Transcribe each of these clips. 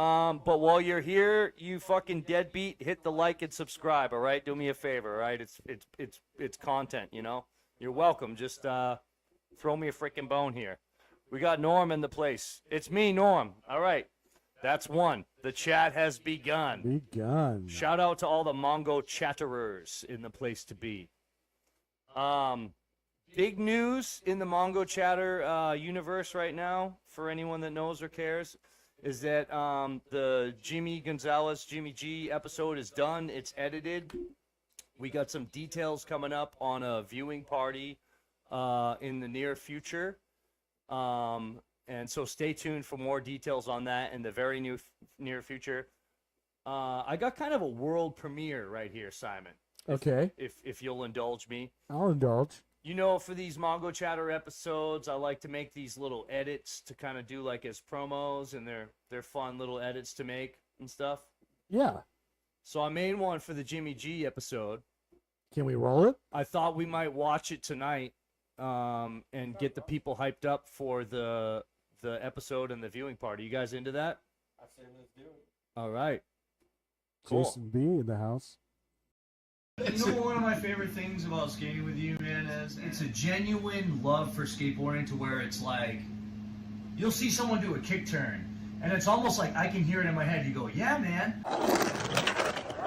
But while you're here, you fucking deadbeat, hit the like and subscribe. All right, do me a favor. All right, it's content. You know, you're welcome. Just throw me a freaking bone here. We got Norm in the place. It's me, Norm. All right, that's one. The chat has begun. Shout out to all the Mongochatterers in the place to be. Big news in the Mongochatter universe right now, for anyone that knows or cares, is that the Jimmy G episode is done. It's edited. We got some details coming up on a viewing party in the near future. And so stay tuned for more details on that in the very near future. I got kind of a world premiere right here, Simon. Okay. If you'll indulge me. I'll indulge. You know, for these Mongochatter episodes, I like to make these little edits to kind of do like as promos, and they're fun little edits to make and stuff. Yeah. So I made one for the Jimmy G episode. Can we roll it? I thought we might watch it tonight and get the people hyped up for the episode and the viewing party. You guys into that? I say let's do it. All right. Cool. Jason B in the house. You know what one of my favorite things about skating with you, man, is it's a genuine love for skateboarding to where it's like, you'll see someone do a kick turn, and it's almost like I can hear it in my head. You go, yeah, man.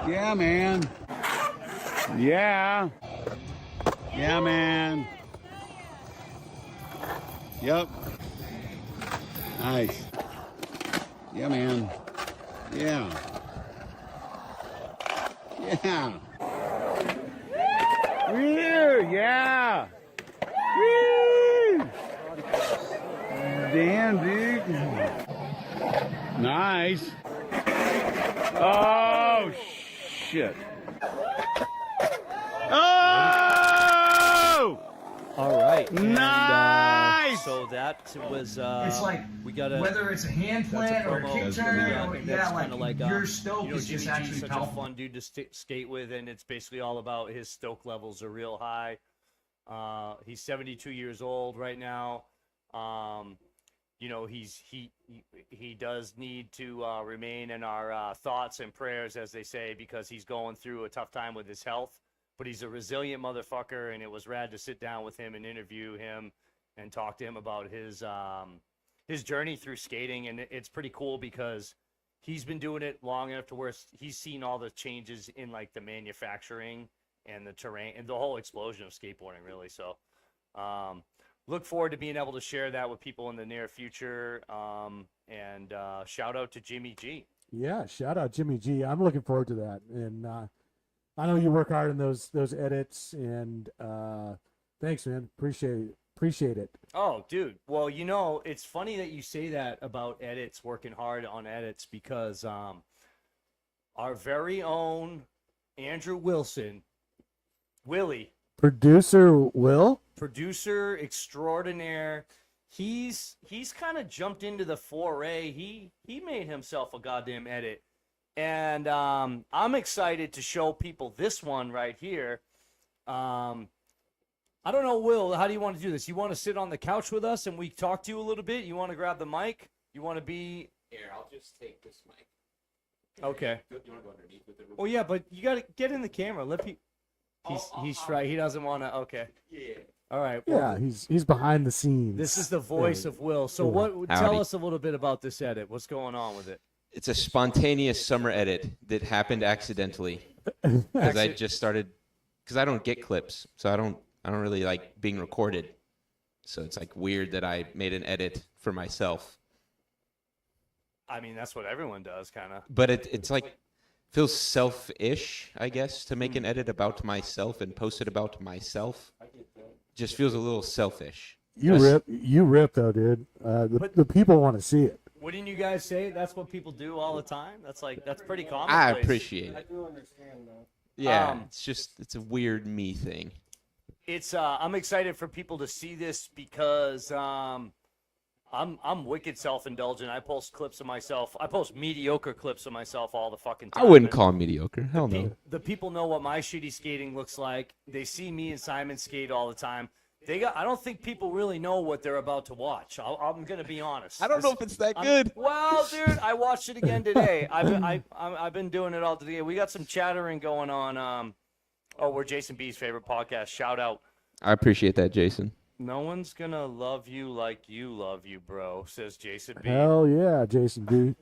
Yeah, man. Yeah. Yeah, man. Yep. Nice. Yeah, man. Yeah. Yeah. Woo, yeah. Woo. Damn, dude. Nice. Oh, shit. Oh! All right. And, Nice! So that was. It's like, we gotta, whether it's a hand plant or a kick turn, or, yeah, like, your stoke is Jimmy just G's actually such a powerful. fun dude to skate with, and it's basically all about his stoke levels are real high. He's 72 years old right now. You know, he does need to remain in our thoughts and prayers, as they say, because he's going through a tough time with his health. But he's a resilient motherfucker, and it was rad to sit down with him and interview him and talk to him about his journey through skating. And it's pretty cool because he's been doing it long enough to where he's seen all the changes in like the manufacturing and the terrain and the whole explosion of skateboarding, really. So look forward to being able to share that with people in the near future. And shout out to Jimmy G. Yeah, shout out Jimmy G. I'm looking forward to that. And I know you work hard in those edits, and thanks, man. Appreciate it. Oh, dude. Well, you know, it's funny that you say that about edits, working hard on edits, because our very own Andrew Wilson, Willie, Producer extraordinaire, he's kind of jumped into the foray. He made himself a goddamn edit. And I'm excited to show people this one right here. I don't know, Will, how do you want to do this? You want to sit on the couch with us and we talk to you a little bit? You want to grab the mic? You want to be... Here, I'll just take this mic. Okay. You want to go underneath with it? Oh, yeah, but you got to get in the camera. Let people... He's right. He doesn't want to... Okay. Yeah. All right. Well, Yeah, he's behind the scenes. this is the voice of Will. So tell us a little bit about this edit. What's going on with it? It's a spontaneous summer edit that happened accidentally because I just started because I don't get clips, so I don't really like being recorded. So it's like weird that I made an edit for myself. I mean, that's what everyone does, kind of. But it's like feels selfish, I guess, to make an edit about myself and post it about myself. Just feels a little selfish. You rip though, dude. The people want to see it. Wouldn't you guys say that's what people do all the time? That's pretty common. I appreciate I it. do understand, though. Yeah, it's a weird me thing. It's I'm excited for people to see this because I'm wicked self-indulgent. I post clips of myself. I post mediocre clips of myself all the fucking time. I wouldn't call him mediocre. Hell no. The people know what my shitty skating looks like. They see me and Simon skate all the time. I don't think people really know what they're about to watch. I'm gonna be honest. I don't know if it's that I'm- good. Well, dude, I watched it again today. I've been doing it all today. We got some chattering going on. We're Jason B's favorite podcast. Shout out. I appreciate that, Jason. No one's gonna love you like you love you, bro, says Jason B. Hell yeah, Jason B.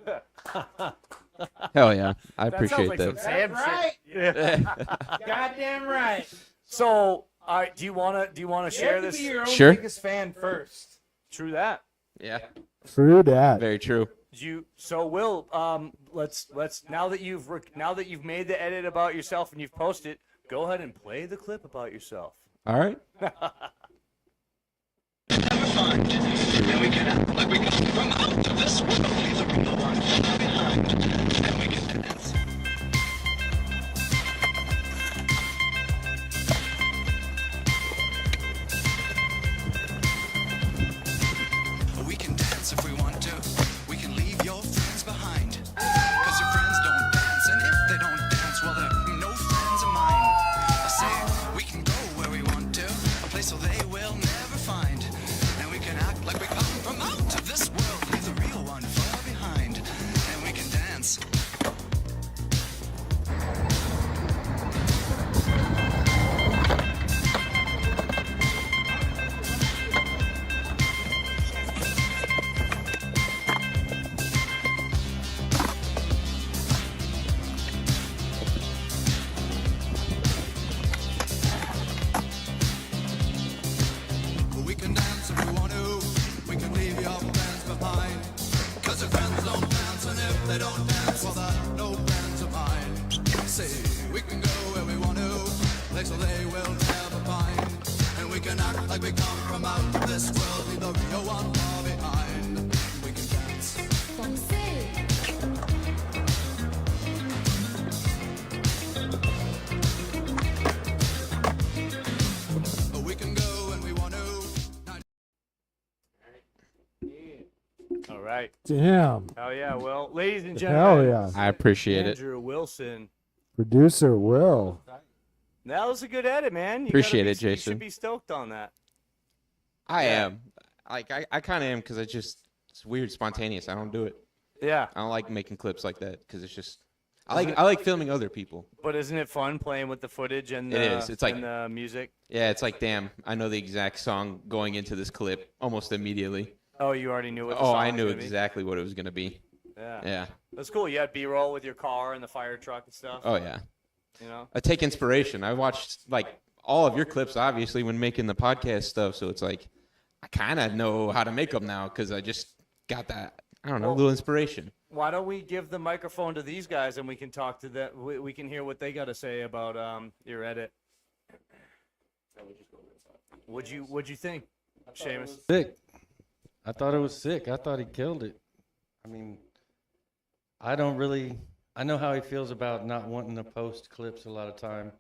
Hell yeah, I That sounds appreciate like that. some Sam shit. Yeah. Goddamn right. So, all right, do you wanna share You have to this? be your own Sure. biggest fan first. True that. Yeah, True that. very true. So Will, let's now that you've made the edit about yourself and you've posted, go ahead and play the clip about yourself. All right. We can dance if we want to. We can leave your friends behind. Cause your friends don't dance, and if they don't dance, well, they're no friends of mine. I say we can go where we want to, a place so they will never find. And we can act like we come from out of this world, leave the real one far behind. And we can dance. We can dance if we want to. We can leave your friends behind. Cause your friends don't dance, and if they don't dance, well, they're no friends of mine. Say, we can go where we want to, place so they will never find. And we can act like we come from out of this world, leave the real one far behind. We can dance. We can go when we want to. All right. Damn. Hell yeah, Will. Ladies and Hell gentlemen, yeah. I appreciate it. Andrew Wilson. Producer Will. That was a good edit, man. Appreciate it, You Jason. should be stoked on that. I am. Like I kind of am because it's weird, spontaneous. I don't do it. Yeah. I don't like making clips like that because it's just. I like filming other people. But isn't it fun playing with the footage and It the, is. It's like- and the music? Yeah, it's like damn. I know the exact song going into this clip almost immediately. Oh, you already knew what the Oh, song I was knew gonna be? exactly what it was gonna be. Yeah. Yeah. That's cool. You had B-roll with your car and the fire truck and stuff. Oh yeah. You know? I take inspiration. I watched like all of your clips, obviously, when making the podcast stuff. So it's like I kind of know how to make them now because I just got that. I don't know, little inspiration. Why don't we give the microphone to these guys and we can talk to them? We can hear what they got to say about your edit. What'd you think, Seamus? Sick. I thought it was sick. I thought he killed it. I mean, I know how he feels about not wanting to post clips a lot of time,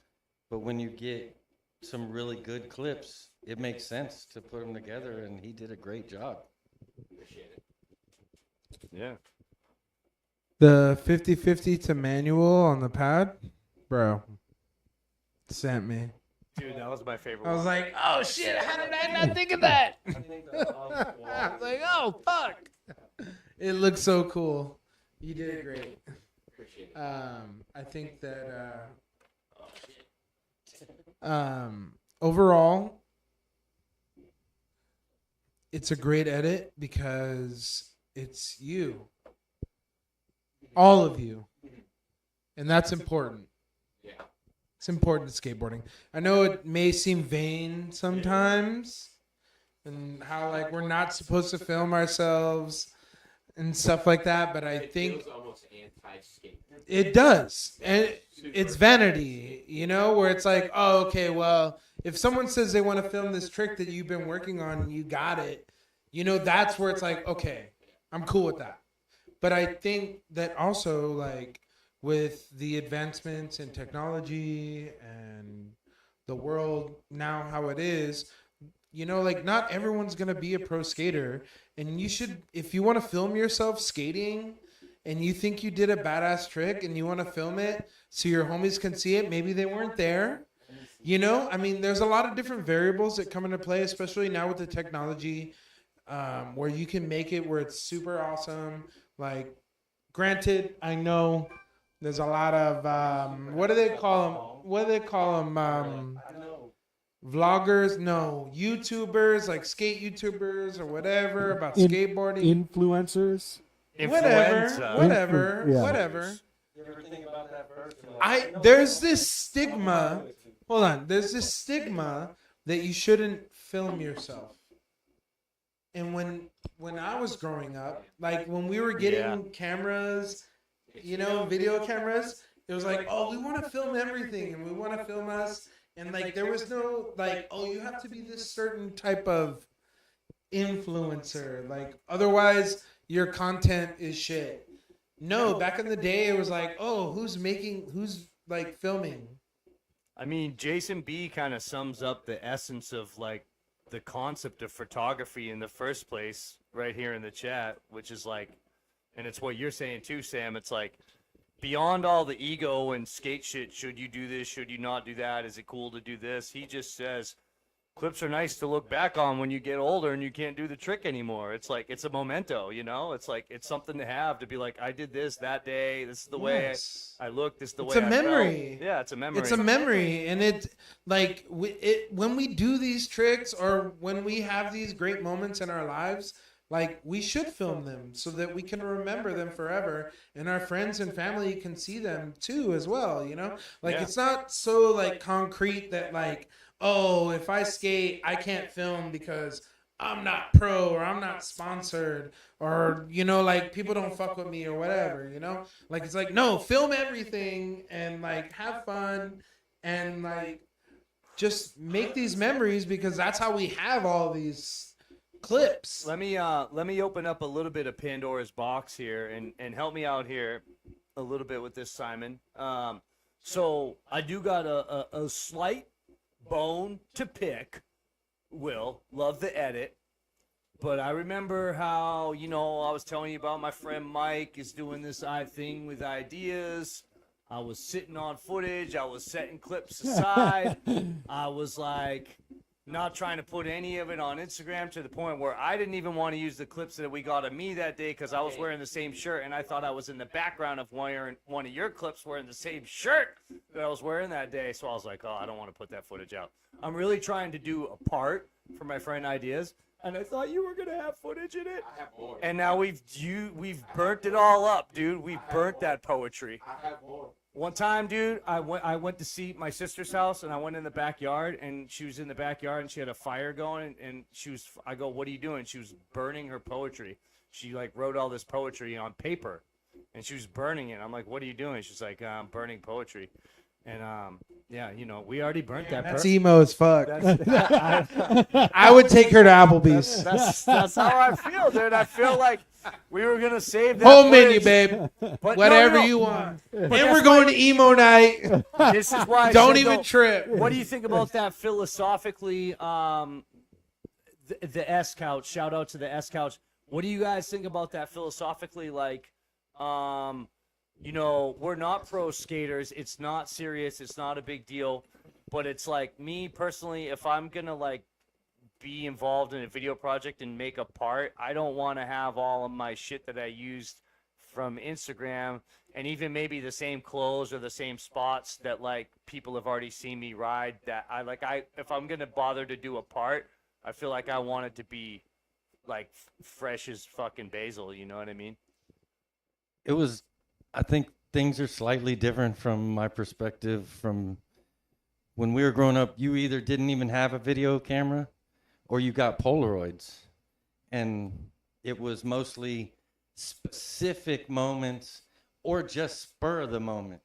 but when you get some really good clips, it makes sense to put them together, and he did a great job. Yeah. The 50-50 to manual on the pad, bro, sent me. Dude, that was my favorite I was one. like, oh shit, how did I not think of that? I was like, oh fuck. It looks so cool. You did it great. I think that overall, it's a great edit because it's you. All of you. And that's important. It's important to skateboarding. I know it may seem vain sometimes, and how like we're not supposed to film ourselves and stuff like that, but I think it does. And it's vanity, you know, where it's like, oh, okay, well, if someone says they want to film this trick that you've been working on and you got it, you know, that's where it's like, okay, I'm cool with that. But I think that also, like, with the advancements in technology and the world now how it is, you know, like, not everyone's going to be a pro skater. And you should, if you want to film yourself skating and you think you did a badass trick and you want to film it so your homies can see it, maybe they weren't there. You know, I mean, there's a lot of different variables that come into play, especially now with the technology, where you can make it where it's super awesome. Like, granted, I know there's a lot of what do they call them? What do they call them? Vloggers? No, YouTubers, like skate YouTubers or whatever about skateboarding. Influencers. Whatever. Yeah. Whatever. You ever think about that first? There's this stigma. Hold on. There's this stigma that you shouldn't film yourself. And when I was growing up, like when we were getting cameras, you know, video cameras, it was like, oh, we want to film everything and we want to film us. And like there was no like, oh, you have to be this certain type of influencer. Like otherwise your content is shit. No, back in the day it was like, oh, who's like filming? I mean, Jason B kind of sums up the essence of like the concept of photography in the first place right here in the chat, which is like, and it's what you're saying too, Sam. It's like beyond all the ego and skate shit. Should you do this? Should you not do that? Is it cool to do this? He just says clips are nice to look back on when you get older and you can't do the trick anymore. It's like, it's a memento, you know? It's like, it's something to have, to be like, I did this that day. This is the way I looked. This is the way I felt. It's a memory. Yeah, it's a memory. It's a memory. And it, like, when we do these tricks or when we have these great moments in our lives, like, we should film them so that we can remember them forever and our friends and family can see them too as well, you know? Like, it's not so, like, concrete that, like, oh, if I skate, I can't film because I'm not pro or I'm not sponsored or, you know, like people don't fuck with me or whatever, you know? Like, it's like, no, film everything and like have fun and like just make these memories because that's how we have all these clips. Let me open up a little bit of Pandora's box here and help me out here a little bit with this, Simon. So I do got a slight bone to pick. Will love the edit, but I remember how, you know, I was telling you about my friend Mike is doing this thing with ideas. I was sitting on footage, I was setting clips aside. I was like not trying to put any of it on Instagram, to the point where I didn't even want to use the clips that we got of me that day because I was wearing the same shirt and I thought I was in the background of wearing one of your clips wearing the same shirt that I was wearing that day. So I was like, oh, I don't want to put that footage out. I'm really trying to do a part for my friend Ideas, and I thought you were gonna have footage in it. I have more. And now we've burnt it all up, dude. We've burnt that poetry. I have more. One time, dude, I went to see my sister's house, and I went in the backyard, and she was in the backyard, and she had a fire going, and I go, what are you doing? She was burning her poetry. She, like, wrote all this poetry on paper, and she was burning it. I'm like, what are you doing? She's like, I'm burning poetry. And, yeah, you know, we already burnt that. That's emo as fuck. I I would take her to Applebee's. That's how I feel, dude. I feel like we were going to save that Home menu, footage. babe. But Whatever no. you want. And that's we're going to emo night. This is why I Don't said even no. trip. What do you think about that philosophically? The S Couch. Shout out to the S Couch. What do you guys think about that philosophically? Like, you know, we're not pro skaters. It's not serious. It's not a big deal. But it's like, me personally, if I'm going to like be involved in a video project and make a part, I don't want to have all of my shit that I used from Instagram and even maybe the same clothes or the same spots that like people have already seen me ride, that if I'm going to bother to do a part, I feel like I want it to be like fresh as fucking basil, you know what I mean? I think things are slightly different from my perspective. From when we were growing up, you either didn't even have a video camera or you got Polaroids. And it was mostly specific moments or just spur of the moment.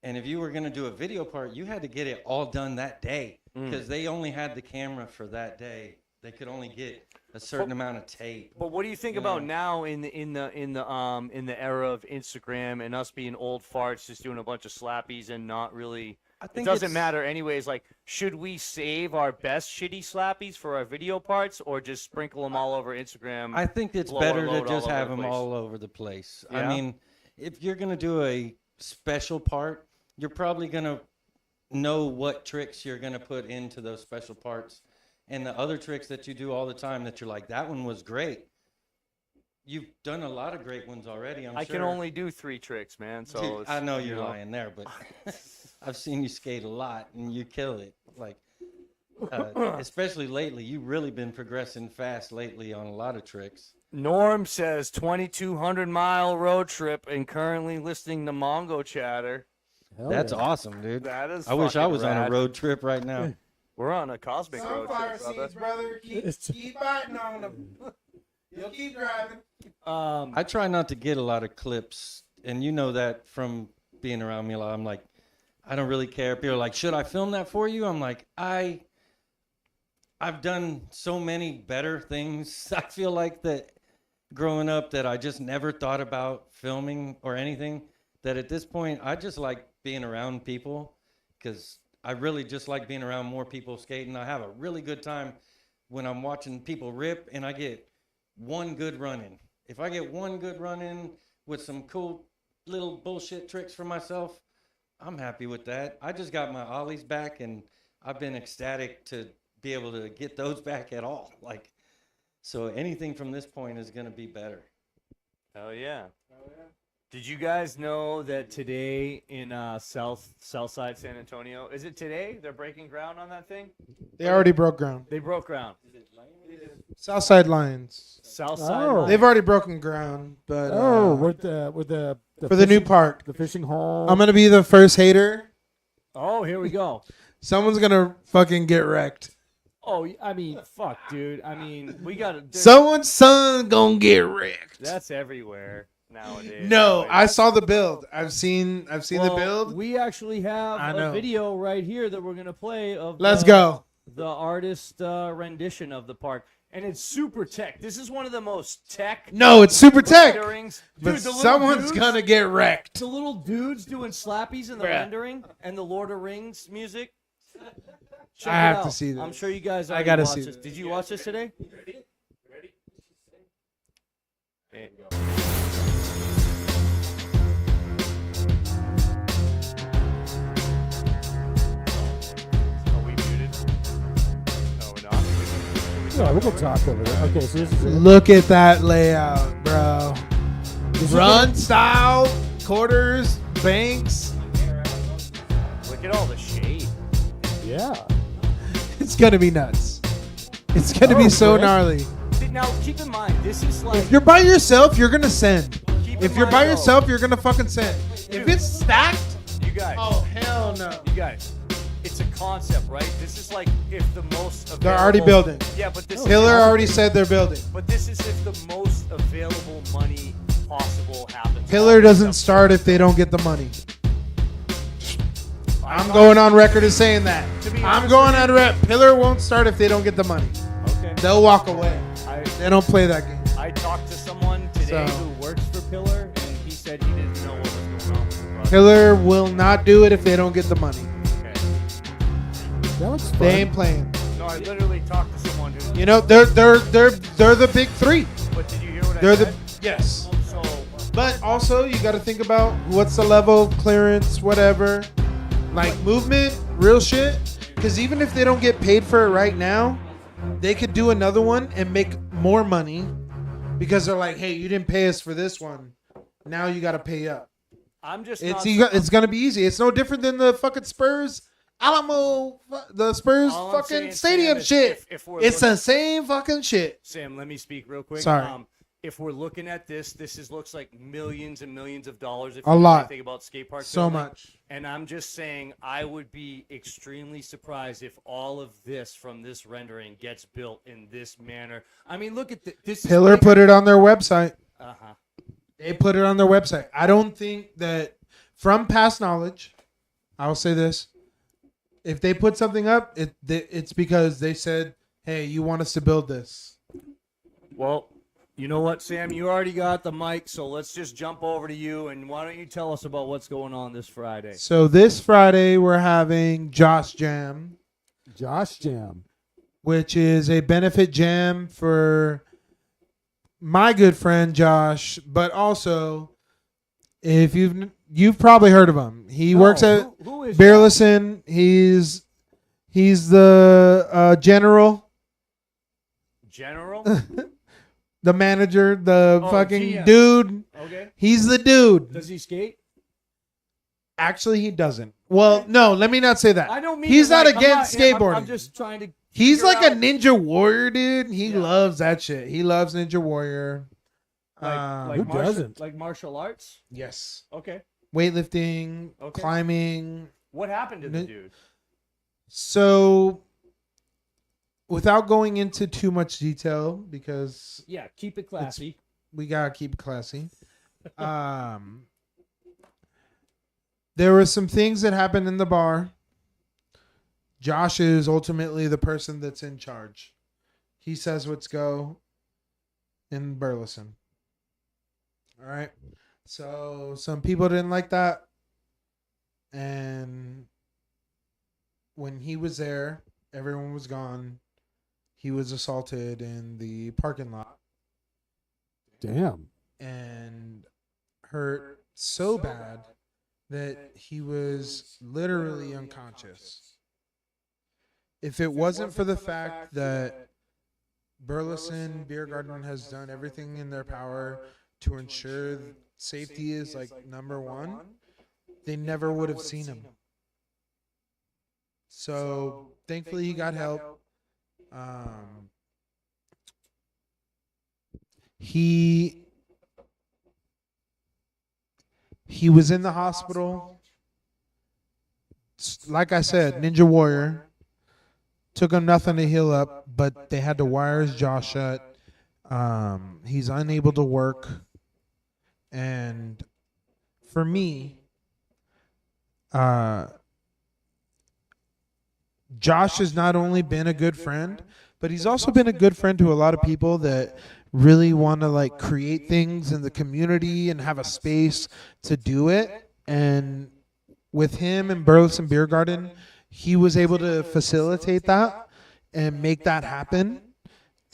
And if you were going to do a video part, you had to get it all done that day because they only had the camera for that day. They could only get a certain amount of tape. But what do you think about now in the era of Instagram and us being old farts, just doing a bunch of slappies and not really? It doesn't matter anyways. Like, should we save our best shitty slappies for our video parts, or just sprinkle them all over Instagram? I think it's better to just have them all over the place. Yeah? I mean, if you're going to do a special part, you're probably going to know what tricks you're going to put into those special parts. And the other tricks that you do all the time that you're like, that one was great. You've done a lot of great ones already, I'm I sure. can only do 3 tricks, man. So Dude, it's, I know you you're lying there, but I've seen you skate a lot and you kill it. Like, especially lately, you've really been progressing fast lately on a lot of tricks. Norm says 2,200-mile road trip and currently listening to Mongochatter. Hell That's yeah. awesome, dude. That is I wish I fucking was on a rad. road trip right now. We're on a cosmic road Sunflower trip, brother. seeds, brother. Keep biting on them. You'll keep driving. I try not to get a lot of clips, and you know that from being around me a lot. I'm like, I don't really care. People are like, should I film that for you? I'm like, I've done so many better things. I feel like that growing up that I just never thought about filming or anything, that at this point I just like being around people, because I really just like being around more people skating. I have a really good time when I'm watching people rip and I get one good run in. If I get one good run in with some cool little bullshit tricks for myself, I'm happy with that. I just got my ollies back and I've been ecstatic to be able to get those back at all. Like, so anything from this point is going to be better. Hell yeah. Did you guys know that today in Southside San Antonio, is it today they're breaking ground on that thing? They already broke ground. They broke ground. Southside Lions. Southside. Oh. They've already broken ground, but with the for the new fishing- park, the fishing hole. I'm gonna be the first hater. Oh, here we go. Someone's gonna fucking get wrecked. Oh, I mean, fuck, dude. I mean, we got to. Someone's son gonna get wrecked. That's everywhere nowadays. No, I saw the build. I've seen the Well, build. We actually have I a know. video right here that we're gonna play of. Let's go. The artist rendition of the park, and it's super tech. This is one of the most tech. No, it's super tech. renderings. But Dude, the little someone's dudes- gonna get wrecked. The little dudes doing slappies in the Bruh. rendering and the Lord of Rings music. Check I it have out. to see this. I'm sure you guys. I already gotta watched see this. this. Did you watch this today? Are we muted? No, we're not. Yeah, we can talk over there. Okay, so this is it. Look at that layout, bro. This is Run style, quarters, banks. Look at all the shade. Yeah. It's gonna be nuts. It's gonna be so Chris. gnarly. Now, keep in mind, this is like. If you're by yourself, you're gonna send. Keep in If you're mind, by though, yourself, you're gonna fucking send. If it's stacked, You guys. oh hell no. You guys. It's a concept, right? This is like if the most available. They're already building. Yeah, but this. Pillar is, already said they're building. But this is if the most available money possible happens. Pillar doesn't start if they don't get the money. I'm going on record as saying that. I'm going on record. Pillar won't start if they don't get the money. Okay. They'll walk away. I They don't play that game. I talked to someone today So- who works for Pillar, and he said he didn't know what was going on with the project. Pillar will not do it if they don't get the money. Okay. That looks fun. They ain't playing. No, I literally talked to someone who. You know, they're the big three. But did you hear what They're I the said? yes. So But also, you got to think about what's the level, clearance, whatever. Like movement, real shit. Because even if they don't get paid for it right now, they could do another one and make more money. Because they're like, hey, you didn't pay us for this one. Now you got to pay up. I'm just. It's going to be easy. It's no different than the fucking Spurs Alamo, the Spurs All I'm fucking saying, stadium Sam, is shit. if we're It's looking- the same fucking shit. Sam, let me speak real quick. Sorry. If we're looking at this looks like millions and millions of dollars. If A you know lot. anything about skate park So building. much. And I'm just saying, I would be extremely surprised if all of this from this rendering gets built in this manner. I mean, look at this. Pillar put it on their website. Uh huh. They put it on their website. I don't think that, from past knowledge, I will say this: if they put something up, it's because they said, "Hey, you want us to build this." Well, you know what, Sam? You already got the mic, so let's just jump over to you. And why don't you tell us about what's going on this Friday? So this Friday we're having Josh Jam, Josh Jam. which is a benefit jam for my good friend Josh, but also if you've probably heard of him. He works at Who is his Beerlison, he's the general, General. the manager, the Oh, fucking GM. dude. Okay. He's the dude. Does he skate? Actually, he doesn't. Well, no, let me not say that. I don't mean He's it not like- I'm against not- skateboarding. I'm just trying to. He's figure like a out- ninja warrior, dude. He loves that shit. He loves Ninja Warrior. Like Who martial, doesn't? Like martial arts? Yes. Okay. Weightlifting, Okay. climbing. What happened to the dude? So, without going into too much detail, because Yeah, keep it classy. we gotta keep it classy. There were some things that happened in the bar. Josh is ultimately the person that's in charge. He says what's go in Burleson. All right. So some people didn't like that. And when he was there, everyone was gone. He was assaulted in the parking lot Damn. and hurt so bad that he was literally unconscious. If it wasn't for the fact that Burleson Beer Garden has done everything in their power to ensure safety is like number one, they never would have seen him. So thankfully he got help. He was in the hospital. Like I said, Ninja Warrior. Took him nothing to heal up, but they had to wire his jaw shut. He's unable to work. And for me, Josh has not only been a good friend, but he's also been a good friend to a lot of people that really want to like create things in the community and have a space to do it. And with him and Burleson Beer Garden, he was able to facilitate that and make that happen.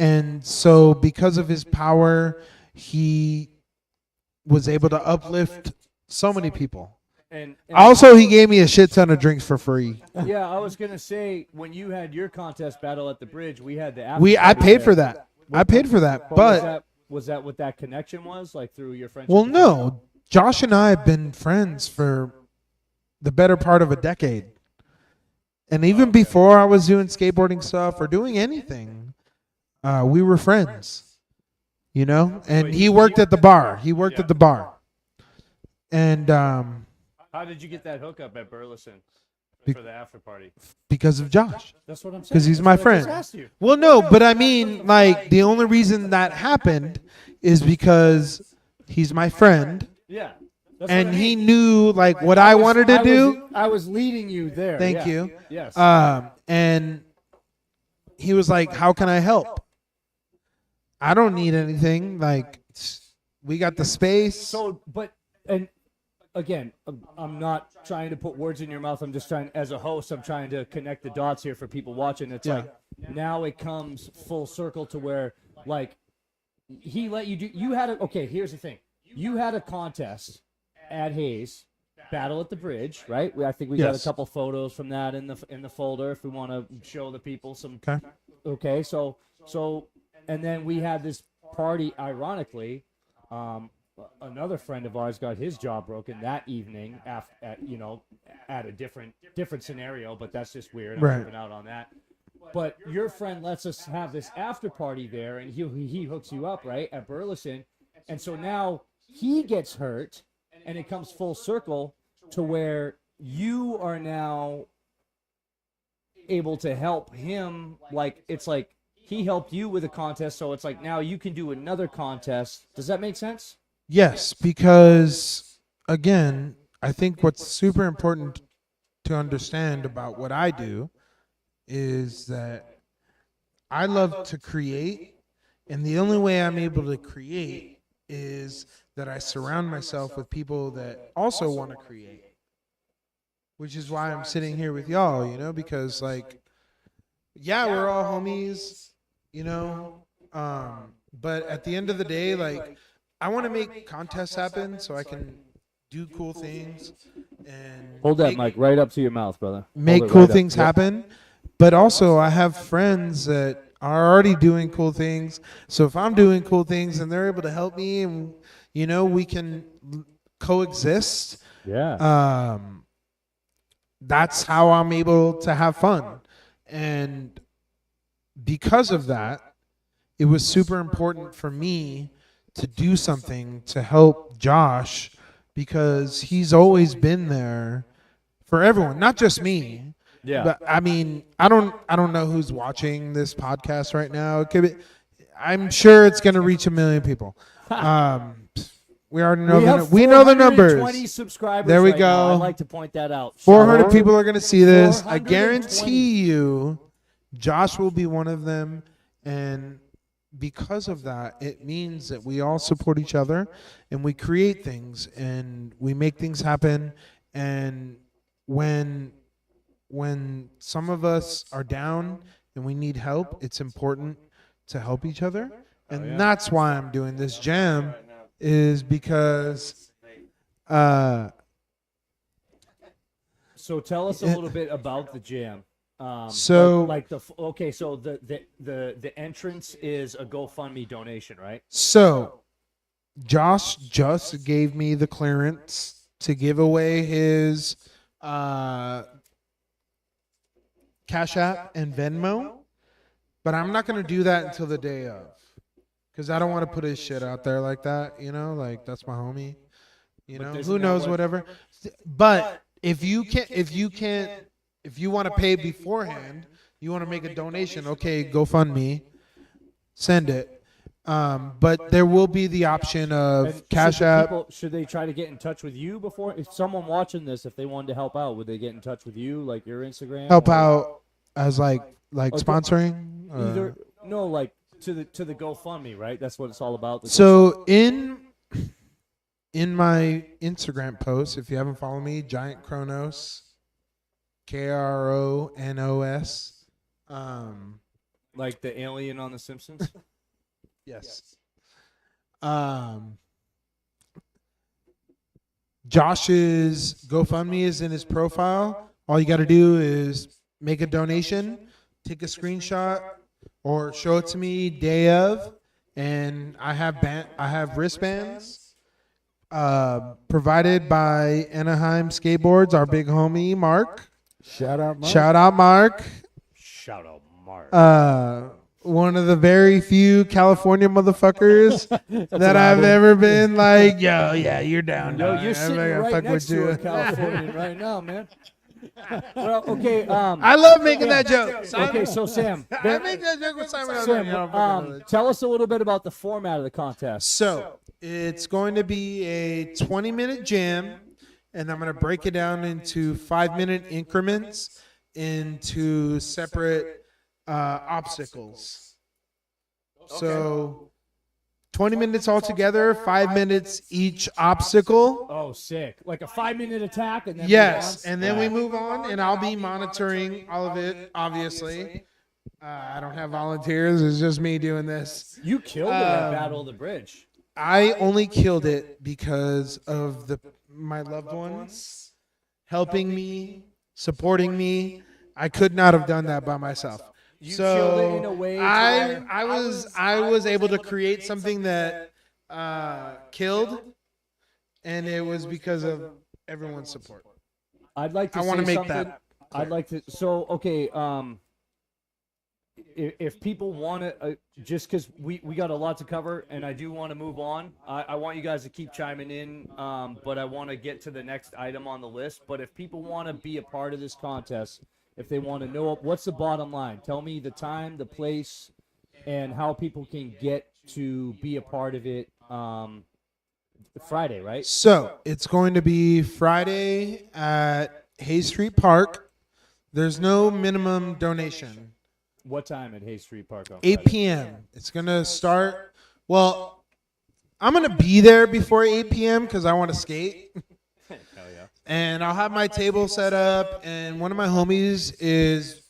And so because of his power, he was able to uplift so many people. And Also, he gave me a shit ton of drinks for free. yeah, I was gonna say when you had your contest battle at the bridge, we had the after I party paid there. for that. I paid for that. But was that what that connection was like through your friendship? well, with no. Josh and I have been friends for the better part of a decade. And even before I was doing skateboarding stuff or doing anything, we were friends. You know? And he worked at the bar. He worked at the bar. And How did you get that hookup at Burleson for the after party? because of Josh. That's what I'm saying. Because he's That's my what I just friend. asked you. Well, no, but I mean, like, the only reason that happened is because he's my friend. Yeah. That's And what I he mean. knew, like, what I wanted to do. I was leading you there. Thank yeah. you. Yes. And he was like, how can I help? I don't need anything. Like, we got the space. So, but, and again, I'm not trying to put words in your mouth. I'm just trying, as a host, I'm trying to connect the dots here for people watching. It's like, now it comes full circle to where, like, he let you do, you had a, okay, here's the thing. You had a contest at Hayes, Battle at the Bridge, right? I think we got a Yes. couple photos from that in the folder if we want to show the people some. Okay. Okay, so, and then we had this party, ironically, another friend of ours got his jaw broken that evening at a different scenario, but that's just weird. I'm Right. moving out on that. But your friend lets us have this after party there, and he hooks you up, right, at Burleson. And so now he gets hurt, and it comes full circle to where you are now able to help him. Like, it's like he helped you with a contest, so it's like now you can do another contest. Does that make sense? Yes, because, again, I think what's super important to understand about what I do is that I love to create, and the only way I'm able to create is that I surround myself with people that also want to create, which is why I'm sitting here with y'all, you know, because, like, yeah, we're all homies, you know, but at the end of the day, like, I want to make contests happen so I can do cool things and Hold that mic right up to your mouth, brother. make Hold it cool right up. things Yep. happen. But also, I have friends that are already doing cool things. So if I'm doing cool things and they're able to help me, and we can coexist. Yeah. That's how I'm able to have fun. And because of that, it was super important for me to do something to help Josh, because he's always been there for everyone, not just me. Yeah. But I mean, I don't know who's watching this podcast right now. It could be, I'm sure it's going to reach 1 million people. We already know we know the numbers. 420 subscribers. There we right now. go. I'd like to point that out. 400 people are going to see this. I 420. guarantee you, Josh will be one of them. And because of that, it means that we all support each other and we create things and we make things happen. And when some of us are down and we need help, it's important to help each other. And that's why I'm doing this jam, is because So tell us a little bit about the jam. So- like the okay, so the entrance is a GoFundMe donation, right? So Josh just gave me the clearance to give away his Cash App and Venmo, but I'm not going to do that until the day of, because I don't want to put his shit out there like that, like that's my homie, who knows, whatever. But if you want to pay beforehand, you want to make a donation, okay, GoFundMe, send it. But there will be the option of And Cash should the App. people- should they try to get in touch with you before? If someone watching this, if they wanted to help out, would they get in touch with you, like your Instagram? Help or- out as like Okay. sponsoring. Either no, like to the GoFundMe, right? That's what it's all about. the So in my Instagram post, if you haven't followed me, Giant Kronos, KRONOS. like the alien on The Simpsons. Yes. Josh's GoFundMe is in his profile. All you got to do is make a donation, take a screenshot, or show it to me day of, and I have wristbands provided by Anaheim Skateboards, our big homie Mark. Shout out, Mark. Shout out Mark. Shout out, Mark. One of the very few California motherfuckers that I've ever been like, yo, yeah, you're down. Yo, dog. you're I'm sitting gonna right fuck next with to you. a Californian right now, man. Well, okay. I love making that joke. Okay, so Sam, I make that joke with Simon. Sam, tell us a little bit about the format of the contest. So it's going to be a 20-minute jam, and I'm going to break it down into 5-minute increments into separate obstacles. So 20 minutes altogether, 5 minutes each obstacle. Oh, sick! Like a 5-minute attack, and then Yes, and then we move on, and I'll be monitoring all of it, obviously. I don't have volunteers. It's just me doing this. You killed it at Battle of the Bridge. I only killed it because of my loved ones helping me, supporting me. I could not have done that by myself. You killed it in a way to where- I was able to create something that killed, and it was because of everyone's support. I'd like to. I wanna say make something. that I'd like to. So okay. If people want to, just because we got a lot to cover, and I do want to move on. I want you guys to keep chiming in, but I want to get to the next item on the list. But if people want to be a part of this contest, if they want to know what's the bottom line, tell me the time, the place, and how people can get to be a part of it. Friday, right? So it's going to be Friday at Hayes Street Park. There's no minimum donation. What time at Hayes Street Park? On 8 Friday? p.m. It's going to start. Well, I'm going to be there before 8 p.m. because I want to skate. Hell yeah. And I'll have my table set up. And one of my homies is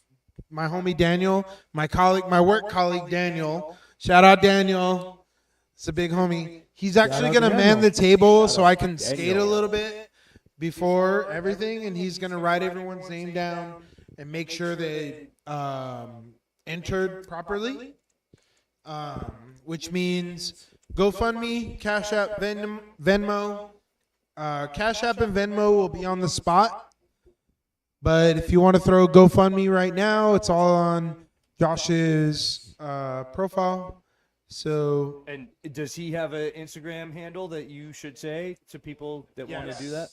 my homie Daniel, my work colleague Daniel. Shout out Daniel. It's a big homie. He's actually out going to Daniel. man the table so I can skate a little bit. before everything, and he's gonna write everyone's name down and make sure they entered properly. Which means GoFundMe, Cash App, Venmo. Cash App and Venmo will be on the spot. But if you want to throw GoFundMe right now, it's all on Josh's profile. So, And does he have an Instagram handle that you should say to people that want to do that?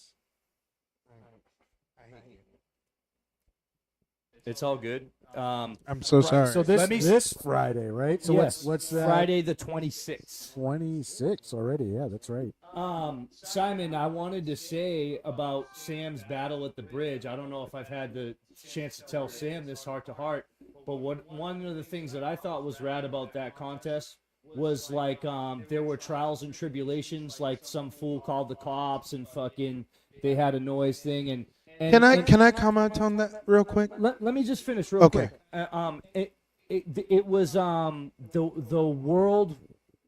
It's all good. I'm so sorry. So Let me- this Friday, right? So yes, what's that? Friday the 26th. 26 already. Yeah, that's right. Simon, I wanted to say about Sam's battle at the bridge. I don't know if I've had the chance to tell Sam this heart to heart, but one of the things that I thought was rad about that contest was like there were trials and tribulations, like some fool called the cops and fucking they had a noise thing and Can I comment on that real quick? let me just finish real Okay. quick. It was the world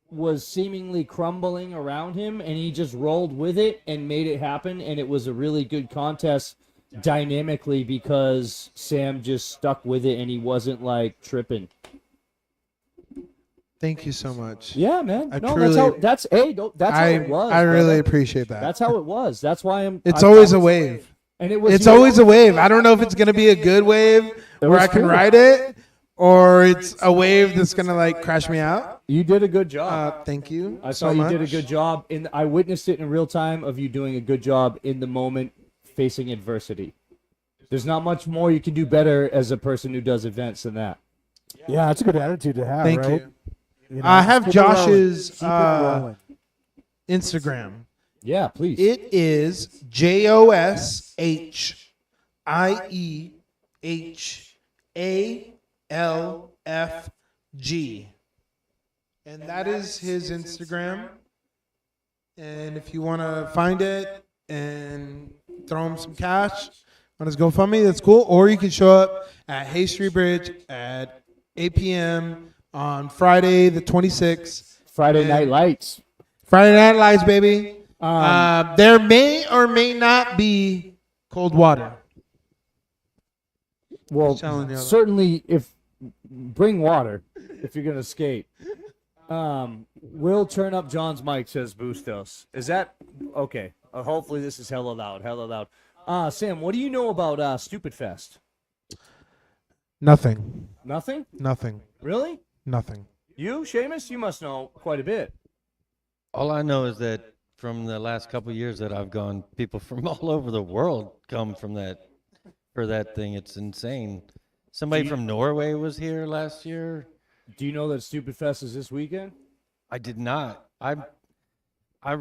was seemingly crumbling around him, and he just rolled with it and made it happen. And it was a really good contest dynamically because Sam just stuck with it and he wasn't like tripping. Thank you so much. Yeah, man. I No, truly- that's how it was. I really brother. appreciate that. That's how it was. That's why It's I always thought- a wave. And it was It's always a wave. I don't know if it's gonna be a good wave where was I can cool. ride it, or it's a wave that's gonna like crash me out. You did a good job. Thank you. I so thought you much. did a good job. I witnessed it in real time of you doing a good job in the moment facing adversity. There's not much more you can do better as a person who does events than that. Yeah, that's a good attitude to have. Thank right? you. know, I have keep it rolling. Josh's Keep it rolling. Instagram. Yeah, please. It is JOSHIEHALFG. And that is his Instagram. And if you want to find it and throw him some cash on his GoFundMe, that's cool. Or you can show up at Hay Street Bridge at 8 p.m. on Friday the 26th. Friday Night Lights. Friday Night Lights, baby. There may or may not be cold water. Well, telling you. certainly if bring water if you're gonna skate. We'll turn up John's mic, says Bustos. Is that okay? Hopefully this is hella loud. Hella loud. Sam, what do you know about Stupid Fest? Nothing. Nothing? Nothing. Really? Nothing. You, Seamus? You must know quite a bit. All I know is that from the last couple of years that I've gone, people from all over the world come from that for that thing. It's insane. Somebody from Norway was here last year. Do you know that Stupid Fest is this weekend? I did not. I've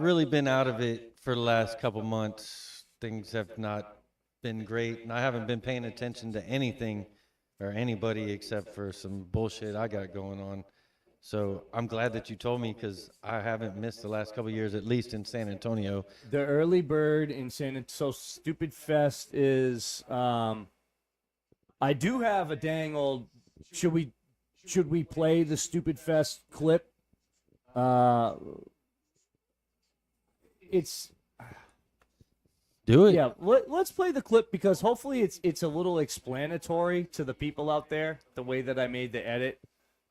really been out of it for the last couple months. Things have not been great, and I haven't been paying attention to anything or anybody except for some bullshit I got going on. So I'm glad that you told me because I haven't missed the last couple of years, at least in San Antonio. The early bird in San Antonio. So Stupid Fest is. I do have a dang old. Should we play the Stupid Fest clip? It's. Do it. Yeah, let's play the clip because hopefully it's a little explanatory to the people out there. The way that I made the edit.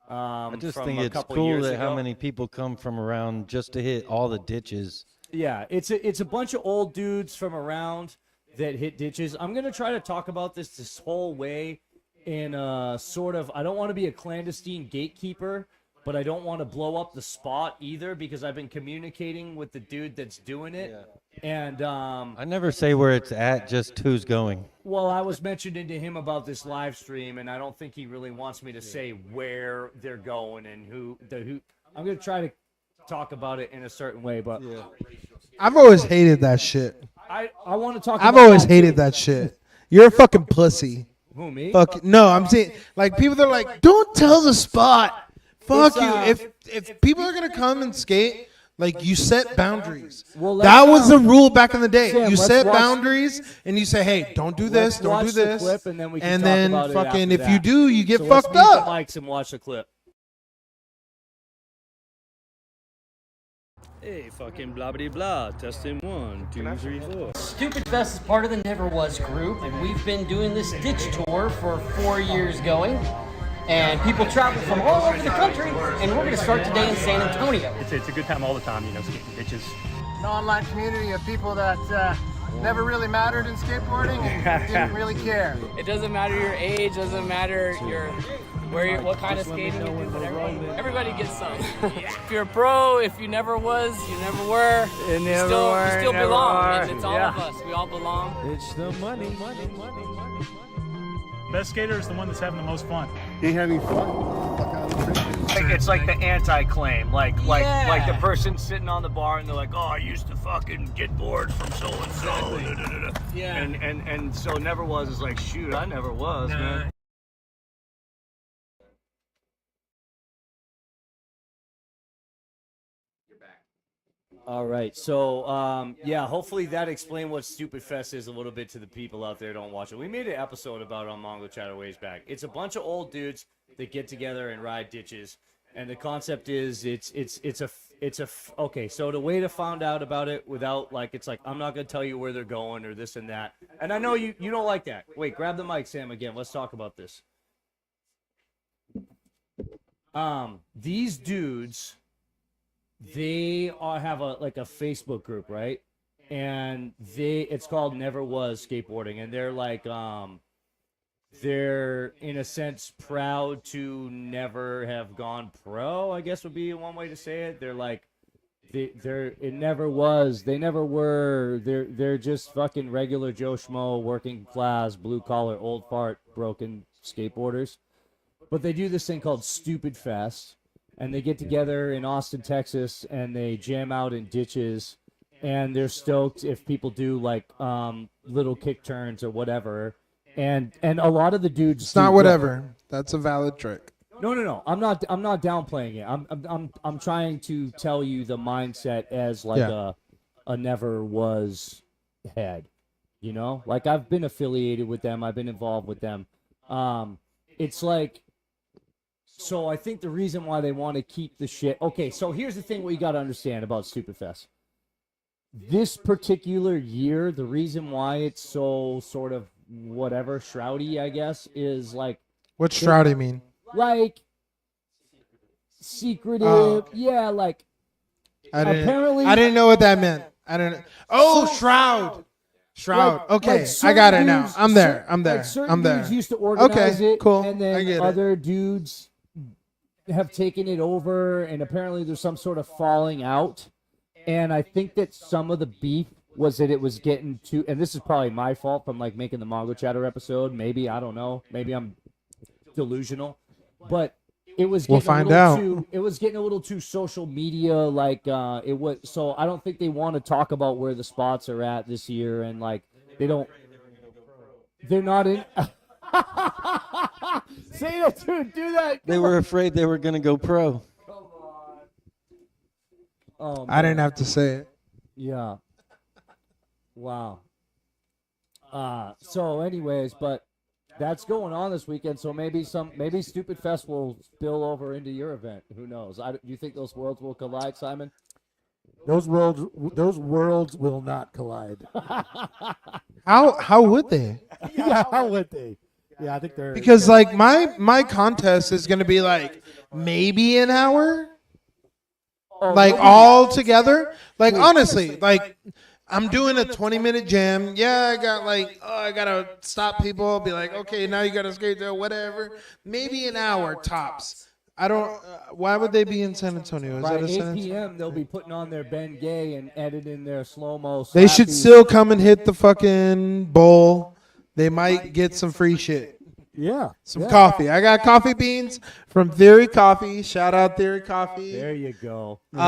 I just from think a it's couple cool years that how ago. many people come from around just to hit all the ditches. Yeah, it's a bunch of old dudes from around that hit ditches. I'm gonna try to talk about this whole way in sort of. I don't want to be a clandestine gatekeeper, but I don't want to blow up the spot either because I've been communicating with the dude that's doing it, and I never say where it's at, just who's going. well, I was mentioning to him about this live stream, and I don't think he really wants me to say where they're going and who. I'm gonna try to talk about it in a certain way, but I've always hated that shit. I want to talk. I've about always that hated too. that shit. You're a fucking pussy. Who, me? Fuck no, I'm saying like people that are like, don't tell the spot. Fuck It's, you. If people are gonna come and skate, like you set boundaries. Well, That let's, was the rule back in the day. Sam, You let's set watch- boundaries and you say, hey, don't do this, Let's don't watch do the this. clip and then we can And talk then about it fucking after if you that. do, you get So let's fucked mute up. the mics and watch the clip. Hey, fucking blah blah blah. Testing 1, 2, 3, 4. Stupid Fest is part of the Never Was group, and we've been doing this ditch tour for 4 years going. And people travel from all over the country, and we're going to start today in San Antonio. It's a good time all the time, skipping ditches. An online community of people that never really mattered in skateboarding and didn't really care. It doesn't matter your age, doesn't matter what kind of skating you do, but everybody gets some. If you're a pro, if you never was, you never were, you still belong. And it's all of us. We all belong. It's the money. Best skater is the one that's having the most fun. He having fun? It's like the anti-claim, like the person sitting on the bar and they're like, oh, I used to fucking get boards from so and so. Yeah. And so never was is like, shoot, I never was, man. All right, so yeah, hopefully that explained what Stupid Fest is a little bit to the people out there who don't watch it. We made an episode about it on Mongochatter ways back. It's a bunch of old dudes that get together and ride ditches, and the concept is okay. So the way to find out about it without it's like I'm not gonna tell you where they're going or this and that. And I know you don't like that. Wait, grab the mic, Sam. Again, let's talk about this. These dudes. They have a Facebook group, right? And it's called Never Was Skateboarding, and they're in a sense proud to never have gone pro, I guess would be one way to say it. It never was, they never were. They're just fucking regular Joe Schmo, working class, blue collar, old fart, broken skateboarders. But they do this thing called Stupid Fest. And they get together in Austin, Texas, and they jam out in ditches. And they're stoked if people do little kick turns or whatever. And a lot of the dudes. It's not whatever. That's a valid trick. No. I'm not downplaying it. I'm trying to tell you the mindset as a never was head. I've been affiliated with them. I've been involved with them. It's like. So I think the reason why they want to keep the shit... Okay, so here's the thing what you got to understand about Stupid Fest. This particular year, the reason why it's so sort of whatever, shroudy, I guess, is What's shroudy mean? Secretive. Yeah, I apparently... didn't know what that meant. I don't know. Oh, shroud. Shroud. Okay, I got it now. I'm there. I'm there. I'm there. Dudes used to organize it, cool. And then other dudes have taken it over, and apparently there's some sort of falling out. And I think that some of the beef was that it was getting too, and this is probably my fault from making the Mongochatter episode. Maybe, I don't know. Maybe I'm delusional, but it was getting it was getting a little too social media. It was, so I don't think they want to talk about where the spots are at this year, and they're not in. Say that, dude. Do that. They were afraid they were going to go pro. Come on. Oh, I didn't have to say it. Yeah. Wow. So, anyways, but that's going on this weekend. So maybe Stupid Fest will spill over into your event. Who knows? Do you think those worlds will collide, Simon? Those worlds will not collide. How would they? Yeah, how would they? Yeah, I think they're because my contest is gonna be maybe an hour, all together. Honestly, I'm doing a 20-minute jam. Yeah, I got I gotta stop people. Be okay, now you gotta skate there, whatever. Maybe an hour tops. I don't. Why would they be in San Antonio? Is By that a 8 San p.m. they'll be putting on their Ben Gay and editing their slow-mo. They should still come and hit the fucking bowl. They might get some free shit. Yeah. Some coffee. I got coffee beans from Theory Coffee. Shout out Theory Coffee. There you go. Come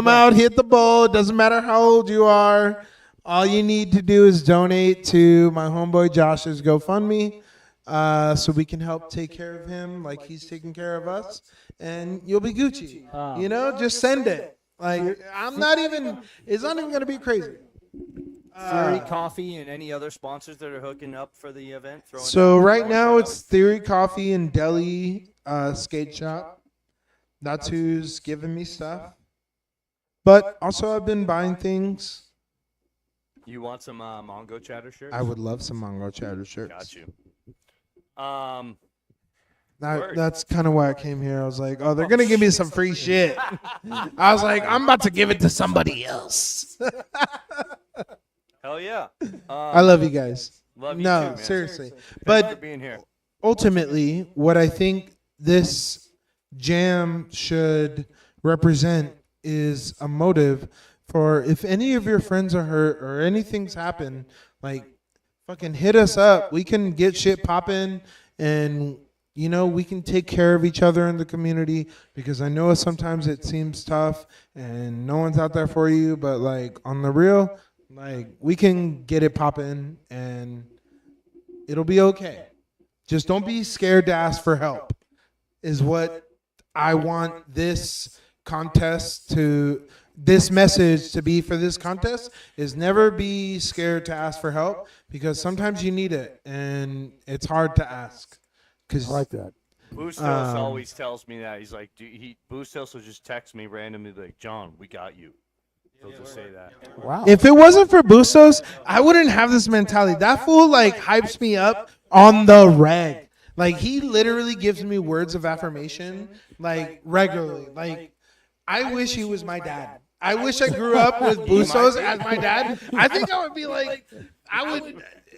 out, hit the bowl. It doesn't matter how old you are. All you need to do is donate to my homeboy Josh's GoFundMe. So we can help take care of him like he's taking care of us. And you'll be Gucci. Just send it. It's not even going to be crazy. Theory Coffee and any other sponsors that are hooking up for the event? So right now it's Theory Coffee and Delhi Skate Shop. That's who's giving me stuff. But also, I've been buying things. You want some Mongochatter shirts? I would love some Mongochatter shirts. Got you. That's kind of why I came here. I was like, oh, they're going to give me some free shit. I was like, I'm about to give it to somebody else. Hell yeah. I love you guys. Love you no, too, man. seriously. Thanks But for being here. ultimately, what I think this jam should represent is a motive for if any of your friends are hurt or anything's happened, like fucking hit us up. We can get shit popping and you know, we can take care of each other in the community because I know sometimes it seems tough and no one's out there for you, but like on the real, like we can get it popping and it'll be okay. Just don't be scared to ask for help is what I want this contest to, this message to be for this contest is never be scared to ask for help because sometimes you need it and it's hard to ask. I like that. Bustos always tells me that. He's like, Bustos will just text me randomly like, John, we got you. He'll just say that. Wow. If it wasn't for Bustos, I wouldn't have this mentality. That fool like hypes me up on the reg. Like he literally gives me words of affirmation like regularly. Like I wish he was my dad. I wish I grew up with Bustos as my dad. I think I would be like,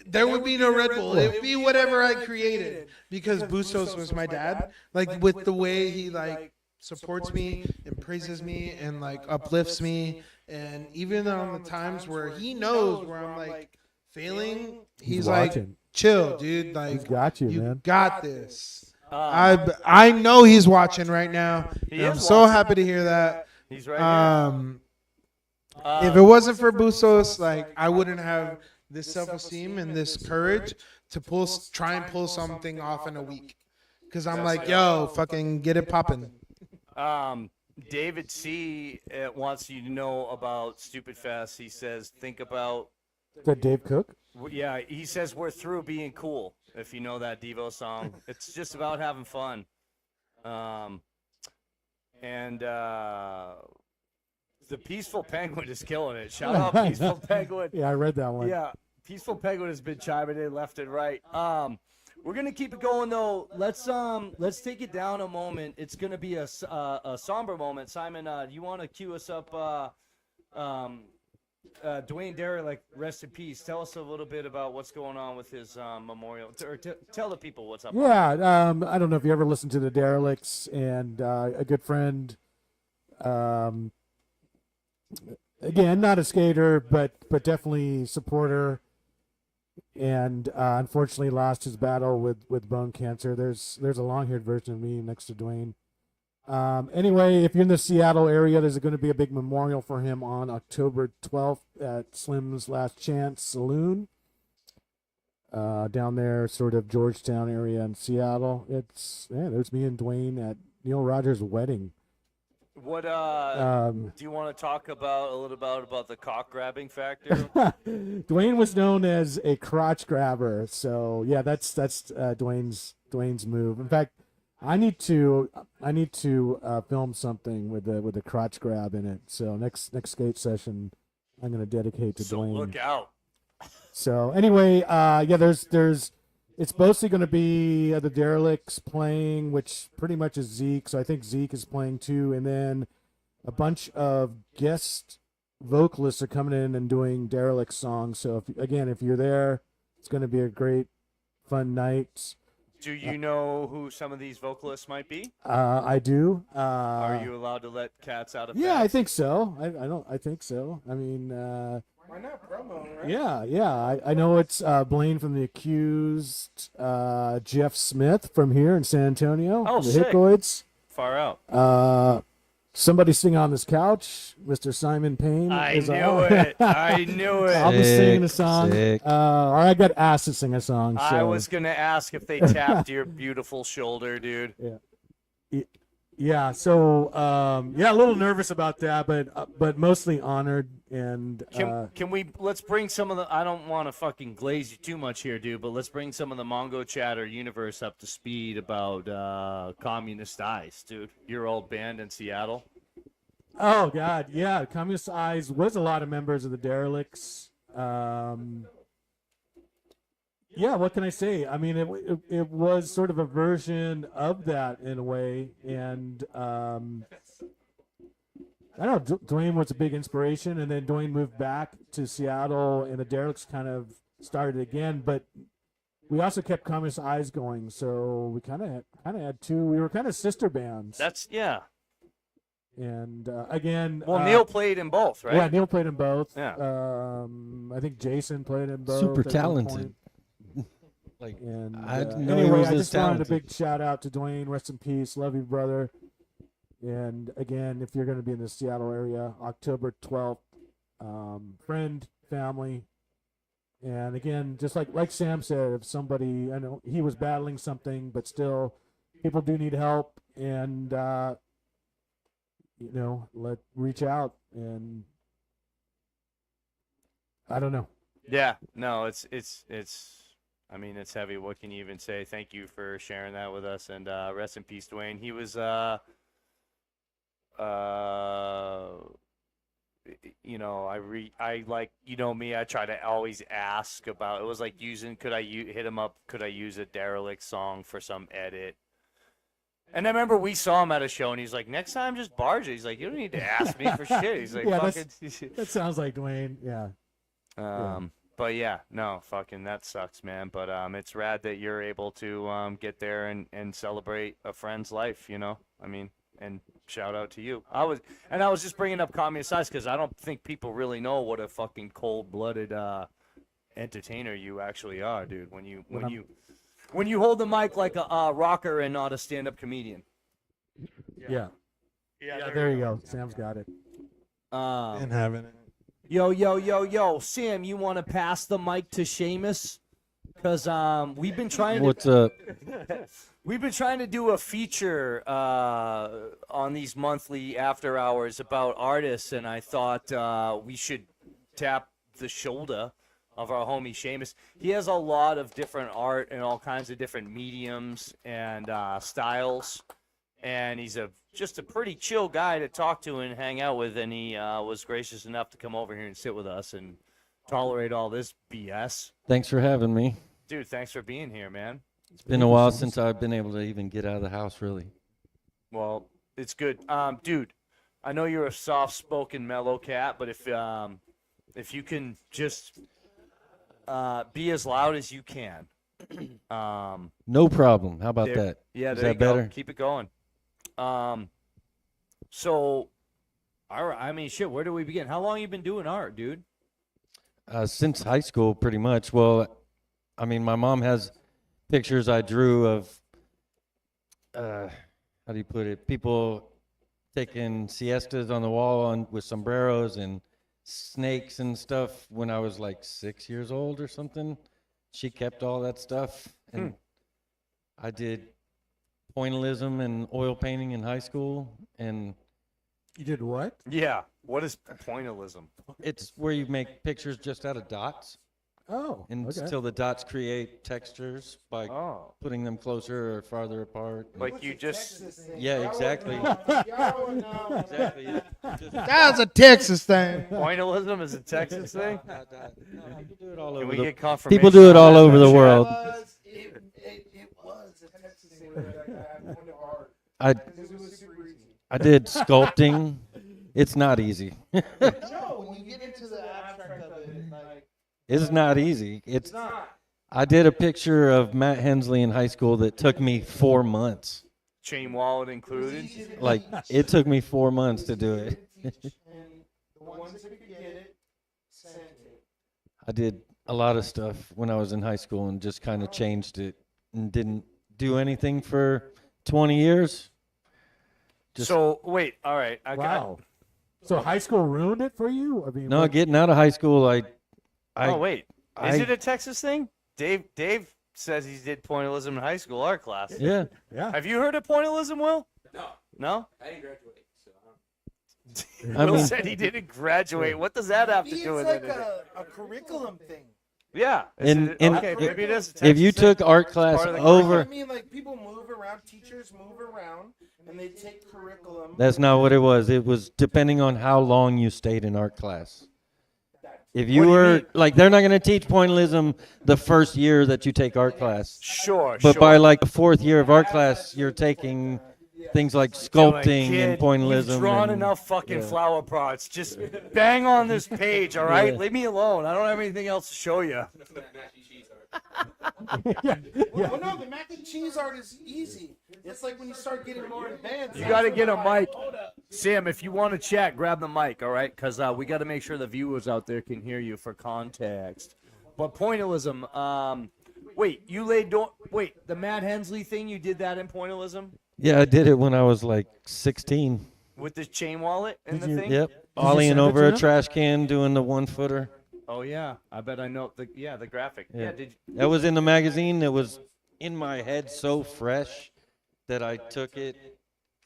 there would be no Red Bull. It would be whatever I created because Bustos was my dad. Like with the way he like supports me and praises me and like uplifts me. And even on the times where he knows where I'm like failing, he's like, chill, dude. Like, he's got you, man. Got this. I know he's watching right now. I'm so happy to hear that. He's right here. If it wasn't for Bustos, like I wouldn't have this self-esteem and this courage to try and pull something off in a week. Because I'm like, yo, fucking get it popping. David C. Wants you to know about Stupid Fest. He says, think about... Is that Dave Cook? Yeah, he says we're through being cool, if you know that Devo song. It's just about having fun. The Peaceful Penguin is killing it. Shout out Peaceful Penguin. Yeah, I read that one. Yeah, Peaceful Penguin has been chiming in left and right. We're gonna keep it going though. Let's take it down a moment. It's gonna be a somber moment. Simon, do you want to cue us up? Dwayne Derrick, rest in peace. Tell us a little bit about what's going on with his memorial. Tell the people what's up. Yeah, I don't know if you ever listened to the Derelicts, and a good friend. Again, not a skater, but definitely supporter. And unfortunately lost his battle with bone cancer. There's a long-haired version of me next to Dwayne. Anyway, if you're in the Seattle area, there's going to be a big memorial for him on October 12th at Slim's Last Chance Saloon. Down there, sort of Georgetown area in Seattle. There's me and Dwayne at Neil Rogers' wedding. What do you want to talk about a little about the cock grabbing factor? Dwayne was known as a crotch grabber, so yeah, that's Dwayne's move. In fact, I need to film something with the crotch grab in it. So next skate session, I'm going to dedicate to Dwayne. Look out. So anyway, there's it's mostly going to be the Derelicts playing, which pretty much is Zeke. So I think Zeke is playing too, and then a bunch of guest vocalists are coming in and doing Derelict songs. So if you're there, it's going to be a great, fun night. Do you know who some of these vocalists might be? I do. Are you allowed to let cats out of bed? Yeah, I think so. I think so. I mean, why not promo, right? Yeah. I know it's Blaine from The Accused, Jeff Smith from here in San Antonio. Oh, the sick. Hickoids. Far out. Somebody sing on this couch, Mr. Simon Payne. I knew it. I'll be singing a song. Or I got asked to sing a song. So. I was going to ask if they tapped your beautiful shoulder, dude. Yeah. So, a little nervous about that, but mostly honored. And let's bring some of the, I don't want to fucking glaze you too much here, dude, but let's bring some of the Mongochatter universe up to speed about Communist Eyes, dude. Your old band in Seattle. Oh God, yeah. Communist Eyes was a lot of members of the Derelicts. Yeah, what can I say? I mean, it was sort of a version of that in a way, and I don't know. Dwayne was a big inspiration, and then Dwayne moved back to Seattle, and the Derelicts kind of started again. But we also kept Communist Eyes going, so we kind of had two. We were kind of sister bands. That's yeah. And again, Well, Neil played in both, right? Yeah, Neil played in both. Yeah. I think Jason played in both. Super at one talented. point. Like, And I didn't know he anyway, was I this just wanted a talented. big shout out to Dwayne. Rest in peace. Love you, brother. And again, if you're going to be in the Seattle area, October 12th, friend, family. And again, just like Sam said, if somebody, I know he was battling something, but still, people do need help. And, reach out. And I don't know. Yeah, no, it's. I mean, it's heavy. What can you even say? Thank you for sharing that with us, and rest in peace, Dwayne. He was, I like, me. I try to always ask about. It was like could I hit him up? Could I use a Derelict song for some edit? And I remember we saw him at a show, and he's like, "Next time, just barge it." He's like, "You don't need to ask me for shit." He's like, Yeah, "Fucking." that sounds like Dwayne. Yeah. But yeah, no, fucking that sucks, man. But it's rad that you're able to get there and celebrate a friend's life. I mean, and shout out to you. I was just bringing up Communist Eyes because I don't think people really know what a fucking cold-blooded entertainer you actually are, dude. When you hold the mic like a rocker and not a stand-up comedian. Yeah. Yeah, there you go. Sam's got it. And having it. Yo, Sam, you want to pass the mic to Seamus? Because we've been trying What's up? We've been trying to do a feature on these monthly after hours about artists, and I thought we should tap the shoulder of our homie Seamus. He has a lot of different art and all kinds of different mediums and styles, and he's just a pretty chill guy to talk to and hang out with, and he was gracious enough to come over here and sit with us and tolerate all this BS. Thanks for having me. Dude, thanks for being here, man. It's been a while since I've been able to even get out of the house, really. Well, it's good. Dude, I know you're a soft-spoken mellow cat, but if you can just be as loud as you can. No problem. How about there- that? Yeah, Is there that you go. better? Keep it going. So, all right, I mean, shit, where do we begin? How long you been doing art, dude? Since high school, pretty much. Well, I mean, my mom has pictures I drew of, how do you put it, people taking siestas on the wall with sombreros and snakes and stuff when I was like 6 years old or something. She kept all that stuff. And I did pointillism and oil painting in high school. And you did what? Yeah. What is pointillism? It's where you make pictures just out of dots. Oh, until the dots create textures by putting them closer or farther apart. Like you just... Yeah, exactly. Exactly. That's a Texas thing. Pointillism is a Texas thing? People do it all Can over we the- get confirmation? People do it all over the world. It was a Texas thing. I did sculpting. It's not easy. No, when you get into the abstract of it, like... It's not easy. It's not. I did a picture of Matt Hensley in high school that took me 4 months. Chain wallet included? Like, it took me 4 months to do it. I did a lot of stuff when I was in high school and just kind of changed it and didn't do anything for 20 years. So, wait, all right. Wow. So high school ruined it for you? I mean, No, getting out of high school, Oh, wait. Is it a Texas thing? Dave says he did pointillism in high school art class. Yeah. Yeah. Have you heard of pointillism, Will? No. No? I didn't graduate, so Will I mean- said he didn't graduate. What does that have to do with It's it? like a curriculum thing. Yeah. And okay, maybe it is a if you Texas thing. took art It's class part of the over, I mean, like, people move around. Teachers move around, and they take curriculum. That's not what it was. It was depending on how long you stayed in art class. If you were like, they're not going to teach pointillism the first year that you take art class. Sure, But sure. by like the fourth year of art class, you're taking things like sculpting Kid, and pointillism. You've drawn and, enough fucking yeah. flower pots. Just bang on this page, all right? Yeah. Leave me alone. I don't have anything else to show you. Well, no, the mac and cheese art is easy. It's like when you start getting more advanced. You got to get a mic. Sam, if you want to chat, grab the mic, all right? Because we got to make sure the viewers out there can hear you for context. But pointillism, wait, the Matt Hensley thing, you did that in pointillism? Yeah, I did it when I was like 16. With the chain wallet and the thing? Yep. Ollieing over a trash can doing the 1-footer. Oh, yeah. I bet I know the graphic. Yeah, did you? That was in the magazine. It was in my head so fresh that I took it,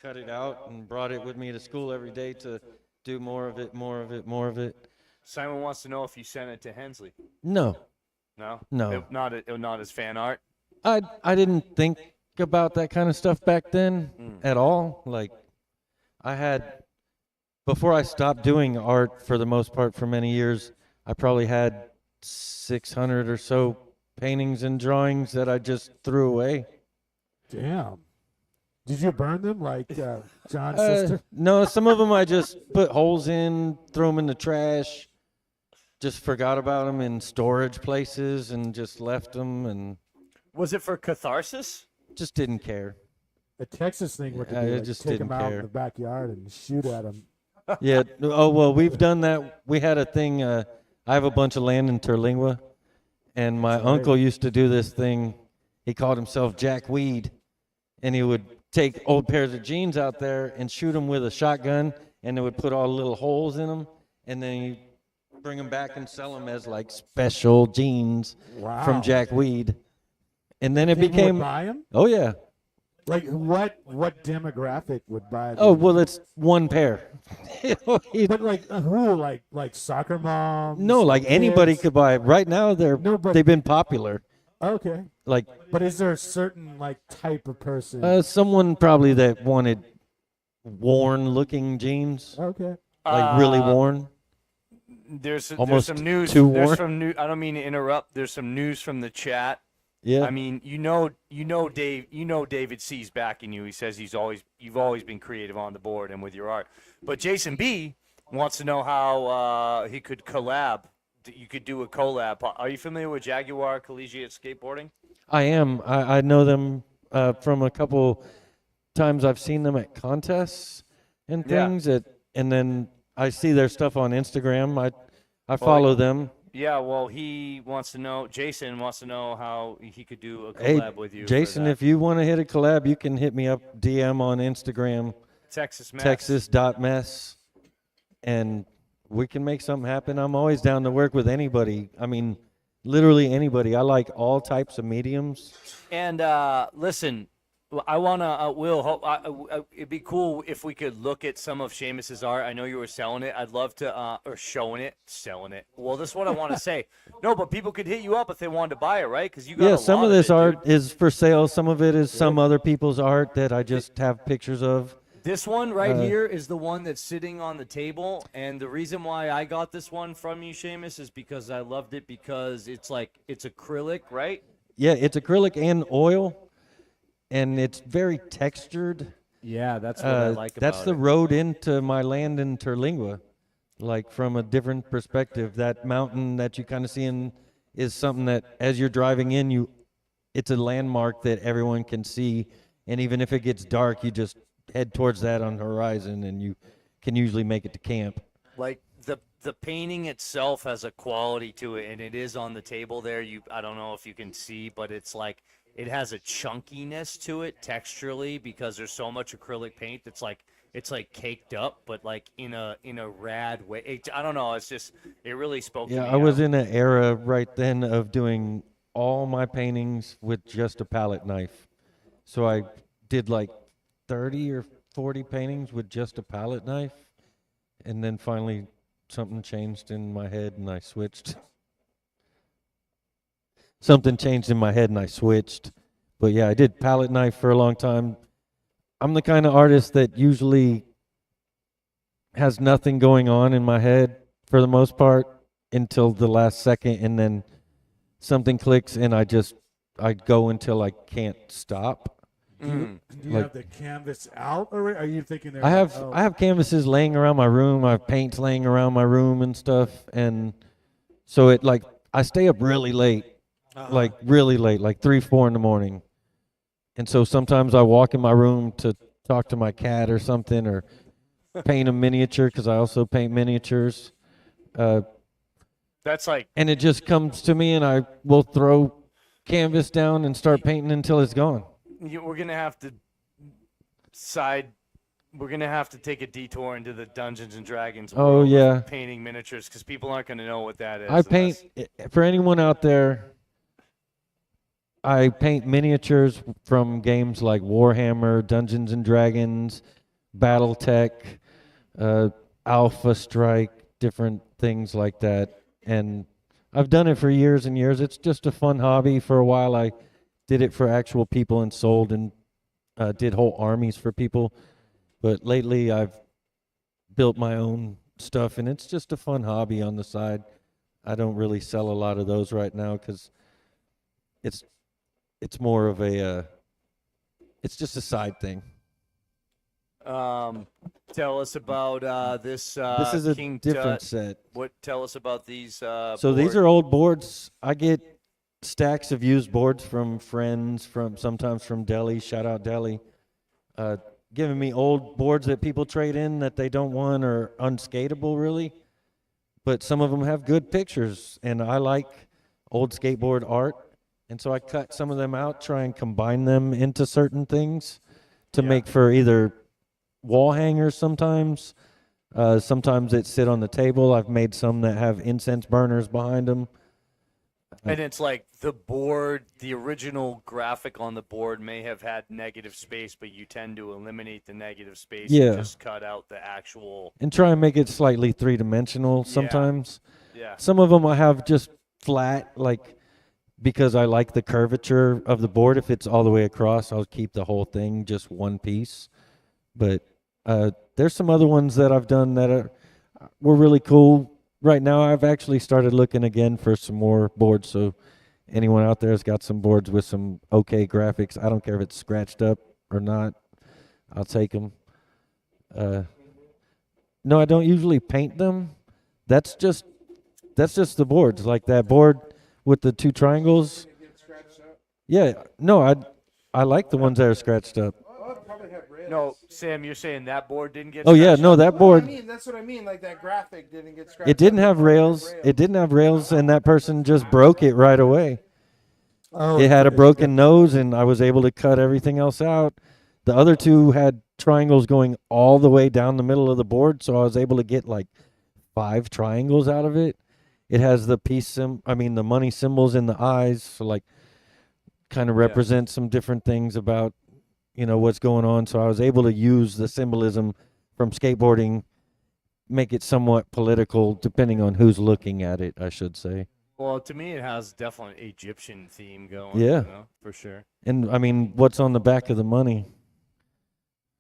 cut it out, and brought it with me to school every day to do more of it, more of it, more of it. Simon wants to know if you sent it to Hensley. No. No? No. Not as fan art? I didn't think about that kind of stuff back then at all. Like, I had, before I stopped doing art for the most part for many years, I probably had 600 or so paintings and drawings that I just threw away. Damn. Did you burn them like John's sister? No, some of them I just put holes in, threw them in the trash, just forgot about them in storage places and just left them. And was it for catharsis? Just didn't care. A Texas thing would I like, just take didn't them out care. in the backyard and shoot at them. Yeah. Oh, well, we've done that. We had a thing. I have a bunch of land in Terlingua, and my uncle used to do this thing. He called himself Jack Weed, and he would take old pairs of jeans out there and shoot them with a shotgun, and it would put all the little holes in them, and then he'd bring them back and sell them as like special jeans from Jack Weed. And then it People became. would buy 'em? Oh yeah. Like what demographic would buy them? Oh well, it's one pair. But like who? Like soccer moms? No, like anybody kids? could buy it. Right now, they've been popular. Okay. Like, but is there a certain like type of person? someone probably that wanted worn-looking jeans. Okay. Like really worn. There's Almost some news. too There's worn. some new. I don't mean to interrupt. There's some news from the chat. Yeah. I mean, Dave. David C's backing you. He says you've always been creative on the board and with your art. But Jason B wants to know how he could collab. You could do a collab. Are you familiar with Jaguar Collegiate Skateboarding? I am. I know them from a couple times. I've seen them at contests and Yeah. things. And then I see their stuff on Instagram. I follow them. Yeah, well, Jason wants to know how he could do a Hey, collab with you. for Jason, that. if you want to hit a collab, you can hit me up DM on Instagram. Texas Mess. Texas.mess. And we can make something happen. I'm always down to work with anybody. I mean, literally anybody. I like all types of mediums. And listen, I wanna Will. It'd be cool if we could look at some of Seamus's art. I know you were selling it. I'd love to, or selling it. Well, this is what I want to say. No, but people could hit you up if they wanted to buy it, right? Because you got Yeah, a some lot of this it, art dude. is for sale. Some of it is some other people's art that I just have pictures of. This one right Uh, here is the one that's sitting on the table, and the reason why I got this one from you, Seamus, is because I loved it because it's acrylic, right? Yeah, it's acrylic and oil, and it's very textured. Yeah, that's what I like That's about the it. road into my land in Terlingua, like from a different perspective. That mountain that you kind of see in is something that as you're driving in, it's a landmark that everyone can see, and even if it gets dark, you just head towards that on the horizon, and you can usually make it to camp. Like the painting itself has a quality to it, and it is on the table there. I don't know if you can see, but it's like it has a chunkiness to it texturally because there's so much acrylic paint that's like it's like caked up, but like in a rad way. I don't know. It's just it really spoke to me. Yeah, I was in an era right then of doing all my paintings with just a palette knife. So I did like 30 or 40 paintings with just a palette knife, and then finally something changed in my head and I switched. Something changed in my head and I switched, But yeah, I did palette knife for a long time. I'm the kind of artist that usually has nothing going on in my head for the most part until the last second, and then something clicks and I go until I can't stop. Do you have the canvas out, or are you thinking there? I have canvases laying around my room. I have paints laying around my room and stuff, and so it like I stay up really late, like really late, like 3, 4 in the morning, and so sometimes I walk in my room to talk to my cat or something, or paint a miniature because I also paint miniatures. That's like, and it just comes to me, and I will throw canvas down and start painting until it's gone. we're gonna have to We're gonna have to take a detour into the Dungeons and Dragons Oh, world yeah. of painting miniatures because people aren't gonna know what that is. I paint, for anyone out there, I paint miniatures from games like Warhammer, Dungeons and Dragons, Battletech, Alpha Strike, different things like that. And I've done it for years and years. It's just a fun hobby. For a while, I did it for actual people and sold and did whole armies for people. But lately, I've built my own stuff, and it's just a fun hobby on the side. I don't really sell a lot of those right now because it's more of a it's just a side thing. Tell us about this. This is a King different Tut. set. Tell us about these. So these are old boards. I get stacks of used boards from friends, sometimes from Delhi. Shout out Delhi. Giving me old boards that people trade in that they don't want or unskateable really. But some of them have good pictures, and I like old skateboard art. And so I cut some of them out, try and combine them into certain things to make for either wall hangers sometimes. Sometimes that sit on the table. I've made some that have incense burners behind them. And it's like the board, the original graphic on the board may have had negative space, but you tend to eliminate the negative space and just cut out the actual. And try and make it slightly three-dimensional sometimes. Yeah. Some of them I have just flat, like, because I like the curvature of the board. If it's all the way across, I'll keep the whole thing just one piece. But there's some other ones that I've done that were really cool. Right now, I've actually started looking again for some more boards. So anyone out there has got some boards with some okay graphics, I don't care if it's scratched up or not, I'll take them. No, I don't usually paint them. That's just the boards. Like that board with the two triangles. Yeah, no, I like the ones that are scratched up. No, Sam, you're saying that board didn't get. Oh yeah, no, that board. That's what I mean. Like that graphic didn't get scratched. It didn't have rails. It didn't have rails, and that person just broke it right away. Oh, it had a broken nose, and I was able to cut everything else out. The other two had triangles going all the way down the middle of the board, so I was able to get like 5 triangles out of it. It has the the money symbols in the eyes, so like kind of represent some different things about what's going on. So I was able to use the symbolism from skateboarding, make it somewhat political, depending on who's looking at it, I should say. Well, to me, it has definitely an Egyptian theme going. Yeah, for sure. And I mean, what's on the back of the money?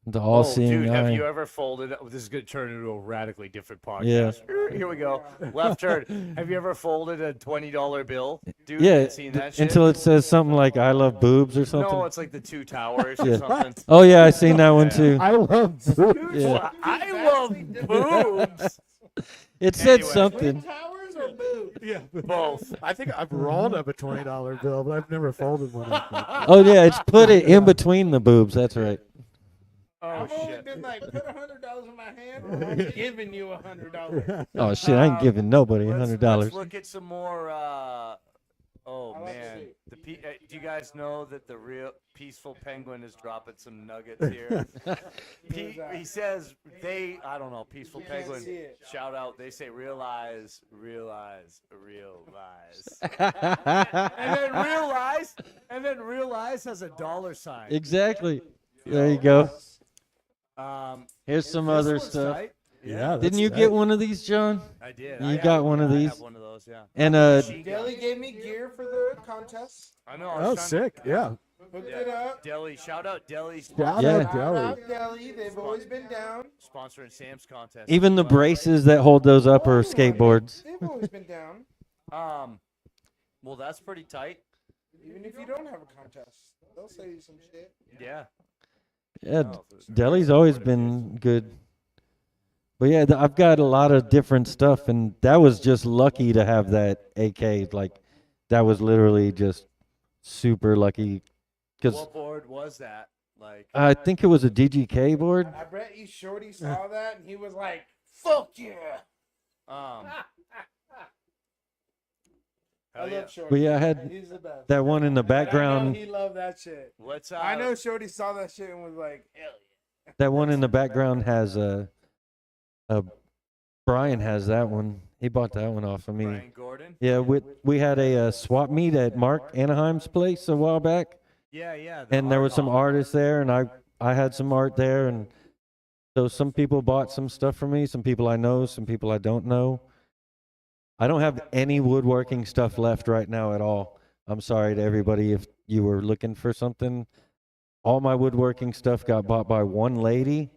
The all-seeing dude, eye. have you ever folded? This is going to turn into a radically different podcast. Yeah. Here we go. Left turn. Have you ever folded a $20 bill, dude? Yeah, Seen that shit? until it says something like "I love boobs" or something. No, it's like the 2 towers or Yeah. something. Oh yeah, I seen that one too. I love boobs. Yeah. I love boobs. It said Anyway. something. Yeah, both. I think I've rolled up a $20 bill, but I've never folded one. Oh yeah, it's put it in between the boobs. That's right. I've only been like, put $100 in my hand, or I'm giving you $100. Oh shit, I ain't giving nobody $100. Let's look at some more. Oh man, do you guys know that the real Peaceful Penguin is dropping some nuggets here? He says I don't know, Peaceful Penguin. Shout out. They say realize. and then realize has a $sign. Exactly. There you go. Here's some this other one's stuff. tight. Yeah. Didn't you get one of these, John? I did. You got one of these. I have one of those, yeah. And Daly gave me gear for the contest. I know. Oh, sick. Yeah. Hooked it up. Deli, shout out Deli. Shout Yeah. out Shout Deli. out Deli. They've always been down. Sponsoring Sam's contest. Even as the well. braces that hold those up are Oh, skateboards. They've always been down. Well, that's pretty tight. Even if you don't have a contest, they'll say you some shit. Yeah. Yeah, Oh, if it was Deli's always been good. But yeah, I've got a lot of different stuff, and that was just lucky to have that AK. Like, that was literally just super lucky. Because What board was that? Like, I think it was a DGK board. I bet you Shorty saw that and he was like, "Fuck yeah!" I love Shorty. But yeah, I had He's the best. that one in the And I know background. he loved that shit. Let's. I know Shorty saw that shit and was like, "Hell yeah!" That one in the background has a Brian has that one. He bought that one off of me. Brian Gordon? Yeah, we had a swap meet at Mark Anaheim's place a while back. Yeah, yeah. And there was some artists there, and I had some art there, and so some people bought some stuff from me. Some people I know, some people I don't know. I don't have any woodworking stuff left right now at all. I'm sorry to everybody if you were looking for something. All my woodworking stuff got bought by one lady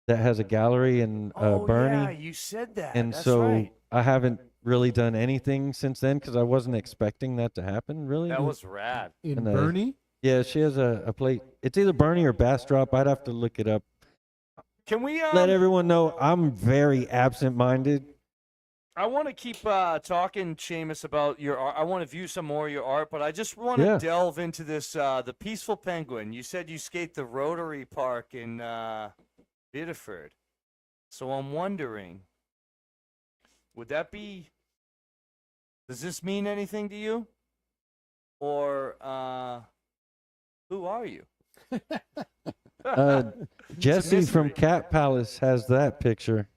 that has a gallery in Bernie. Yeah, you said that. And That's so right. I haven't really done anything since then because I wasn't expecting that to happen, really. That was rad. In And, Bernie? Yeah, she has a plate. It's either Bernie or Bastrop. I'd have to look it up. Can we Let everyone know I'm very absent-minded. I want to keep talking, Seamus, about your art. I want to view some more of your art, but I just want to Yeah. delve into this, the Peaceful Penguin. You said you skate the Rotary Park in Biddeford. So I'm wondering, would that be, does this mean anything to you? Or who are you? Jesse from Cat Palace has that picture.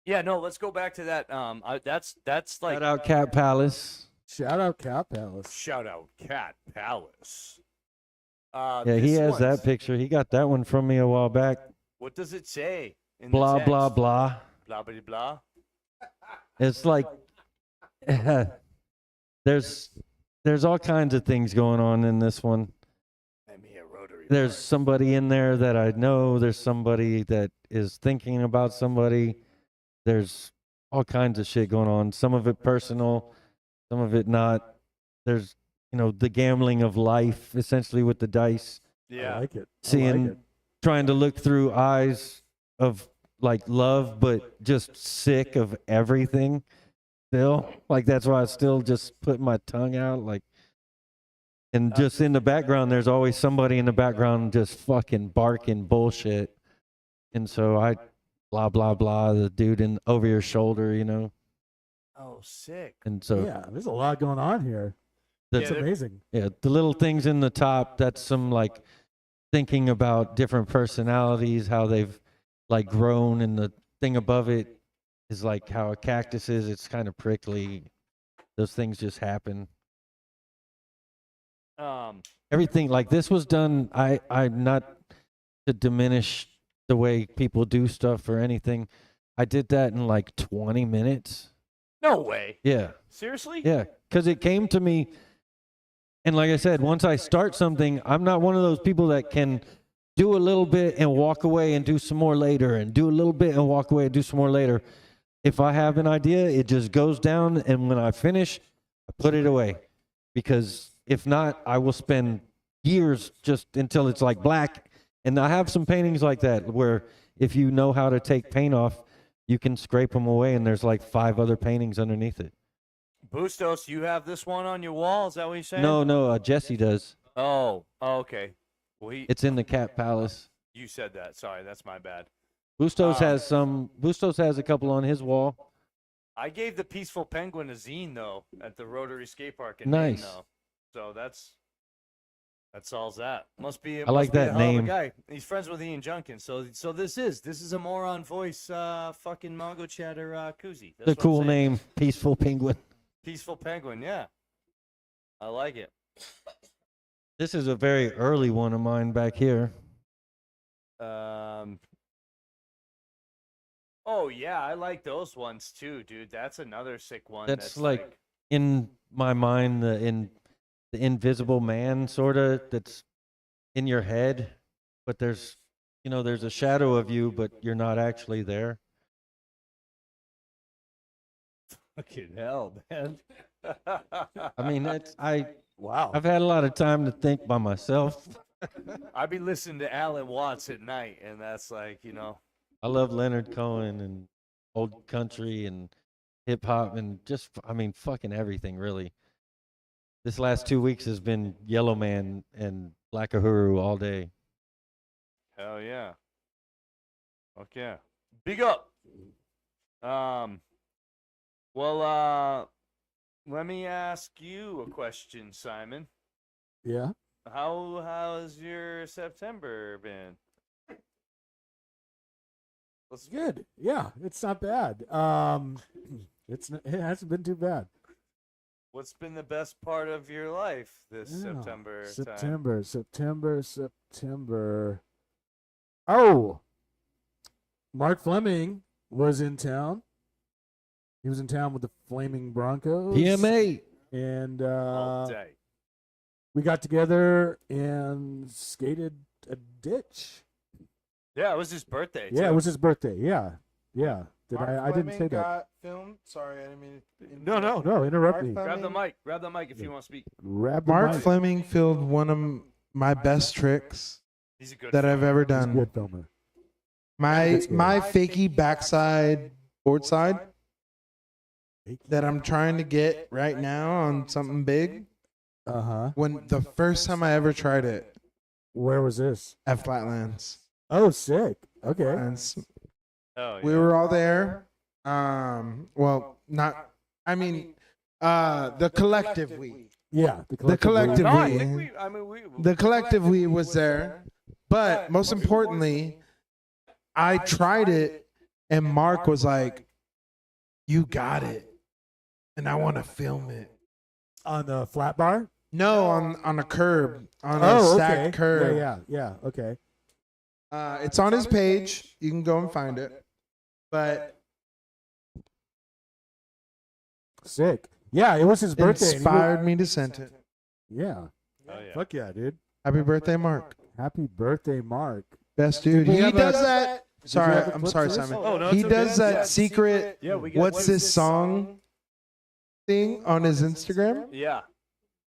Yeah, no, let's go back to that. That's like Shout out Cat Palace. Shout out Cat Palace. Shout out Cat Palace. Yeah, he this has one's- that picture. He got that one from me a while back. What does it say? In Blah, the blah, text? blah. Blah, blah, blah. It's like there's all kinds of things going on in this one. There's somebody in there that I know. There's somebody that is thinking about somebody. There's all kinds of shit going on. Some of it personal, some of it not. There's, the gambling of life, essentially, with the dice. Yeah. I like it. Seeing, trying to look through eyes of like love, but just sick of everything still. Like, that's why I still just put my tongue out. Like, and just in the background, there's always somebody in the background just fucking barking bullshit. And so blah, blah, blah, the dude over your shoulder, Oh, sick. And so Yeah, there's a lot going on here. That's amazing. Yeah, the little things in the top, that's some like thinking about different personalities, how they've like grown, and the thing above it is like how a cactus is, it's kind of prickly. Those things just happen. Everything like this was done, I'm not to diminish the way people do stuff or anything. I did that in like 20 minutes. No way. Yeah. Seriously? Yeah, because it came to me, and like I said, once I start something, I'm not one of those people that can do a little bit and walk away and do some more later, and do a little bit and walk away and do some more later. If I have an idea, it just goes down, and when I finish, I put it away. Because if not, I will spend years just until it's like black. And I have some paintings like that where if you know how to take paint off, you can scrape them away, and there's like 5 other paintings underneath it. Bustos, you have this one on your wall? Is that what you're saying? No, Jesse does. Oh, okay. Well, It's in the Cat Palace. You said that. Sorry, that's my bad. Bustos has a couple on his wall. I gave the Peaceful Penguin a zine though at the Rotary Skate Park in Nice. Maine, though. So that solves that. Must be. I like must be a that hell of a name. guy. He's friends with Ian Junkin. So this is a moron voice. Fucking Mongochatter koozie. That's The what I'm cool saying. name, Peaceful Penguin. Peaceful Penguin. Yeah, I like it. This is a very early one of mine back here. Oh yeah, I like those ones too, dude. That's another sick one. That's like in my mind the invisible man, sort of. That's in your head, but there's there's a shadow of you, but you're not actually there. Fucking hell, man. I mean, wow. I've had a lot of time to think by myself. I'd be listening to Alan Watts at night, and that's like, I love Leonard Cohen and old country and hip hop and just, I mean, fucking everything, really. This last 2 weeks has been Yellow Man and Black Uhuru all day. Hell yeah. Okay. Big up. Well, let me ask you a question, Simon. Yeah. How has your September been? It's good. Yeah, it's not bad. It hasn't been too bad. What's been the best part of your life this September time? September. Oh, Mark Fleming was in town. He was in town with the Flaming Broncos. PMA. And All day. we got together and skated a ditch. Yeah, it was his birthday. Yeah, too. it was his birthday. Yeah. Did Mark I didn't Fleming say that. got filmed. Sorry, I didn't mean to No, interrupt me. Grab the mic. Grab the mic if you want to speak. Grab the Mark mic. Fleming filmed one of my best tricks He's a good that I've ever He's a done. good filmer. My fakey backside board side that I'm trying to get right now on something big. Uh-huh. When the first time I ever tried it Where was this? at Flatlands. Oh, sick. Okay. Flatlands. Oh, We were all there. Well, not. I mean, the collective we. Yeah, The collective No, I we. think we The collective we was there, but most importantly, I tried it, and Mark was like, "You got it," and I want to film it. On the flat bar? No, on a curb, on a stacked okay. curb. Yeah, okay. It's on his page. You can go and find it. But Sick. Yeah, it was his birthday. and he inspired me to send it. Yeah. Oh, yeah. Fuck yeah, dude. Happy birthday, Mark. Happy birthday, Mark. Best dude. Did we He have does a- that. Did you Sorry, have a I'm clip sorry, for this? Simon. Oh, no, He it's okay. does that Yeah. secret. Yeah, we got What's this song thing on his Instagram? Yeah.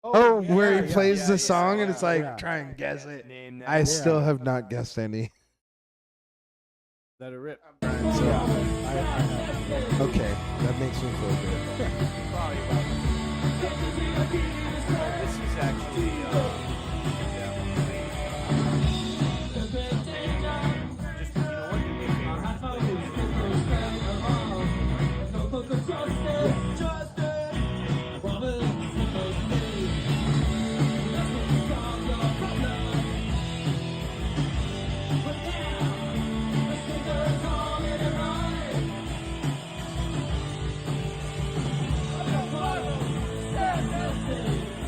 Oh, Where he yeah, plays yeah, the yeah, song and yeah, it's like, yeah. try and guess it. Name that. I still Yeah. have not guessed any. Let it rip. Okay, that makes me feel good. This is actually. Just, you know what? Do me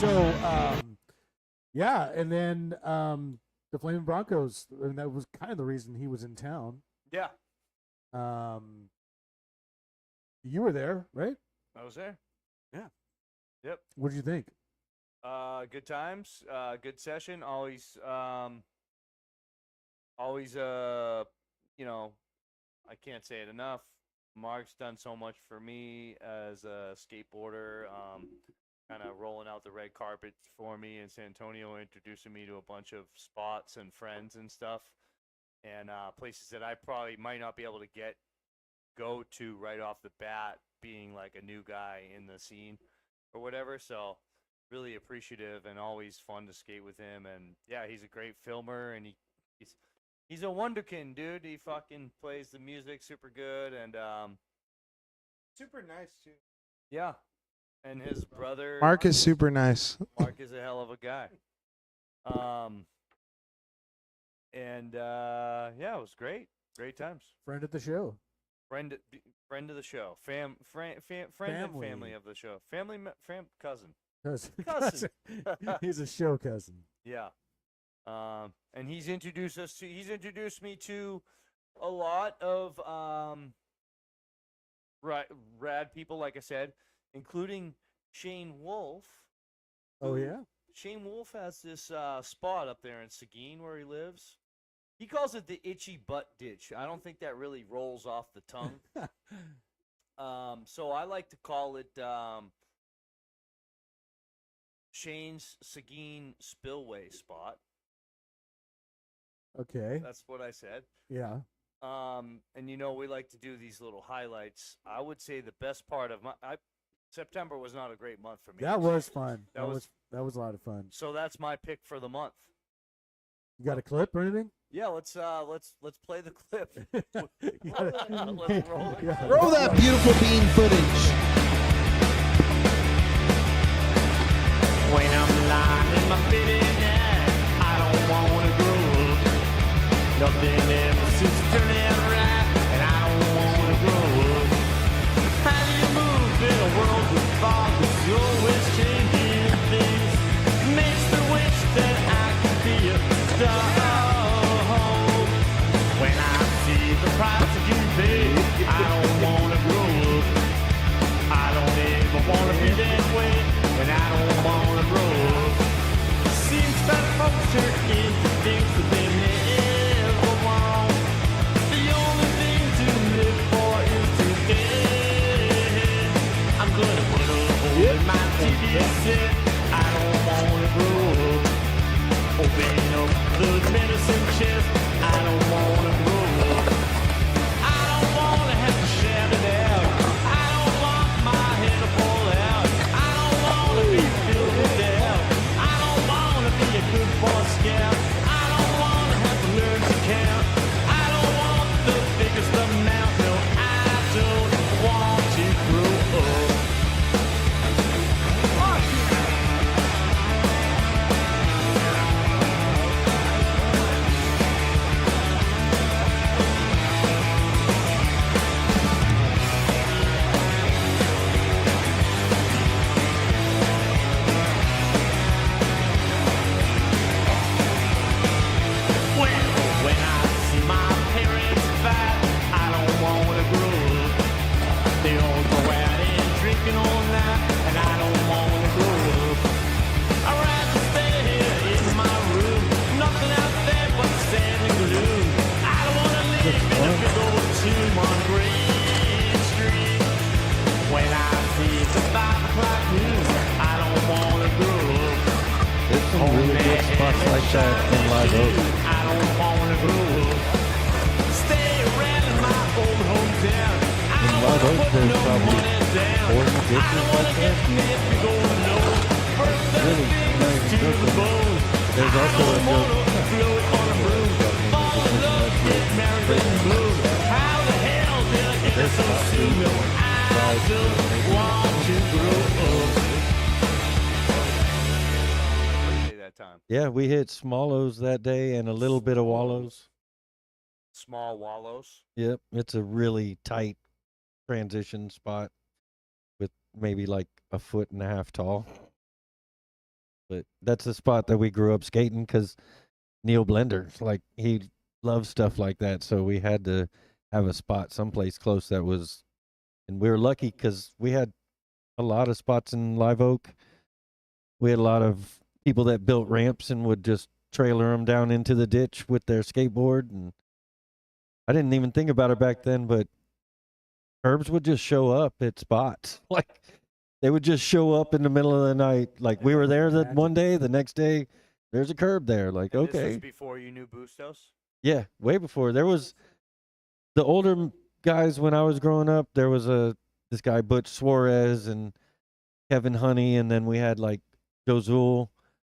So, yeah, and then the Flaming Broncos, and that was kind of the reason he was in town. Yeah, You were there, right? I was there. Yeah. Yep. What did you think? Good times. Good session. Always, you know, I can't say it enough. Mark's done so much for me as a skateboarder. Kind of rolling out the red carpet for me in San Antonio, introducing me to a bunch of spots and friends and stuff, and places that I probably might not be able to go to right off the bat, being like a new guy in the scene or whatever. So really appreciative and always fun to skate with him. And yeah, he's a great filmer, and he's a wonderkin, dude. He fucking plays the music super good, and Super nice too. yeah. And his brother Mark is super nice. Mark is a hell of a guy. Yeah, it was great. Great times. Friend of the show. Friend of the show. Friend and family of the show. Cousin. Cousin. He's a show cousin. Yeah. And he's introduced me to a lot of rad people, like I said, including Shane Wolf. Oh yeah. Shane Wolf has this spot up there in Seguin where he lives. He calls it the itchy butt ditch. I don't think that really rolls off the tongue. So I like to call it Shane's Seguin Spillway spot. Okay. That's what I said. Yeah. And we like to do these little highlights. I would say the best part of September was not a great month for me. That was fun. That was a lot of fun. So that's my pick for the month. You got a clip or anything? Yeah, let's play the clip. Let's roll it. Yeah. Roll that beautiful bean footage. When I'm lying in my bed at night, I don't wanna grow up. Nothing ever seems to turn out right, and I don't wanna grow up. How do you move in a world with fog that's always changing things? Makes me wish that I could be a star. When I see the price that you pay, I don't wanna grow up. I don't ever wanna be that way, and I don't wanna grow up. Seems that folks turn into things that they never want. The only thing to live for is today. I'm gonna put a hole in my TV set. I don't wanna grow up. Open up the medicine chest. I don't wanna grow up. I don't wanna have to shout it out. I don't want my head to fall out. I don't wanna be filled with doubt. I don't wanna be a good boy scout. I don't wanna have to learn to count. I don't want the biggest amount. No, I don't want to grow up. When I see my parents fight, I don't wanna grow up. They all go out and drinking all night, and I don't wanna grow up. I'd rather stay here in my room, nothing out there but sand and gloom. I don't wanna live in a big old tomb on Green Street. When I see the 5 o'clock news, I don't wanna grow up. There's some really good spots like that in Live Oak. I don't wanna grow up. Stay around in my old hometown. I In don't Live wanna Oak, put there's no probably money down. 40 I ditches don't like wanna get that. mad for going low. First Really, not even to the joking. bone. There's I also a don't wanna joke. float on a broom. Fall in love, get married and move. How the hell did I get so soon? No, I just want to grow up. That time. Yeah, we hit Smallows that day and a little bit of Wallows. Small wallows. Yep, it's a really tight transition spot with maybe like a 1.5 feet tall. But that's the spot that we grew up skating because Neil Blender, like he loves stuff like that. So we had to have a spot someplace close that was, and we were lucky because we had a lot of spots in Live Oak. We had a lot of people that built ramps and would just trailer them down into the ditch with their skateboard. And I didn't even think about it back then, but curbs would just show up at spots. Like they would just show up in the middle of the night. Like we were there that one day, the next day, there's a curb there. Like, And okay. This was before you knew Bustos? Yeah, way before. There was the older guys when I was growing up. There was this guy Butch Suarez and Kevin Honey, and then we had like Joe Zool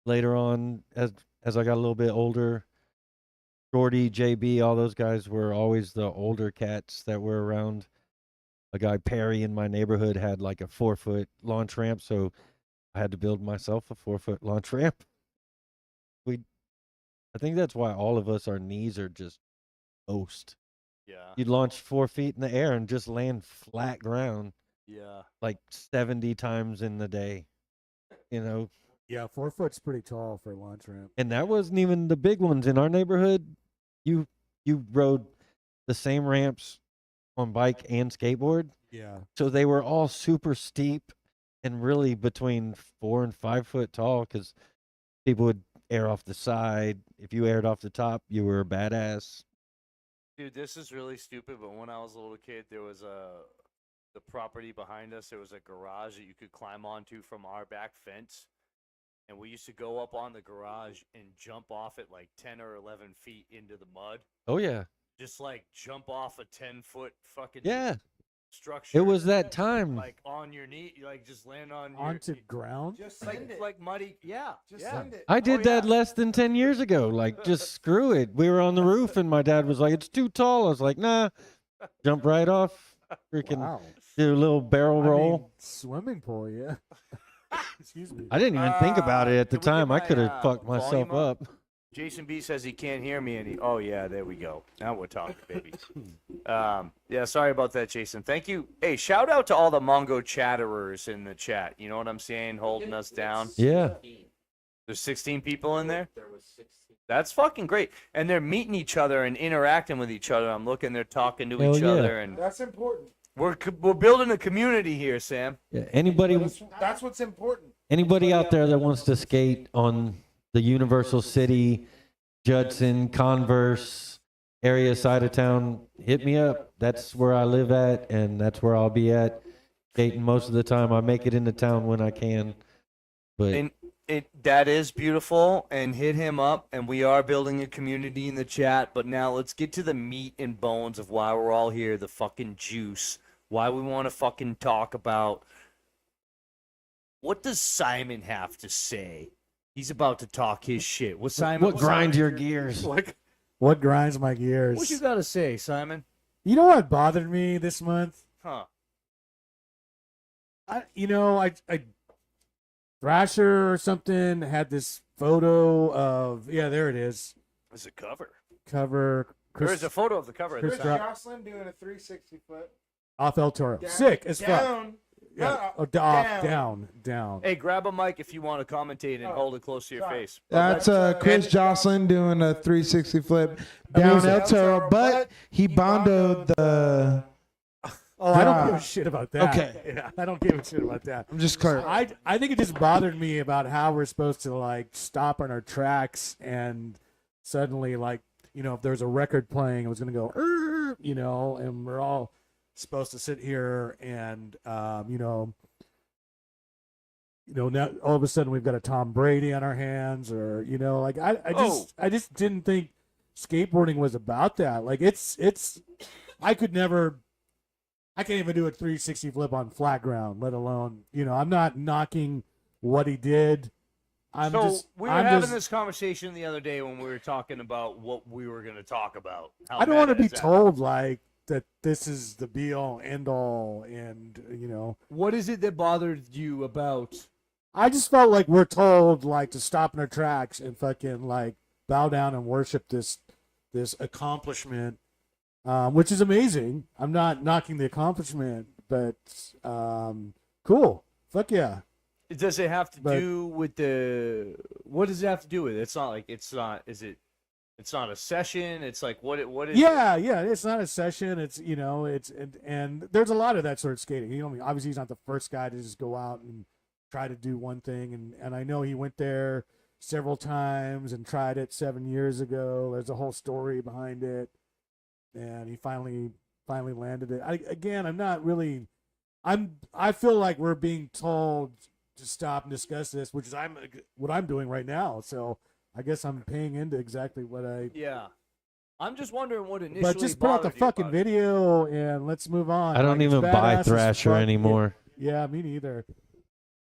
later on as I got a little bit older. Jordy, JB, all those guys were always the older cats that were around. A guy Perry in my neighborhood had like a 4-foot launch ramp, so I had to build myself a 4-foot launch ramp. I think that's why all of us, our knees are just toast. Yeah. You'd launch 4 feet in the air and just land flat ground. Yeah. Like 70 times in the day, you know? Yeah, 4 foot's pretty tall for a launch ramp. And that wasn't even the big ones in our neighborhood. You rode the same ramps on bike and skateboard. Yeah. So they were all super steep and really between 4 and 5 foot tall because people would air off the side. If you aired off the top, you were a badass. Dude, this is really stupid, but when I was a little kid, there was the property behind us, there was a garage that you could climb onto from our back fence. And we used to go up on the garage and jump off it like 10 or 11 feet into the mud. Oh, yeah. Just like jump off a 10-foot fucking Yeah. structure. It was that time. Like on your knee, like just land on Onto ground? Just like, send it. like muddy. Yeah. Just yeah. send it. I did that less than 10 years ago. Like, just screw it. We were on the roof, and my dad was like, it's too tall. I was like, nah. Jump right off. Freaking Wow. do a little barrel roll. mean, swimming pool, yeah. Excuse me. I didn't even think about it at the Can we get time. I my, could have fucked myself volume up. Jason B says he can't hear me, and he. Oh yeah, there we go. Now we're talking, baby. Yeah, sorry about that, Jason. Thank you. Hey, shout out to all the Mongochatterers in the chat. You know what I'm saying? Holding us down. Yeah. There's 16 people in there. That's fucking great, and they're meeting each other and interacting with each other. I'm looking, they're talking to Hell each yeah. other, and That's important. we're building a community here, Sam. Yeah. Anybody That's what's important. out there that wants to skate on the Universal City, Judson, Converse area side of town, hit me up. That's where I live at, and that's where I'll be at. Skating most of the time. I make it into town when I can. But And that is beautiful, and hit him up, and we are building a community in the chat. But now let's get to the meat and bones of why we're all here, the fucking juice. Why we want to fucking talk about what does Simon have to say? He's about to talk his shit. What Simon? what grinds your gears? What grinds my gears? What you got to say, Simon? You know what bothered me this month? Huh? I Thrasher or something had this photo of there it is. It's a cover. Cover. There is a photo of the cover. Chris At the Dro- top. Jocelyn doing a 360 foot. off El Toro. Down, Sick as fuck. down. Yeah. No, Down. Hey, grab a mic if you want to commentate and hold it close to your face. That's Chris Jocelyn doing a 360 flip down Amazing. El Toro, but he bondoed the. Oh, I don't give a shit about that. Okay. Yeah, I don't give a shit about that. I'm just clear. I think it just bothered me about how we're supposed to like stop on our tracks and suddenly if there's a record playing, it was gonna go, and we're all supposed to sit here and now all of a sudden we've got a Tom Brady on our hands, or I just didn't think skateboarding was about that. Like it's I can't even do a 360 flip on flat ground, let alone, I'm not knocking what he did. We were having this conversation the other day when we were talking about what we were going to talk about. I don't want to be told like that this is the be all end all, and What is it that bothered you about? I just felt like we're told like to stop in our tracks and fucking like bow down and worship this accomplishment. Which is amazing. I'm not knocking the accomplishment, but cool. Fuck yeah. Does it have to But- do with the? What does it have to do with it? It's not like it's not. Is it? It's not a session. It's like what? What is? Yeah, yeah. It's not a session. It's and there's a lot of that sort of skating. I mean, obviously he's not the first guy to just go out and try to do one thing. And I know he went there several times and tried it 7 years ago. There's a whole story behind it, and he finally landed it. I'm not really. I feel like we're being told to stop and discuss this, which is what I'm doing right now. So I guess I'm paying into exactly what I. Yeah. I'm just wondering what initially. But just put out the bothered you fucking about it. video and let's move on. I don't Like, it's even buy badass as Thrasher fuck. anymore. Yeah, me neither.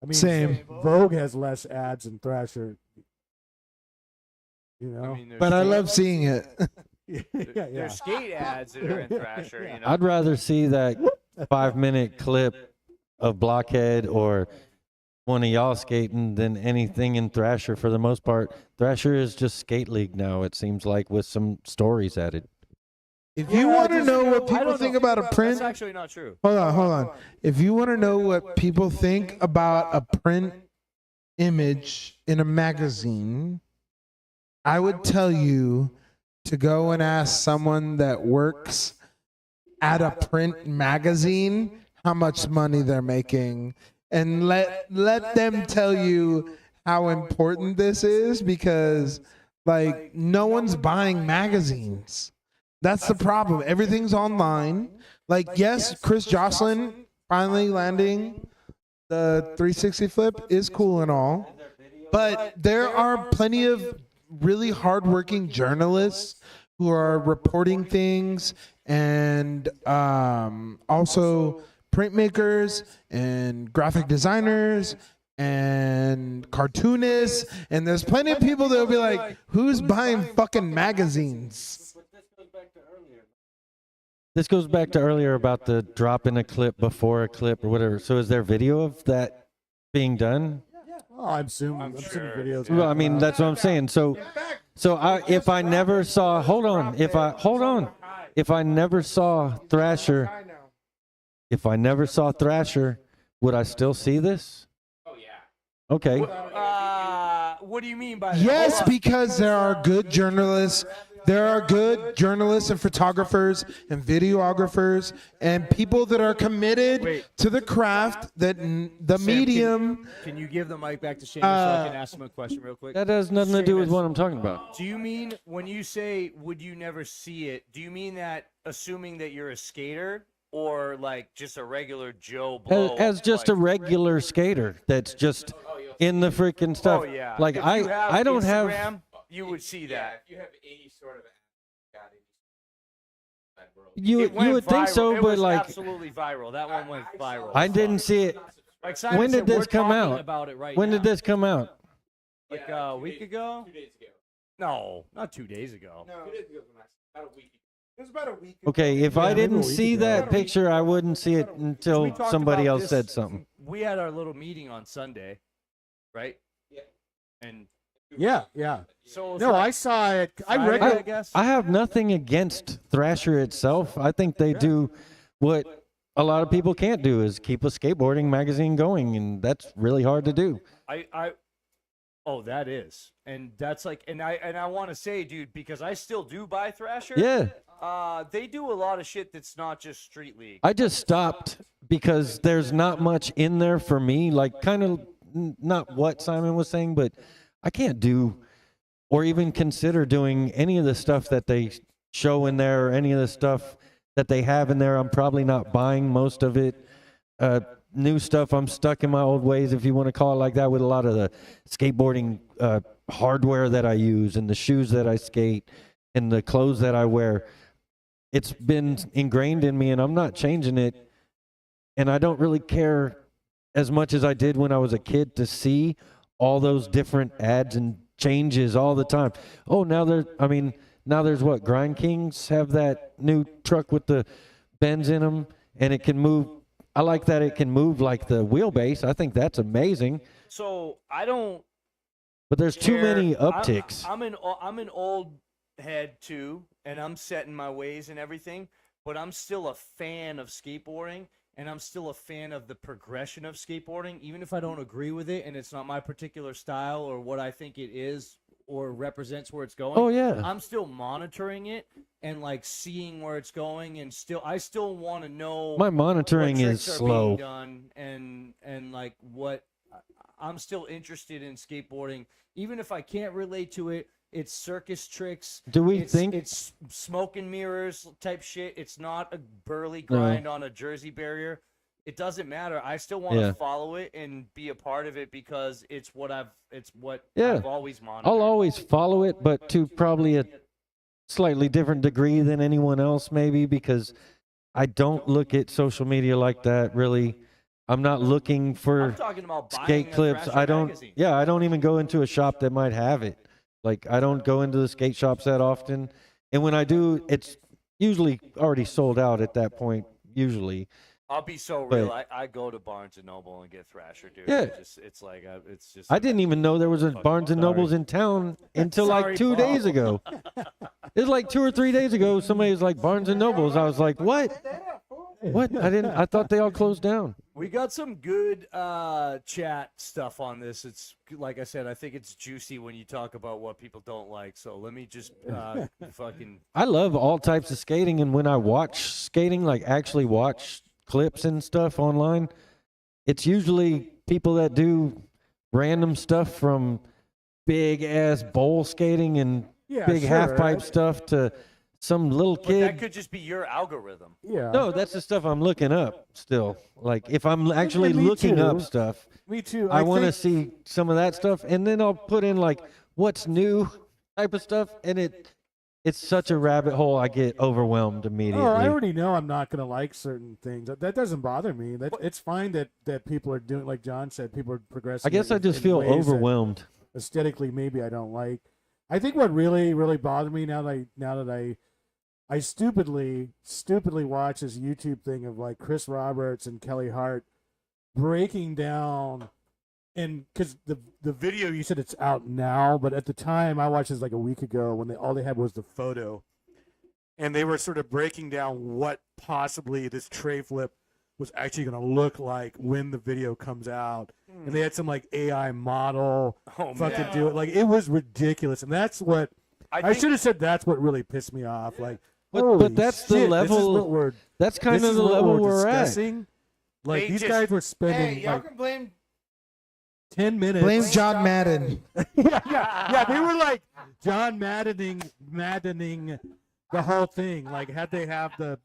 I mean, Same. Vogue has less ads than Thrasher. You know, But I love seeing it. yeah. There's skate ads that are in Thrasher. You know. I'd rather see that 5-minute clip of Blockhead or one of y'all skating than anything in Thrasher for the most part. Thrasher is just skate league now, it seems like, with some stories added. If you want to know what people think about a print, That's actually not true. hold on. If you want to know what people think about a print image in a magazine, I would tell you to go and ask someone that works at a print magazine how much money they're making, and let them tell you how important this is, because like no one's buying magazines. That's the problem. Everything's online. Like, yes, Chris Jocelyn finally landing the 360 flip is cool and all, but there are plenty of really hardworking journalists who are reporting things, and also printmakers and graphic designers and cartoonists, and there's plenty of people that will be like, who's buying fucking magazines? This goes back to earlier about the dropping a clip before a clip or whatever. So is there video of that being done? Oh, I'm assuming videos. Well, I mean, that's what I'm saying. So if I never saw, if I never saw Thrasher, would I still see this? Oh yeah. Okay. What do you mean by that? Yes, Hold on. because there are good journalists. There are good journalists and photographers and videographers and people that are committed to the craft, that the Sam, medium. Can you give the mic back to Seamus so I can ask him a question real quick? That has nothing to do with what I'm talking about. Do you mean when you say would you never see it? Do you mean that assuming that you're a skater or like just a regular Joe Blow? As just a regular skater that's just in the freaking stuff. Oh yeah. Like If you have I don't have. Instagram, you would see that. If you have any sort of You It went would think viral. so, It but was like absolutely viral. That one went viral. I didn't see it. Like Simon When said, did we're this come talking out? about it right When now. did this come out? Like a week ago? 2 days ago. No, not 2 days ago. No, 2 days ago was about a week. it was about a week. Okay, if I didn't see that picture, I wouldn't see it We until talked somebody about else this- said something. We had our little meeting on Sunday, right? Yeah. And Yeah. so it was No, like I saw it. I Friday, read I it. guess. I have nothing against Thrasher itself. I think they do what a lot of people can't do, is keep a skateboarding magazine going, and that's really hard to do. Oh, that is, and that's like, and I want to say, dude, because I still do buy Thrasher. Yeah. They do a lot of shit that's not just Street League. I just stopped because there's not much in there for me, like kind of not what Simon was saying, but I can't do or even consider doing any of the stuff that they show in there or any of the stuff that they have in there. I'm probably not buying most of it. New stuff, I'm stuck in my old ways, if you want to call it like that, with a lot of the skateboarding hardware that I use and the shoes that I skate and the clothes that I wear. It's been ingrained in me, and I'm not changing it. And I don't really care as much as I did when I was a kid to see all those different ads and changes all the time. Oh, now there's what? Grind Kings have that new truck with the bends in them, and it can move. I like that it can move like the wheelbase. I think that's amazing. So I don't. But there's too care. many upticks. I'm an old head too, and I'm set in my ways and everything. But I'm still a fan of skateboarding, and I'm still a fan of the progression of skateboarding, even if I don't agree with it and it's not my particular style or what I think it is or represents where it's going. Oh, yeah. I'm still monitoring it and like seeing where it's going, and I still want to know. My monitoring what is tricks are slow. being done and like what I'm still interested in skateboarding, even if I can't relate to it. It's circus tricks. Do we think it's smoke and mirrors type shit? It's not a burly grind on a Jersey barrier. It doesn't matter. I still want to follow it and be a part of it because it's what I've always monitored. I'll always follow it, but to probably a slightly different degree than anyone else, maybe, because I don't look at social media like that, really. I'm not looking for I'm talking about skate clips. I don't even go into a shop that might have it. Like, I don't go into the skate shops that often. And when I do, it's usually already sold out at that point, usually. I'll be so real. I go to Barnes & Noble and get Thrasher, dude. Yeah. It's like, it's just. I didn't even know there was a Barnes & Noble's in town until like 2 days ago. It was like 2 or 3 days ago. Somebody was like, Barnes & Noble's. I was like, what? What? I thought they all closed down. We got some good chat stuff on this. It's like I said, I think it's juicy when you talk about what people don't like. So let me just fucking. I love all types of skating, and when I watch skating, like actually watch clips and stuff online, it's usually people that do random stuff from big ass bowl skating and big half pipe stuff to some little But kid. that could just be your algorithm. Yeah. No, that's the stuff I'm looking up still. Like, if I'm actually Me looking too. up stuff, Me too. I want to see some of that stuff, and then I'll put in like what's new type of stuff, and it's such a rabbit hole. I get overwhelmed immediately. Oh, I already know I'm not going to like certain things. That doesn't bother me. It's fine that people are doing, like John said, people are progressing. I guess I just in feel ways that overwhelmed. aesthetically, maybe I don't like. I think what really, really bothered me now that I stupidly watch this YouTube thing of like Chris Roberts and Kelly Hart breaking down, and because the video, you said it's out now, but at the time I watched this like a week ago when all they had was the photo, and they were sort of breaking down what possibly this tray flip was actually going to look like when the video comes out, and they had some like AI model fucking do it. Like, it was ridiculous, and that's what I should have said. That's what really pissed me off. Like. But that's the shit, level. That's kind of the level we're at. Like, these guys were spending Hey, y'all like can blame 10 minutes. Blame John Madden. yeah. They were like John maddening the whole thing. Like, had they have the.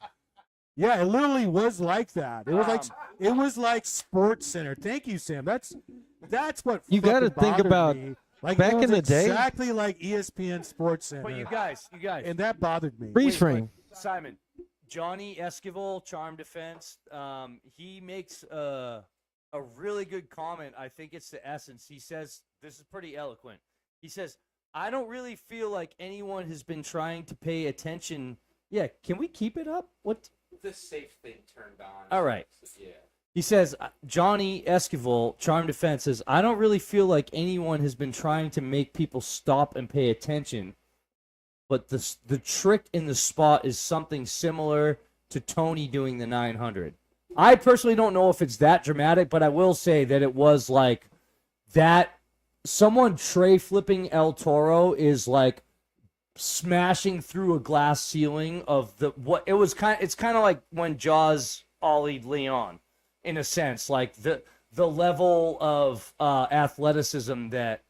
Yeah, it literally was like that. It was like Sports Center. Thank you, Sam. That's what You got to fucking think bothered about me. Like, back it was in the day. exactly like ESPN Sports Center. But you guys, and that bothered me. Freeze frame. Simon, Johnny Esquivel, Charm Defense. He makes a really good comment. I think it's the essence. He says, this is pretty eloquent. He says, I don't really feel like anyone has been trying to pay attention. Yeah, can we keep it up? What? The safe thing turned on. All right. Yeah. He says, Johnny Esquivel, Charm Defense, says, I don't really feel like anyone has been trying to make people stop and pay attention. But the trick in the spot is something similar to Tony doing the 900. I personally don't know if it's that dramatic, but I will say that it was like that. Someone tray flipping El Toro is like smashing through a glass ceiling of the what it was kind. It's kind of like when Jaws ollied Leon. In a sense, like the level of athleticism that,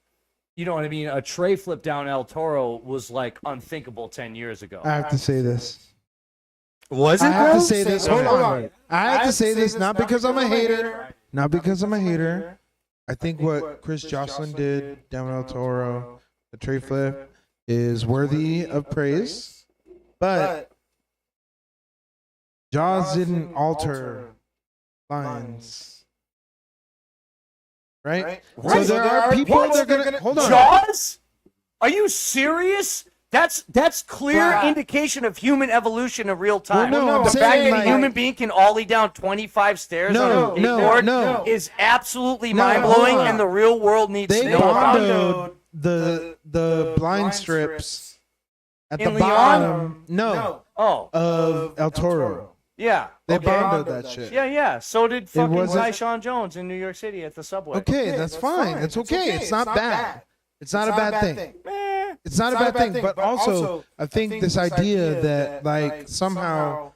you know what I mean? A tray flip down El Toro was like unthinkable 10 years ago. I have to say this. Was it? I have though? to say this. Hold on. I have to say this not because I'm a hater. Not because I'm a hater. I think what Chris Jocelyn did down El Toro, the tray flip, is worthy of praise. But Jaws didn't alter lines. Right? So there are people that are gonna hold on. Jaws? Are you serious? That's clear indication of human evolution in real time. Well, no, I'm the fact saying, that a like- human being can ollie down 25 stairs No, on a no, skateboard no. is absolutely No, mind-blowing, hold on. and the real world needs They to know about it. bondoed the blind strips at In the Leon? bottom. No. Oh. Of El Toro. Yeah. They okay. bondoed that shit. Yeah. So did fucking wasn't- Tyshawn Jones in New York City at the subway. Okay, that's fine. It's okay. It's not bad. It's not a bad thing. It's not a bad thing. But also, I think this idea that like somehow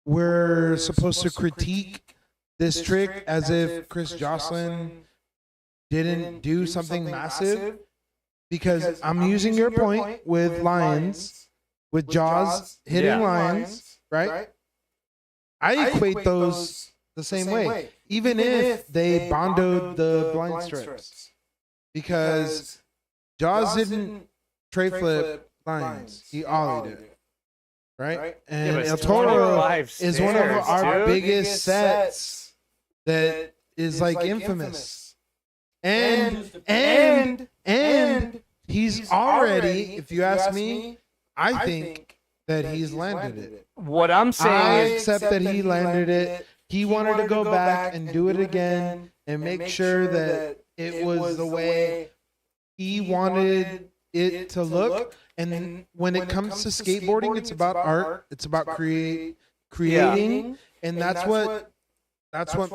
we're supposed to critique this trick as if Chris Jocelyn didn't do something massive. Because I'm using your point with lions, with Jaws hitting lions, right? I equate those the same way, even if they bondoed the blind strips, because Jaws didn't tray flip lions; he ollied it, right? And but El it's Toro 25 is one of stairs, our dude. biggest sets that is like infamous, and he's already, if you ask me, I think that he's landed it. What I'm saying I is, accept that he landed it. He wanted to go back and do it again and make sure that it was the way he wanted it to look. And when it comes to skateboarding, it's about art. It's about creating, and that's what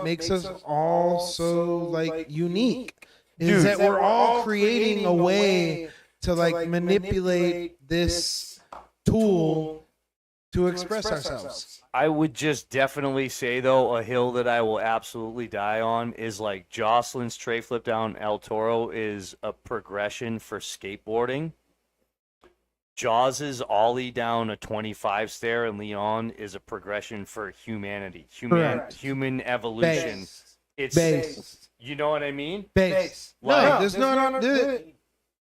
makes us all so like unique. Is that we're all creating a way to like manipulate this tool to express ourselves. I would just definitely say, though, a hill that I will absolutely die on is like Jocelyn's tray flip down El Toro is a progression for skateboarding. Jaws's ollie down a 25 stair in Leon is a progression for humanity, human evolution. Base. It's Base. You know what I mean? Base. Like, No, there's no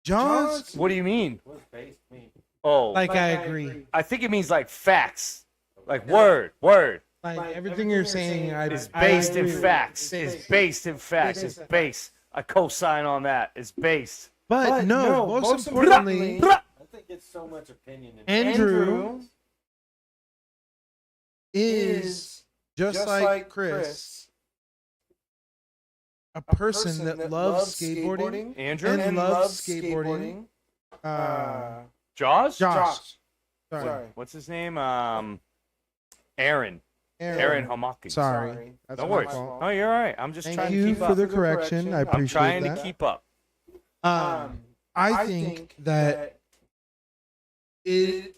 Jaws. What do you mean? What does base mean? Oh, Like I agree. I think it means like facts, like word. Like everything you're saying, It's based in agree. facts. It's based in facts. It's based. I co-sign on that. It's based. But no, most importantly, I think it's so much opinion. Andrew is just like Chris, a person that loves skateboarding Andrew and loves skateboarding. Jaws. Sorry. What's his name? Aaron Hamaki. Sorry. That's No my worries. fault. No, you're all right. I'm just Thank trying you to keep for up. the correction. I appreciate I'm trying that. to keep up. I think that it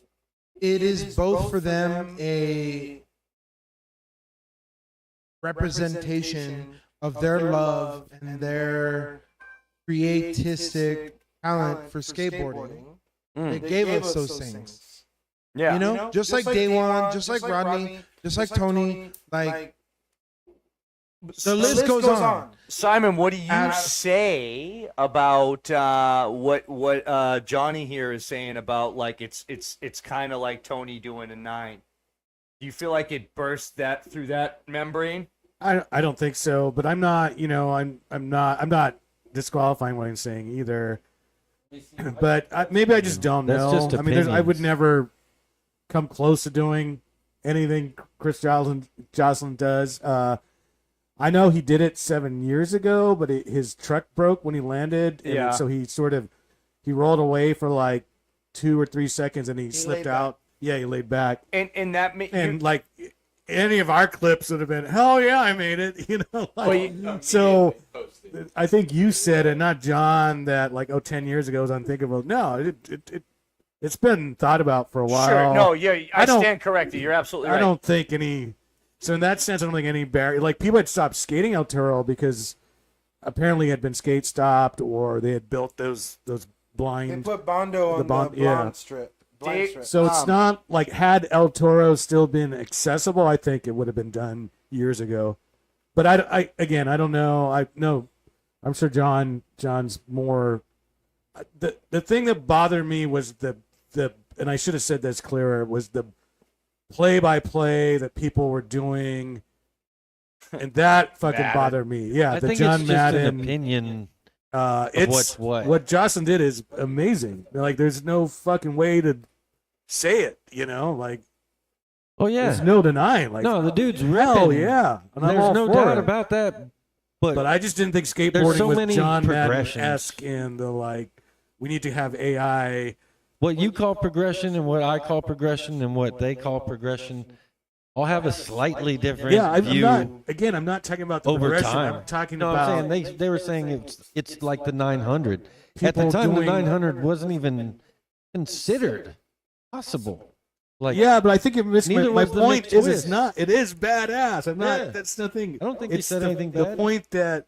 is both for them a representation of their love and their creatistic talent for skateboarding. They gave us those things. Yeah. You know, just like Day One, just like Rodney, just like Tony, like the list goes on. Simon, what do you say about what Johnny here is saying about like it's kind of like Tony doing a 9? Do you feel like it burst that through that membrane? I don't think so, but I'm not, I'm not disqualifying what I'm saying either. But maybe I just don't That's know. just I mean, I would opinions. never come close to doing anything Chris Jocelyn does. I know he did it 7 years ago, but his truck broke when he landed. And Yeah. so he he rolled away for like 2 or 3 seconds and he slipped out. Yeah, he laid back. And that And like any of our clips would have been, hell yeah, I made it. So I think you said it, not John, that like 10 years ago was unthinkable. No, it's been thought about for a while. Sure. No, yeah, I don't- stand corrected. You're absolutely right. I don't think any. So in that sense, I don't think any barrier. Like people had stopped skating El Toro because apparently it had been skate stopped, or they had built those blind. They put Bondo on the blonde strip. Blind strip. So it's not like had El Toro still been accessible, I think it would have been done years ago. But I don't know. I'm sure John's more. The thing that bothered me was the and I should have said this clearer, was the play-by-play that people were doing, and that fucking bothered me. Yeah, I the think John it's just Madden an opinion. It's what Jocelyn did is amazing. Like, there's no fucking way to say it. Like, oh yeah, there's no denying. Like, no, the dude's hell ripping. yeah, and I'm There's all no for doubt it. about that. But I just didn't think there's skateboarding so was many John progressions. Madden-esque in the like. We need to have AI. What you call progression and what I call progression and what they call progression all have a slightly different Yeah, I'm view. not. Again, I'm not talking about the over progression. time. I'm talking no, about. I'm saying they were saying it's like the 900. At the People time, doing- the 900 wasn't even considered possible. Like, yeah, but I think you missed neither my was the point. Is McTwist. it's not. It is badass. I'm not. Yeah. That's nothing. I don't think you it's said the, anything The bad. point that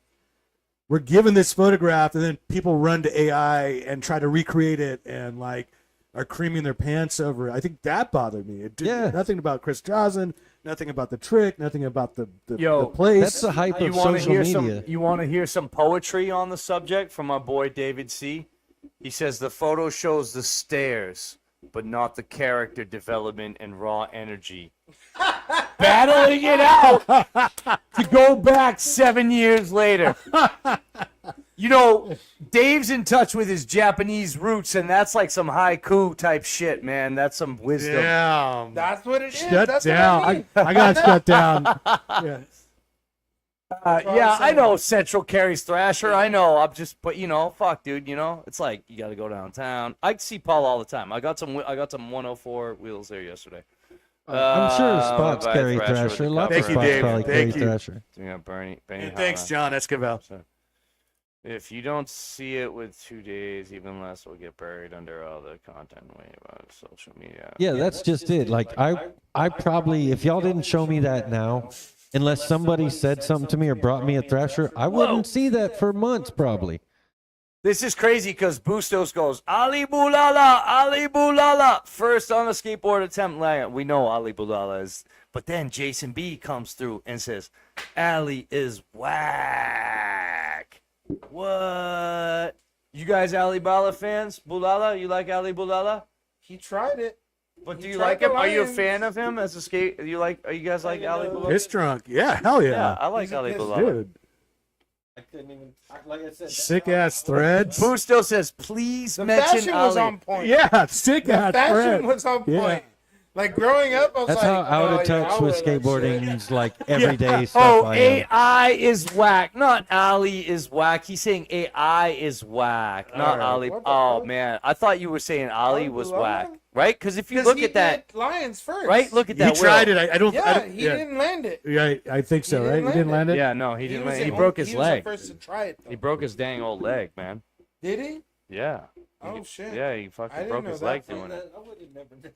we're given this photograph, and then people run to AI and try to recreate it, and like are creaming their pants over it. I think that bothered me. It did nothing about Chris Johnson, nothing about the trick, nothing about the place. That's the hype of wanna social hear media. You want to hear some poetry on the subject from our boy David C? He says the photo shows the stairs, but not the character development and raw energy. Battling it out to go back 7 years later. You know, Dave's in touch with his Japanese roots, and that's like some haiku type shit, man. That's some wisdom. Yeah. That's what it is. Shut That's down. What I mean. I got shut down. Yeah. Yeah, I know Central carries Thrasher. I know. I'm just, but you know, fuck, dude. You know, it's like you got to go downtown. I see Paul all the time. I got some 104 wheels there yesterday. I'm sure spots by carry Thrasher with Thrasher. the Lots of Thank you, spots Dave. probably carry Thank you. Thrasher. Yeah, Bernie. Hey, thanks, John Esquivel. If you don't see it with 2 days, even less will get buried under all the content way about social media. Yeah, that's just it. Like I probably, if y'all didn't show me that now, unless somebody said something to me or brought me a Thrasher, I wouldn't see that for months probably. This is crazy because Bustos goes, Ali Bulala, first on the skateboard attempt. We know Ali Bulala is, but then Jason B comes through and says, Ali is whack. What? You guys Ali Bala fans? Bulala? You like Ali Bulala? He tried it. But do He you tried like the him? Are you a Lions. fan of him as a skate? Are you guys like Ali Bulala? Piss drunk. Yeah, hell yeah. Yeah, I like Ali Bulala. Dude. I couldn't even, like I said, Sick ass threads. Busto says, please The mention fashion Ali. was on point. Yeah, sick The ass fashion threads. was on point. Yeah. Like growing up, I was that's like, how out oh, of touch yeah, I'll with wear that skateboarding shit. like everyday stuff Oh, I am. AI is whack. Not Ali is whack. He's saying AI is whack. Not Alright, Ali. what the Oh, fuck? man. I thought you were saying Ali was Bulala? whack. Right? Because if you 'Cause look he at that. did Lions first. Right? Look at He that. tried Will. it. I don't. Yeah, I, he yeah. didn't land it. Yeah, I think so. He Right? didn't He didn't land land it. Yeah, no, he didn't. was He the broke only- his he was leg. the first to try it, though. He broke his dang old leg, man. Did he? Yeah. Oh, shit. Yeah, he I fucking didn't broke know his that. leg doing it.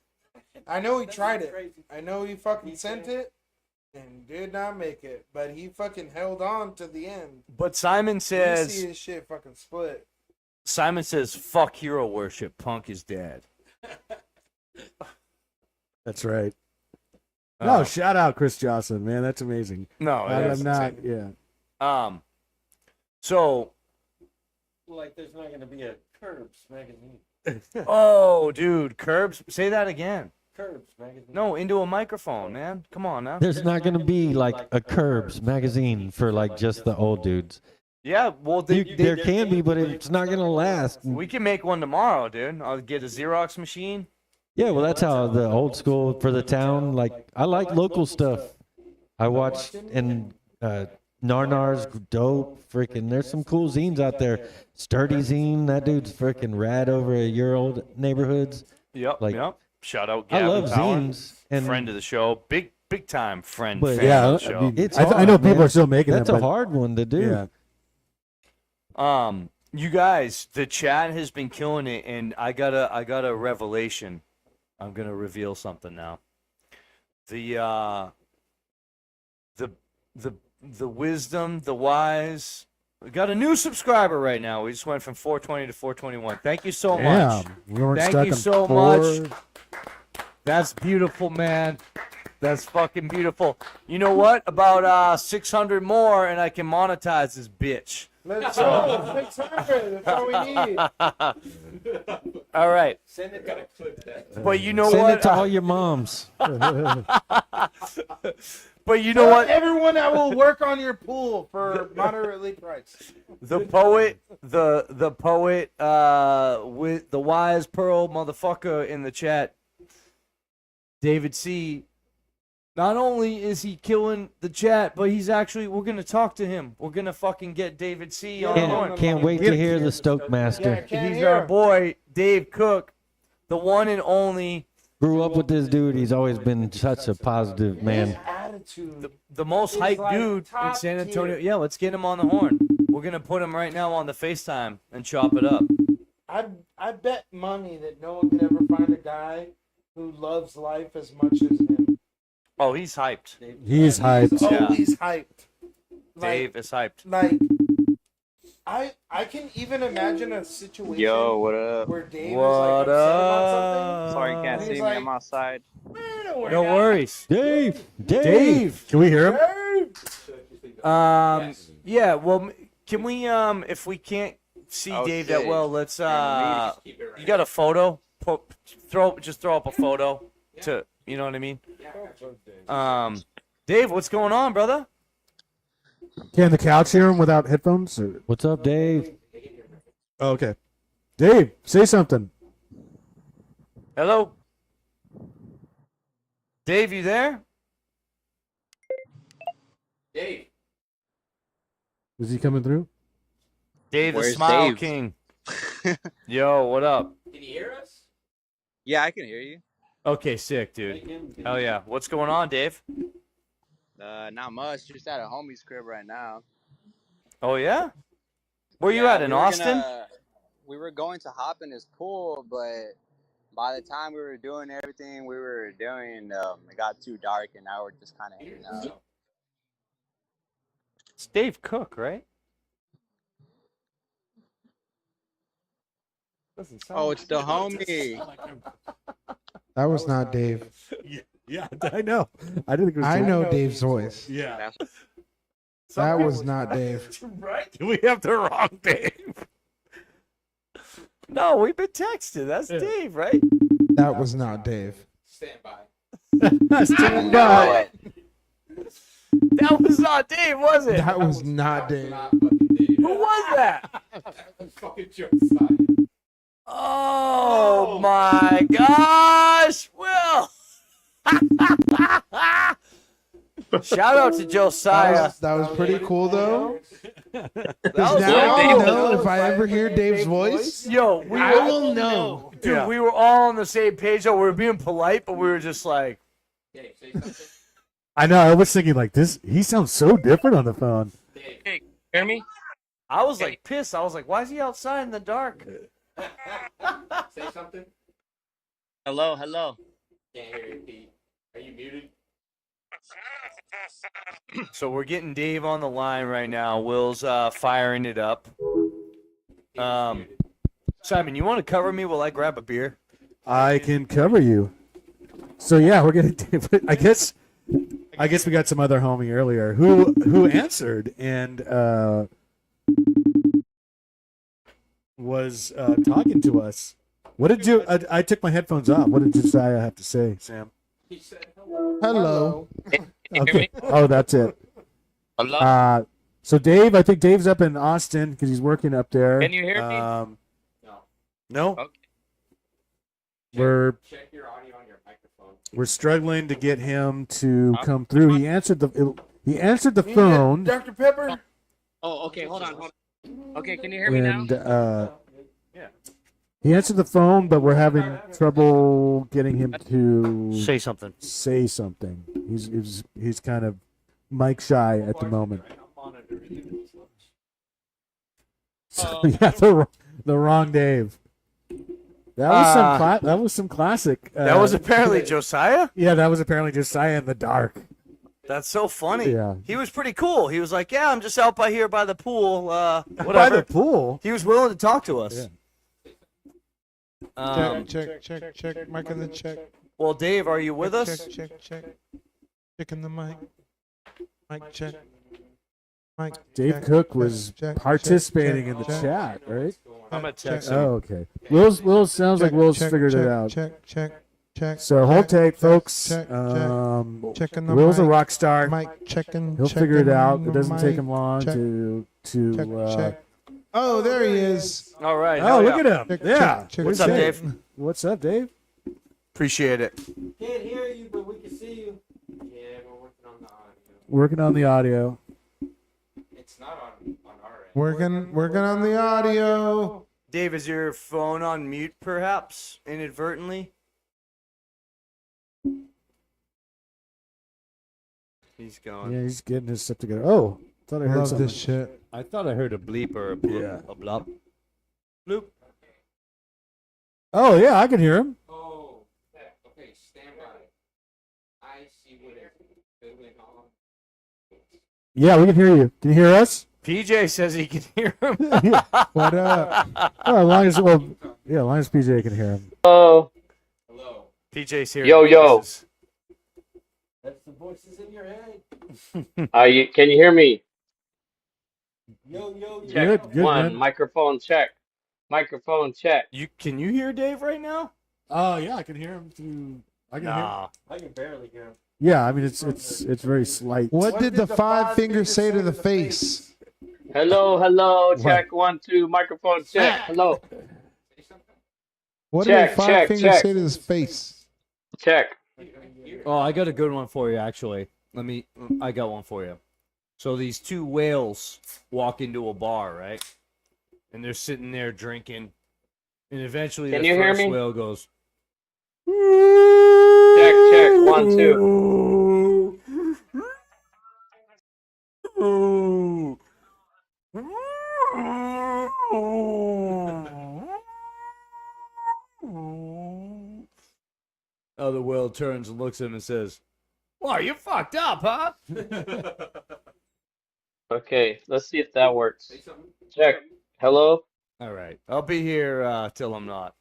I know he tried it. I know he fucking sent it and did not make it, but he fucking held on to the end. But Simon You says, see his shit fucking split. fuck hero worship. Punk is dead. That's right. No, Oh. shout out Chris Johnson, man. That's amazing. No, I'm not. Yeah. So, Like there's not going to be a Curbs magazine. oh, dude, Curbs. Say that again. Curbs magazine. No, into a microphone, man. Come on now. There's not going to be like a Curbs magazine for like just the old dudes. Yeah, well, There can be, but it's not going to last. we can make one tomorrow, dude. I'll get a Xerox machine. Yeah, well, that's how the old school for the town. Like, I like local stuff. I watched and Narnar's dope. Freaking, there's some cool zines out there. Sturdy zine, that dude's freaking rad over at your old neighborhoods. Yep, Like, yep. Shout out I Gavin love Power, zines and friend of the show, big time friend. But fan Yeah, of the show. I mean, it's I hard, know people man. are still making That's them. a but- hard one to do. Yeah. You guys, the chat has been killing it, and I got a revelation. I'm gonna reveal something now. The wisdom, the wise. We got a new subscriber right now. We just went from 420 to 421. Thank you so much. Damn, we weren't Thank stuck you on so 4. much. That's beautiful, man. That's fucking beautiful. You know what? About 600 more, and I can monetize this bitch. Let's go. 600. That's all we need. All right. Send it. But you know Send what? it to all your moms. But you know Tell what? everyone that will work on your pool for moderately priced. The poet, the poet, with the wise pearl motherfucker in the chat, David C. Not only is he killing the chat, but he's actually, we're gonna talk to him. We're gonna fucking get David C. on board. Can't wait to hear the Stoke Master. He's our boy, Dave Cook, the one and only Grew up with this dude. He's always been such a positive man. Attitude. The most He's hyped like dude in top San Antonio. tier. Yeah, let's get him on the horn. We're gonna put him right now on the FaceTime and chop it up. I bet money that no one could ever find a guy who loves life as much as him. Oh, he's hyped. He's hyped. Oh, Yeah. he's hyped. Dave is hyped. Like, I can even imagine a situation Yo, what up? where Dave What is like upset about something. Sorry you can't and see he's me. like, I'm outside. No worries. Dave. Dave, can we hear him? Yeah. Well, can we? If we can't see Oh, Dave shit. that well, let's. Yeah, we need to keep it right. You got a photo? Just throw up a photo to. You know what I mean? Dave, what's going on, brother? Can the couch hear him without headphones? Or? What's up, Dave? Oh, okay. Dave, say something. Hello. Dave, you there? Dave. Is he coming through? Dave, the Where's Smile Dave? King. Yo, what up? Can you hear us? Yeah, I can hear you. Okay, sick, dude. Hell yeah. What's going on, Dave? Not much. Just at a homie's crib right now. Oh yeah? Where you Yeah, at in we were Austin? We were going to hop in his pool, but by the time we were doing everything we were doing, it got too dark, and now we're just kind of hanging out. It's Dave Cook, right? Doesn't sound Oh, it's the homie. That was not Dave. Yeah, I know. I didn't think it was I Dave. know Dave's voice. Yeah. That was not Dave. Right? We have the wrong Dave. No, we've been texting. That's Dave, right? That was not Dave. Stand by. Stand by. That was not Dave, was it? That was not Dave. Not fucking Dave. Who was that? Fucking Josiah. Oh my gosh, Will! Shout out to Josiah. That was pretty cool, though. That Because was now I cool. know if I ever hear Dave's voice, Yo, I will know. Dude, we were all on the same page. Though we were being polite, but we were just like, Dave, say something. I know. I was thinking like this. He sounds so different on the phone. Dave. Hey, hear me? I was like pissed. I was like, why is he outside in the dark? Say something. Hello, hello. Can't hear you, Pete. Are you muted? So we're getting Dave on the line right now. Will's firing it up. Simon, you want to cover me while I grab a beer? I can cover you. So yeah, we're gonna. I guess we got some other homie earlier who answered and was talking to us. What did you? I took my headphones off. What did Josiah have to say, Sam? He said hello. hello. Okay. Oh, that's it. Hello. So Dave, I think Dave's up in Austin because he's working up there. Can you hear me? No. No. Okay. We're Check your audio on your microphone. we're struggling to get him to come through. He answered the phone. Dr. Pepper? Oh, okay. Hold on. Okay, can you hear me now? And he answered the phone, but we're having trouble getting him to Say something. say something. He's kind of mic shy at the moment. So, yeah, the wrong Dave. That was some classic. That was apparently Josiah? Yeah, that was apparently Josiah in the dark. That's so funny. Yeah. He was pretty cool. He was like, yeah, I'm just out by here by the pool. Whatever. By the pool. He was willing to talk to us. Yeah. Check. Mic in the check. Well, Dave, are you with us? Check. Checking the mic. Mic check. Mic. Dave check, Cook was check, participating check, in the check. chat, right? I'm gonna text Oh, him. okay. Will's sounds like Will's check, figured check, it out. Check. So hold tight, folks. check. Checking the Will's a mic. rock star. Mic checking. He'll figure it checking out. the It doesn't take mic. him long Check, to check. Oh, there he is. All right. Oh, hell look yeah. at him. Yeah. check, What's Where's up, Dave? Dave? What's up, Dave? Appreciate it. Can't hear you, but we can see you. Yeah, we're working on the audio. Working on the audio. It's not on our end. Working on the audio. Dave, is your phone on mute, perhaps, inadvertently? He's going. Yeah, he's getting his stuff together. Oh, thought I heard Love something. this shit. I thought I heard a bleep or a bloop. Yeah. A blop. Bloop. Oh yeah, I can hear him. Oh, okay, stand by. I see what is going on. Yeah, we can hear you. Can you hear us? PJ says he can hear him. What up? Oh, as long as PJ can hear him. Hello. Hello. PJ's here. Yo, yo. Voices. That's the voices in your head. Can you hear me? Yo, yo, yo. Check Good, one. man. Microphone check. Microphone check. Can you hear Dave right now? Oh yeah, I can hear him through. I can hear. Nah. I can barely hear him. Yeah, I mean it's very slight. What did the five fingers say to the face? Hello, hello. Check 1, 2. Microphone check. Hello. What Check, did the five check, fingers check. say to his face? Check. Oh, I got a good one for you, actually. I got one for you. So these two whales walk into a bar, right? And they're sitting there drinking. And eventually Can the you hear first me? whale goes, Check, check. 1, 2. Other whale turns and looks at him and says, "Well, you fucked up, huh?" Okay, let's see if that works. Check. Hello? All right. I'll be here till I'm not.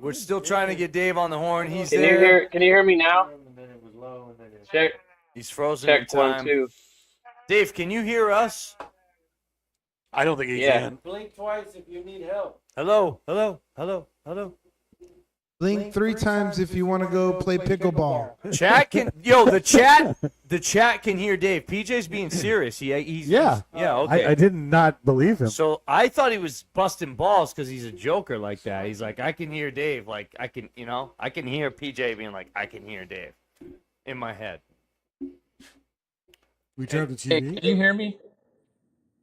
We're still trying to get Dave on the horn. He's Can there. you hear me now? Check. He's frozen in Check time. 1, 2. Dave, can you hear us? I don't think he Yeah. can. Blink twice if you need help. Hello, hello, hello, hello. Blink three times if you want to go play pickleball. Chat can the chat can hear Dave. PJ's being serious. He's Yeah. okay. I did not believe him. So I thought he was busting balls because he's a joker like that. He's like, I can hear Dave. Like I can hear PJ being like, I can hear Dave in my head. We turned the TV. Can you hear me?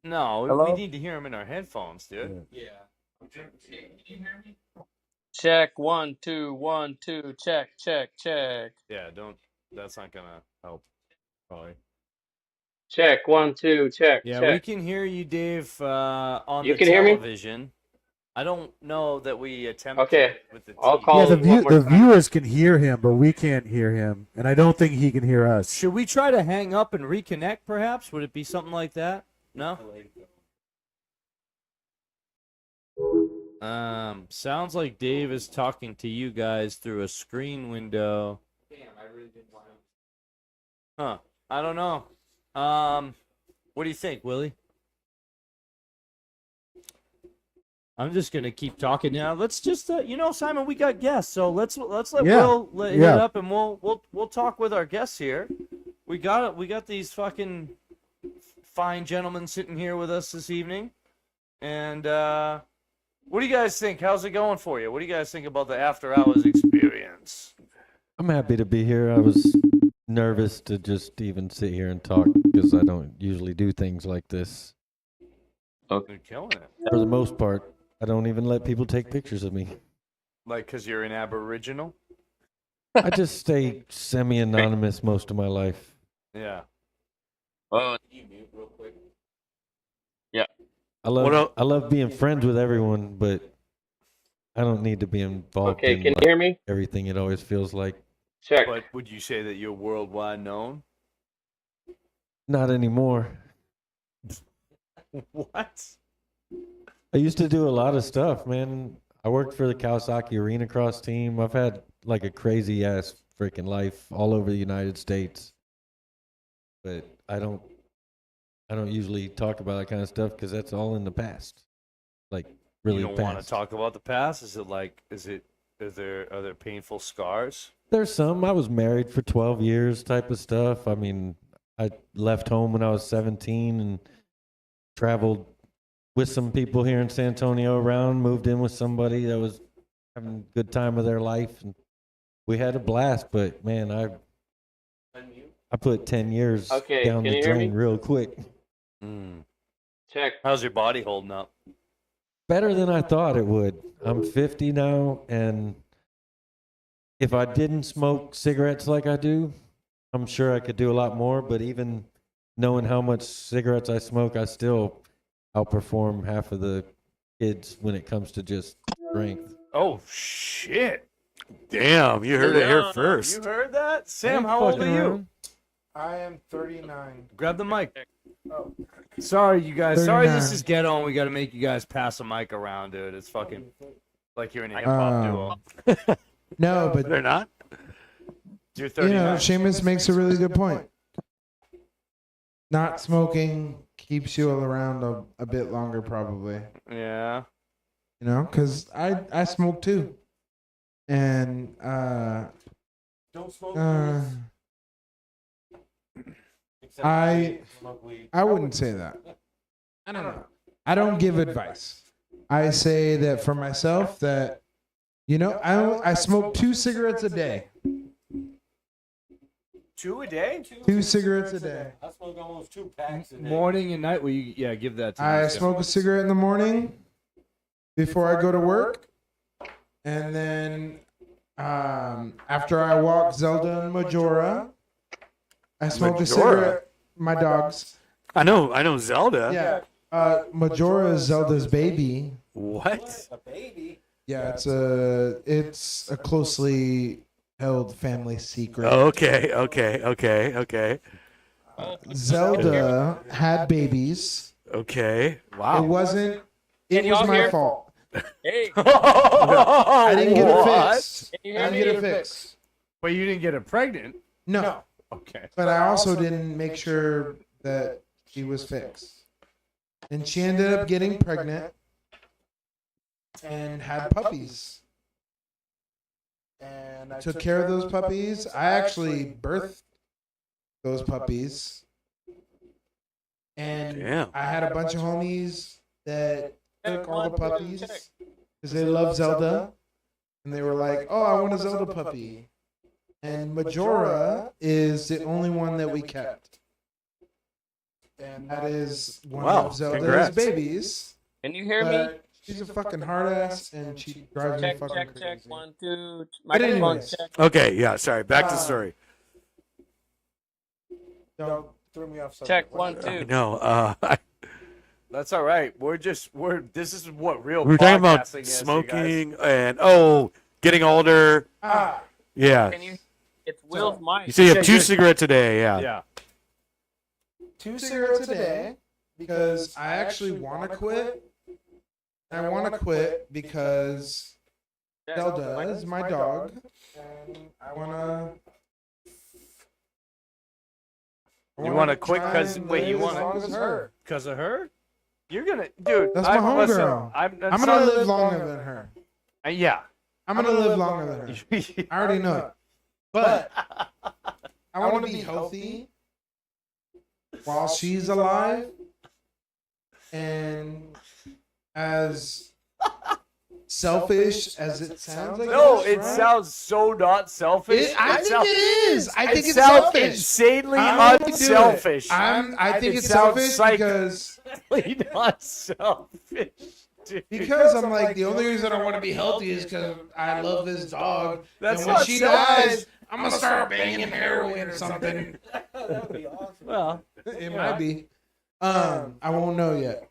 No, Hello? we need to hear him in our headphones, dude. Yeah. Can you hear me? Check 1, 2, 1, 2. Check, check, check. Yeah, that's not gonna help. Probably. Check 1, 2. Check. Yeah, check. we can hear you, Dave, on You the can hear me? television. I don't know that we attempted Okay, with the I'll TV. call Yeah, one more the time. viewers can hear him, but we can't hear him, and I don't think he can hear us. Should we try to hang up and reconnect, perhaps? Would it be something like that? No? Sounds like Dave is talking to you guys through a screen window. Damn, I really didn't want to. Huh. I don't know. What do you think, Willie? I'm just gonna keep talking now. Let's just, Simon, we got guests, so let's let Yeah. Will hit Yeah. up, and we'll talk with our guests here. We got these fucking fine gentlemen sitting here with us this evening, and what do you guys think? How's it going for you? What do you guys think about the after hours experience? I'm happy to be here. I was nervous to just even sit here and talk because I don't usually do things like this. You're killing it. For the most part, I don't even let people take pictures of me. Like, because you're an Aboriginal? I just stay semi-anonymous most of my life. Yeah. Oh, yeah. I love being friends with everyone, but I don't need to be involved Okay, in can you hear me? everything it always feels like. Check. But would you say that you're worldwide known? Not anymore. What? I used to do a lot of stuff, man. I worked for the Kawasaki Arena Cross team. I've had like a crazy ass freaking life all over the United States. But I don't usually talk about that kind of stuff because that's all in the past. Like really You don't want to past. talk about the past? Are there painful scars? There's some. I was married for 12 years type of stuff. I mean, I left home when I was 17 and traveled with some people here in San Antonio around, moved in with somebody that was having a good time of their life. And we had a blast, but man, I put 10 years Okay, down can the you hear drain me? real quick. Check. How's your body holding up? Better than I thought it would. I'm 50 now, and if I didn't smoke cigarettes like I do, I'm sure I could do a lot more. But even knowing how much cigarettes I smoke, I still outperform half of the kids when it comes to just strength. Oh shit! Damn, you heard it here first. You heard that, Sam? How old are you? I am 39. Grab the mic. Oh. Sorry, you guys. Sorry, this 39. is ghetto, and we got to make you guys pass a mic around, dude. It's fucking like you're in a hip hop duo. No, but They're not. You're you 39. know, Seamus makes a really good point. Not smoking keeps you around a bit longer, probably. Yeah. You know, because I smoke too, and Don't smoke. I wouldn't say that. I don't know. I don't give advice. I say that for myself that, you know, I smoke 2 cigarettes a day. 2 a day? 2 cigarettes a day. I smoke almost 2 packs a day. Morning and night. Will you give that to me? I Sam? smoke a cigarette in the morning before I go to work, and then after I walk Zelda and Majora, I smoke a cigarette. My dogs. I know Zelda. Yeah. Majora is Zelda's baby. What? A baby? Yeah, it's a closely held family secret. Okay. Zelda had babies. Okay. It wasn't. It was my fault. Hey. I didn't get it fixed. Can you I hear didn't me? get it fixed. But you didn't get her pregnant. No. Okay. But I also didn't make sure that she was fixed. And she ended up getting pregnant and had puppies. And I took care of those puppies. I actually birthed those puppies. And Damn. I had a bunch of homies that took all the puppies because they love Zelda. And they were like, oh, I want a Zelda puppy. And Majora is the only one that we kept. And that is one of Zelda's congrats. babies. Can you hear me? But she's a fucking hard ass and she drives me Check, fucking check, crazy. check. 1, 2. But Microphone anyways. check. Okay, yeah, sorry. Back to the story. Don't throw me off. Check 1, 2. No, That's all right. This is what real we were talking about podcasting is, you smoking guys. and getting older. Yeah. Can you? It's Will's mic. You say you have 2 cigarettes a day, yeah. Yeah. 2 cigarettes a day because I actually want to quit. I want to quit because Zelda is my dog. And I want to. You want to quit because you want to her. Because of her? You're gonna, dude. That's my homegirl. I'm gonna live longer than her. Yeah. I'm gonna live longer than her. I already know it. But I want to be healthy while she's alive, and as selfish as it sounds. No, it sounds so not selfish. I think it is. I think it's sounds selfish. insanely I'm gonna do it. unselfish. I think It it's sounds selfish because not selfish. Dude. Because I'm like, the only reason I want to be healthy is because I love this dog. That's and when not she selfish. dies, I'm gonna start banging heroin or something. That would be awesome. Well, it might be. I won't know yet.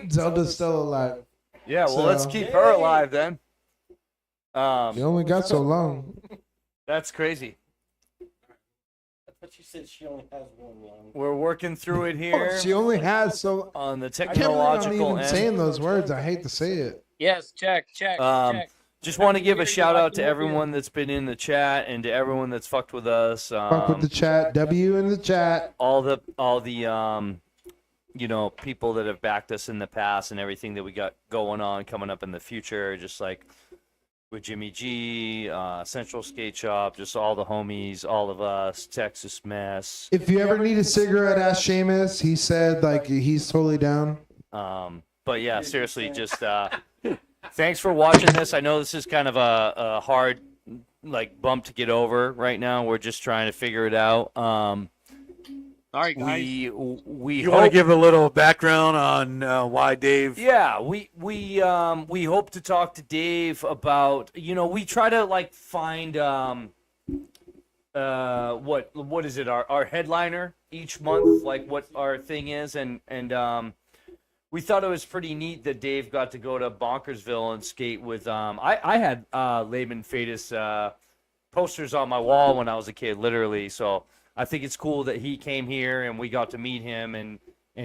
Zelda's still alive. Yeah, well, So- let's keep her alive then. You only got so long. That's crazy. But she said she only has one lung. We're working through it here She only has so. on the I can't believe I'm technological even end. saying those words. I hate to say it. Yes, check. Just want to give a shout out to everyone that's been in the chat and to everyone that's fucked with us. Fuck with the chat. W in the chat. all the people that have backed us in the past and everything that we got going on coming up in the future, just like with Jimmy G, Central Skate Shop, just all the homies, all of us, Texas Mess. If you ever need a cigarette, ask Seamus. He said like he's totally down. But yeah, seriously, just thanks for watching this. I know this is kind of a hard bump to get over right now. We're just trying to figure it out. All right, guys. we You want to give a little background on why Dave? Yeah, we hope to talk to Dave about, we try to like find what is it, our headliner each month, like what our thing is, and we thought it was pretty neat that Dave got to go to Bonkersville and skate with I had Laban Fadis posters on my wall when I was a kid, literally. So I think it's cool that he came here and we got to meet him, and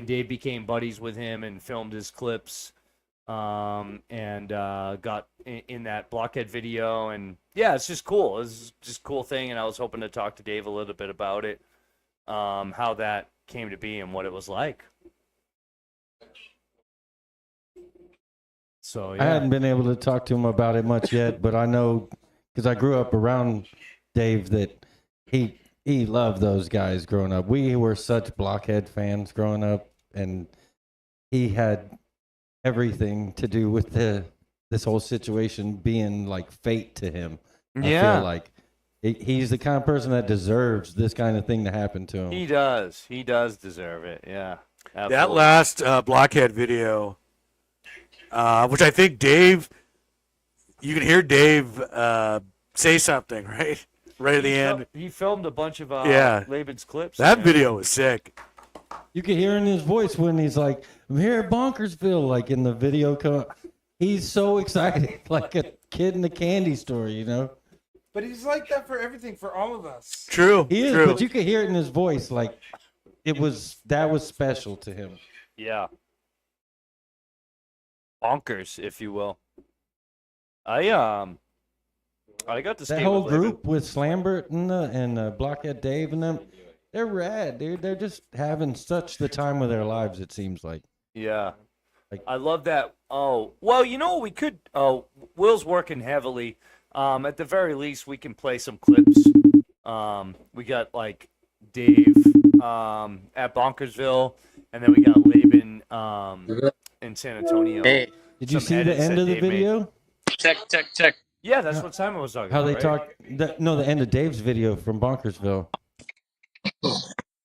Dave became buddies with him and filmed his clips, and got in that Blockhead video. And yeah, it's just cool. It's just a cool thing, and I was hoping to talk to Dave a little bit about it, how that came to be and what it was like. So yeah. I hadn't been able to talk to him about it much yet, but I know because I grew up around Dave that he loved those guys growing up. We were such Blockhead fans growing up, and he had everything to do with this whole situation being like fate to him. Yeah. I feel like he's the kind of person that deserves this kind of thing to happen to him. He does. He does deserve it. Yeah. Absolutely. That last Blockhead video, which I think Dave, you can hear Dave say something, right? Right at the end. He filmed a bunch of Laban's clips. That video was sick. You can hear in his voice when he's like, I'm here at Bonkersville, like in the video. He's so excited, like a kid in a candy store, But he's like that for everything, for all of us. True. He is, true. but you could hear it in his voice, like that was special to him. Yeah. Bonkers, if you will. I got to skate That whole with Laban. group with Slambert and Blockhead Dave and them, they're rad, dude. They're just having such the time of their lives, it seems like. Yeah. I love that. Oh, well, we could. Will's working heavily. At the very least, we can play some clips. We got like Dave at Bonkersville, and then we got Laban in San Antonio. Hey. Did you Some see the edits end that of the Dave made. video? Check. Yeah, that's what Simon was talking How about. they right? talk? The end of Dave's video from Bonkersville.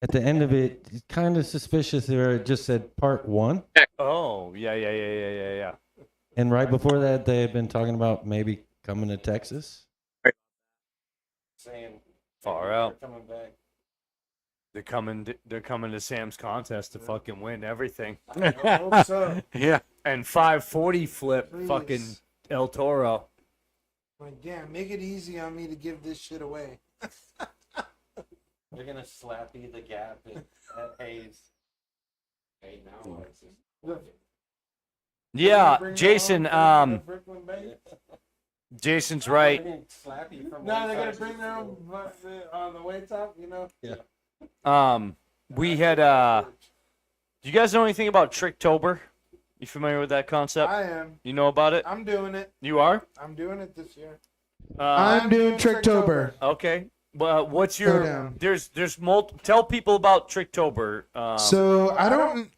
At the end of it, it's kind of suspicious where it just said part 1. Oh, yeah. And right before that, they had been talking about maybe coming to Texas. Saying Far out. coming back. They're coming to Sam's contest to fucking win everything. I hope so. Yeah. And 540 flip Please. fucking El Toro. Like, damn, make it easy on me to give this shit away. They're gonna slap you the gap at Hayes. Hey, now Yeah, Bring it Jason. home, bring it to Brooklyn Bay. Jason's right. No, they're gonna bring their own on the way top, Yeah. We had. Do you guys know anything about Tricktober? You familiar with that concept? I am. You know about it? I'm doing it. You are? I'm doing it this year. I'm doing Tricktober. Okay. Well, what's Go your? down. There's Tell people about Tricktober. So I don't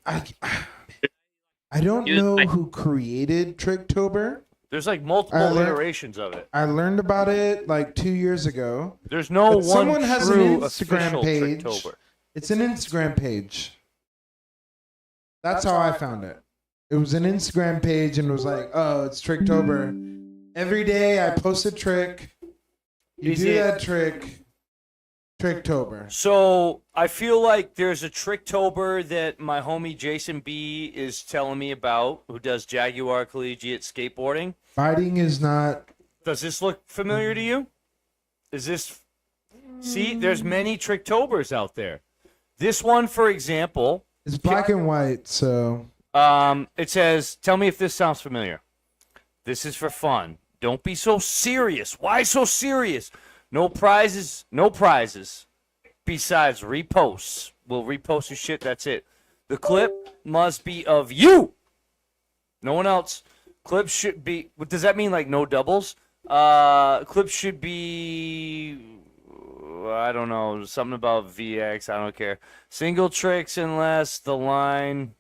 know who created Tricktober. There's like multiple iterations of it. I learned about it like 2 years ago. There's no But one someone has an true Instagram official page. Tricktober. It's an Instagram page. That's how I found it. It was an Instagram page and it was like, oh, it's Tricktober. Every day I post a trick. You Is do it- that trick. Tricktober. So I feel like there's a Tricktober that my homie Jason B is telling me about, who does Jaguar Collegiate Skateboarding. Fighting is not. Does this look familiar to you? Is this? See, there's many Tricktobers out there. This one, for example, It's black and white, so. it says, "Tell me if this sounds familiar." This is for fun. Don't be so serious. Why so serious? No prizes, no prizes. Besides reposts. We'll repost your shit, that's it. The clip must be of you. No one else. Clips should be, what does that mean, like no doubles? Clips should be, I don't know, something about VX, I don't care. Single tricks unless the line,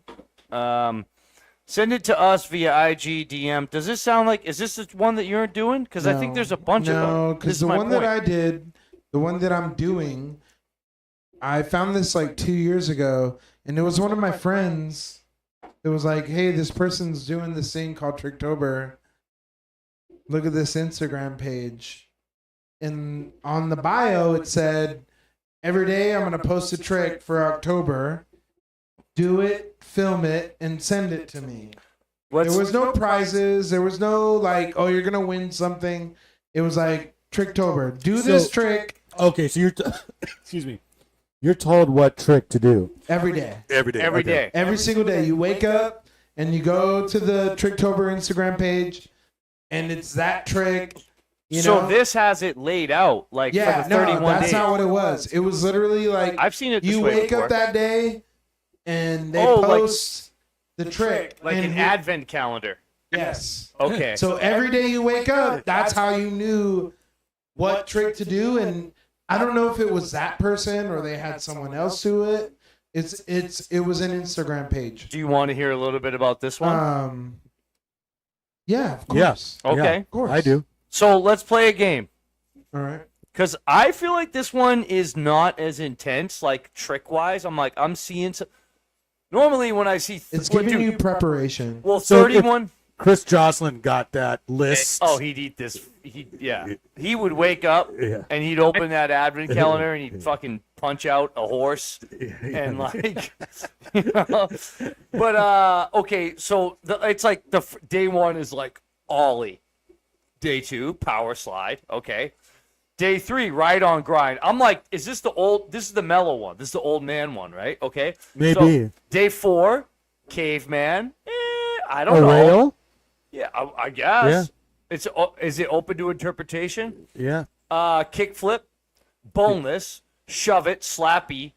send it to us via IG DM. Does this sound like, is this the one that you're doing? Because I think there's a bunch of them. No, This because is the my one point. that I did, the one that I'm doing, I found this like 2 years ago, and it was one of my friends. It was like, hey, this person's doing this thing called Tricktober. Look at this Instagram page. And on the bio, it said, every day I'm going to post a trick for October. Do it, film it, and send it to me. There was no prizes. There was no like, oh, you're going to win something. It was like, Tricktober. Do this trick. Okay, so you're excuse me. You're told what trick to do Every day. Every day. Every day. Every single day. You wake up and you go to the Tricktober Instagram page, and it's that trick. You So know? this has it laid out like Yeah, for the 31 no, that's days. not what it was. It was literally like I've seen it this you way wake before. up that day and they Oh, like- post the trick. like and an who- advent calendar. Yes. Okay. So every day you wake up, that's how you knew what trick to do. And I don't know if it was that person or they had someone else do it. It was an Instagram page. Do you want to hear a little bit about this one? Yeah, of course. Yes. Okay. Yeah, Of course. I do. So let's play a game. All right. Because I feel like this one is not as intense, like trick-wise. I'm seeing some. Normally, when I see, It's giving you preparation. Well, So if 31. Chris Jocelyn got that list. Oh, he'd eat this. He would wake up Yeah. and he'd open that advent calendar and he'd fucking punch out a horse and like, you know. But okay, so it's like day one is like ollie, day two power slide. Okay, day three ride on grind. I'm like, is this the old? This is the mellow one. This is the old man one, right? Okay, Maybe. So, day four, caveman. I don't A know. rail? Yeah, I guess. Is it open to interpretation? Yeah. Kick flip, boneless, shove it, slappy.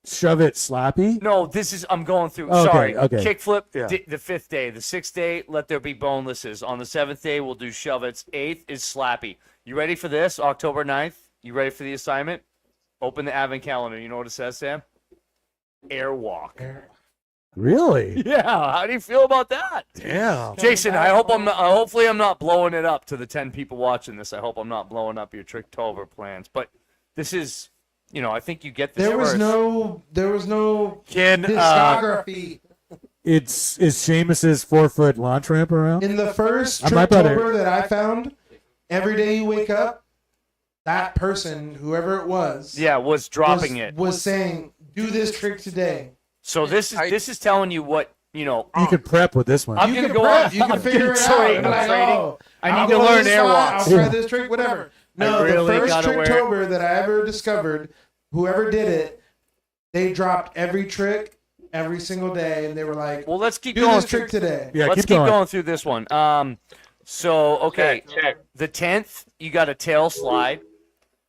Shove it, slappy. No, this is I'm going through. Okay, Sorry. okay. Kick flip, Yeah. the fifth day. The sixth day, let there be bonelesses. On the seventh day, we'll do shove it's. Eighth is slappy. You ready for this? October 9th? You ready for the assignment? Open the advent calendar. You know what it says, Sam? Airwalk. Really? Yeah. How do you feel about that? Damn. Jason, I hope I'm not. Hopefully, I'm not blowing it up to the 10 people watching this. I hope I'm not blowing up your Tricktober plans. But this is, I think you get this. There was first. no Can discography. Is Seamus's 4-foot launch ramp around? In the first My brother. Tricktober that I found, every day you wake up, that person, whoever it was, was dropping it. was saying, "Do this trick today." So this is telling you what You could prep with this one. I'm You gonna can go prep, on. you can I'm figure gonna it out. trade. You're I'm like, trading. oh, I I'll need to go learn this airwalks. spot, I'll try this trick, whatever. No, really the first gotta wear- Tricktober that I ever discovered, whoever did it, they dropped every trick every single day, and they were like, Well, let's keep "Do going. this trick today." Yeah, Let's keep keep going. going through this one. So okay, Check. the 10th you got a tail slide.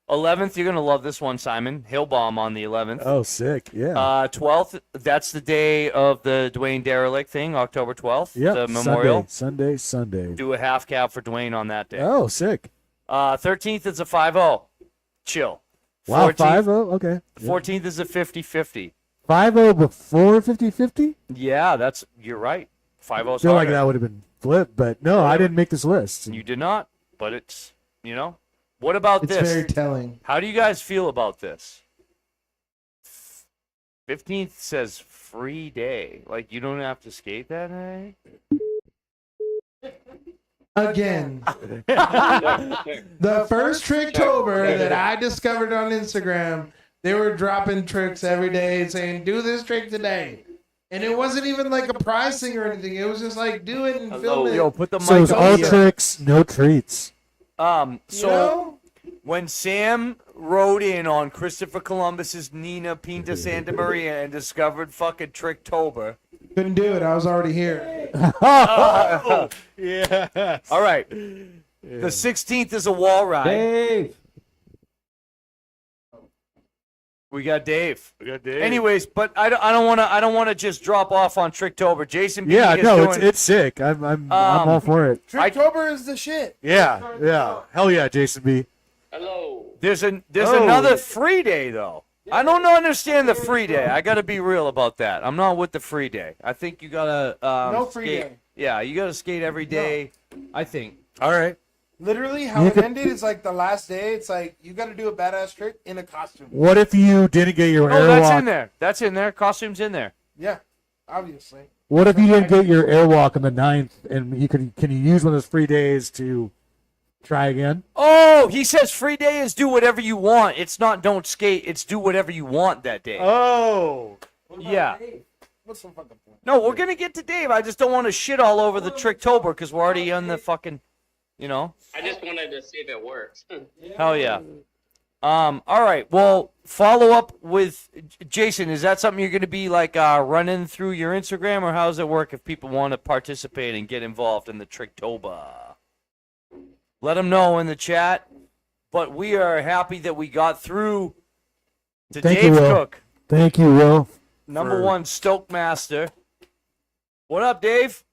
11th, you're gonna love this one, Simon. Hill bomb on the 11th. Oh, sick. Yeah. 12th, that's the day of the Dwayne Derelict thing, October 12th. Yep. The memorial. Sunday. Do a half cab for Dwayne on that day. Oh, sick. 13th is a 5-0. Chill. Wow, 14th 5-0? Okay. 14th is a 50-50. 5-0 before 50-50? Yeah, you're right. 5-0 I feel like that would have been flipped, but no, I didn't make this list. You did not, but it's, What about It's this? very telling. How do you guys feel about this? 15th says free day. Like, you don't have to skate that day? Again, the first Tricktober that I discovered on Instagram, they were dropping tricks every day saying, "Do this trick today." And it wasn't even like a prize thing or anything. It was just like, do it and film it. Yo, put the So mic it's on all here. tricks, no treats. So You know? when Sam rode in on Christopher Columbus's Nina Pinta Santa Maria and discovered fucking Tricktober. Couldn't do it. I was already here. Yeah. All right. The 16th is a wall ride. Dave. We got Dave. Anyways, but I don't want to just drop off on Tricktober. Jason B Yeah, is no, doing, it's sick. I'm all for it. Tricktober is the shit. Yeah. Hell yeah, Jason B. Hello. There's another free day though. I don't understand the free day. I got to be real about that. I'm not with the free day. I think you gotta No free skate. day. Yeah, you gotta skate every day. I think. All right. Literally, how You it could- ended is like the last day. It's like you got to do a badass trick in a costume. What if you didn't get your Oh, that's airwalk? in there. That's in there. Costume's in there. Yeah, obviously. What if you didn't get your airwalk on the 9th, and can you use one of those free days to try again? Oh, he says free day is do whatever you want. It's not don't skate. It's do whatever you want that day. Oh. Yeah. What's the fucking point? No, we're going to get to Dave. I just don't want to shit all over the Tricktober because we're already on the fucking, you know. I just wanted to see if it works. Hell yeah. All right. Well, follow up with Jason. Is that something you're going to be like running through your Instagram, or how does it work if people want to participate and get involved in the Tricktober? Let them know in the chat. But we are happy that we got through to Thank Dave you, Will. Cook, Thank you, Will. number for- one Stoke Master. What up, Dave?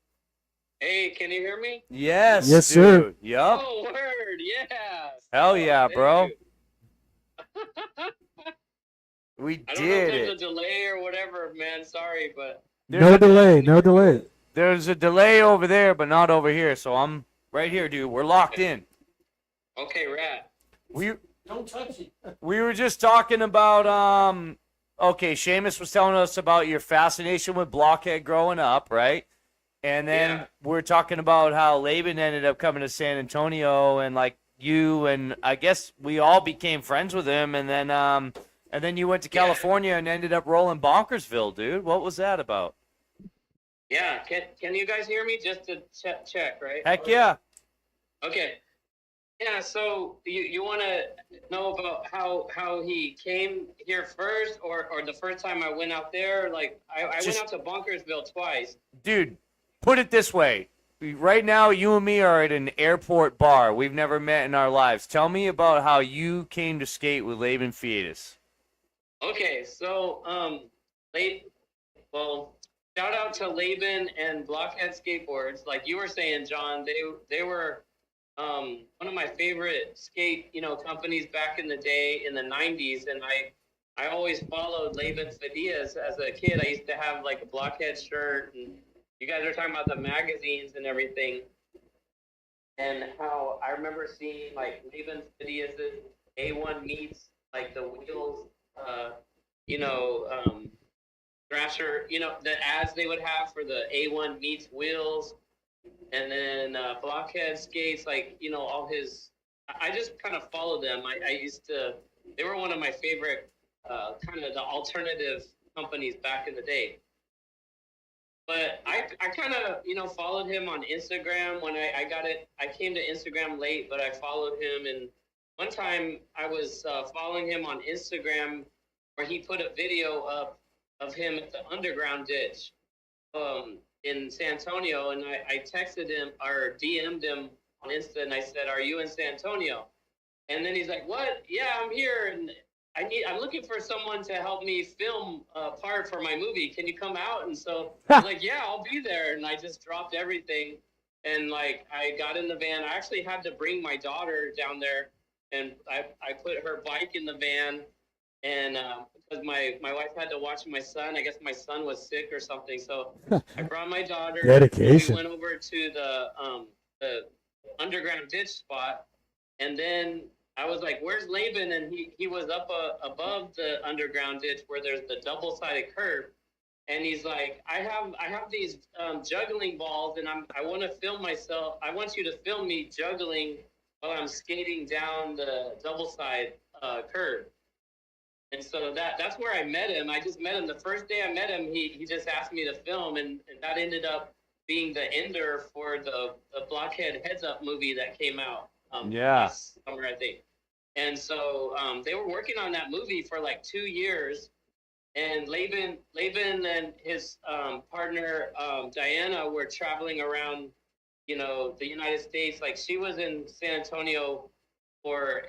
Hey, can you hear me? Yes. Yes, sir. dude. Yup. Oh, word, yeah. Hell yeah, Thank bro. you. We I don't know if did there's it. a delay or whatever, man. Sorry, but No delay. No delay. There's a delay over there, but not over here. So I'm right here, dude. We're locked in. okay, rad. We Don't touch it. we were just talking about okay, Seamus was telling us about your fascination with Blockhead growing up, right? And then we're talking about how Laban ended up coming to San Antonio, and like you and I guess we all became friends with him, and then you went to California and ended up rolling Bonkersville, dude. What was that about? Yeah, can you guys hear me? Just to check, right? Heck yeah. Okay. Yeah, so you want to know about how he came here first, or the first time I went out there? Like, I went out to Bunkersville twice. Dude, put it this way. Right now, you and me are at an airport bar. We've never met in our lives. Tell me about how you came to skate with Laban Fietis. Okay, so shout out to Laban and Blockhead Skateboards. Like you were saying, John, they were one of my favorite skate companies back in the day in the 90s, and I always followed Laban's videos as a kid. I used to have like a Blockhead shirt, and you guys are talking about the magazines and everything, and how I remember seeing like Laban's videos, A1 meets like the wheels, Thrasher, the ads they would have for the A1 meets wheels, and then Blockhead skates, like, all his, I just kind of followed them. They were one of my favorite, kind of the alternative companies back in the day. But I kind of, followed him on Instagram when I got it. I came to Instagram late, but I followed him. And one time I was following him on Instagram where he put a video up of him at the underground ditch in San Antonio. And I texted him or DM'd him on Insta, and I said, "Are you in San Antonio?" And then he's like, "What? Yeah, I'm here. And I'm looking for someone to help me film a part for my movie. Can you come out?" And so I was like, "Yeah, I'll be there." And I just dropped everything, and like I got in the van. I actually had to bring my daughter down there, and I put her bike in the van, and because my wife had to watch my son. I guess my son was sick or something, so I brought my daughter. Dedication. We went over to the underground ditch spot, and then I was like, "Where's Laban?" And he was up above the underground ditch where there's the double-sided curb. And he's like, I have these juggling balls, and I want to film myself. I want you to film me juggling while I'm skating down the double-side curb. And so that's where I met him. I just met him. The first day I met him, he just asked me to film, and that ended up being the ender for the Blockhead Heads Up movie that came out. Last summer, I think. And so they were working on that movie for like 2 years, and Laban and his partner Diana were traveling around, the United States. Like she was in San Antonio for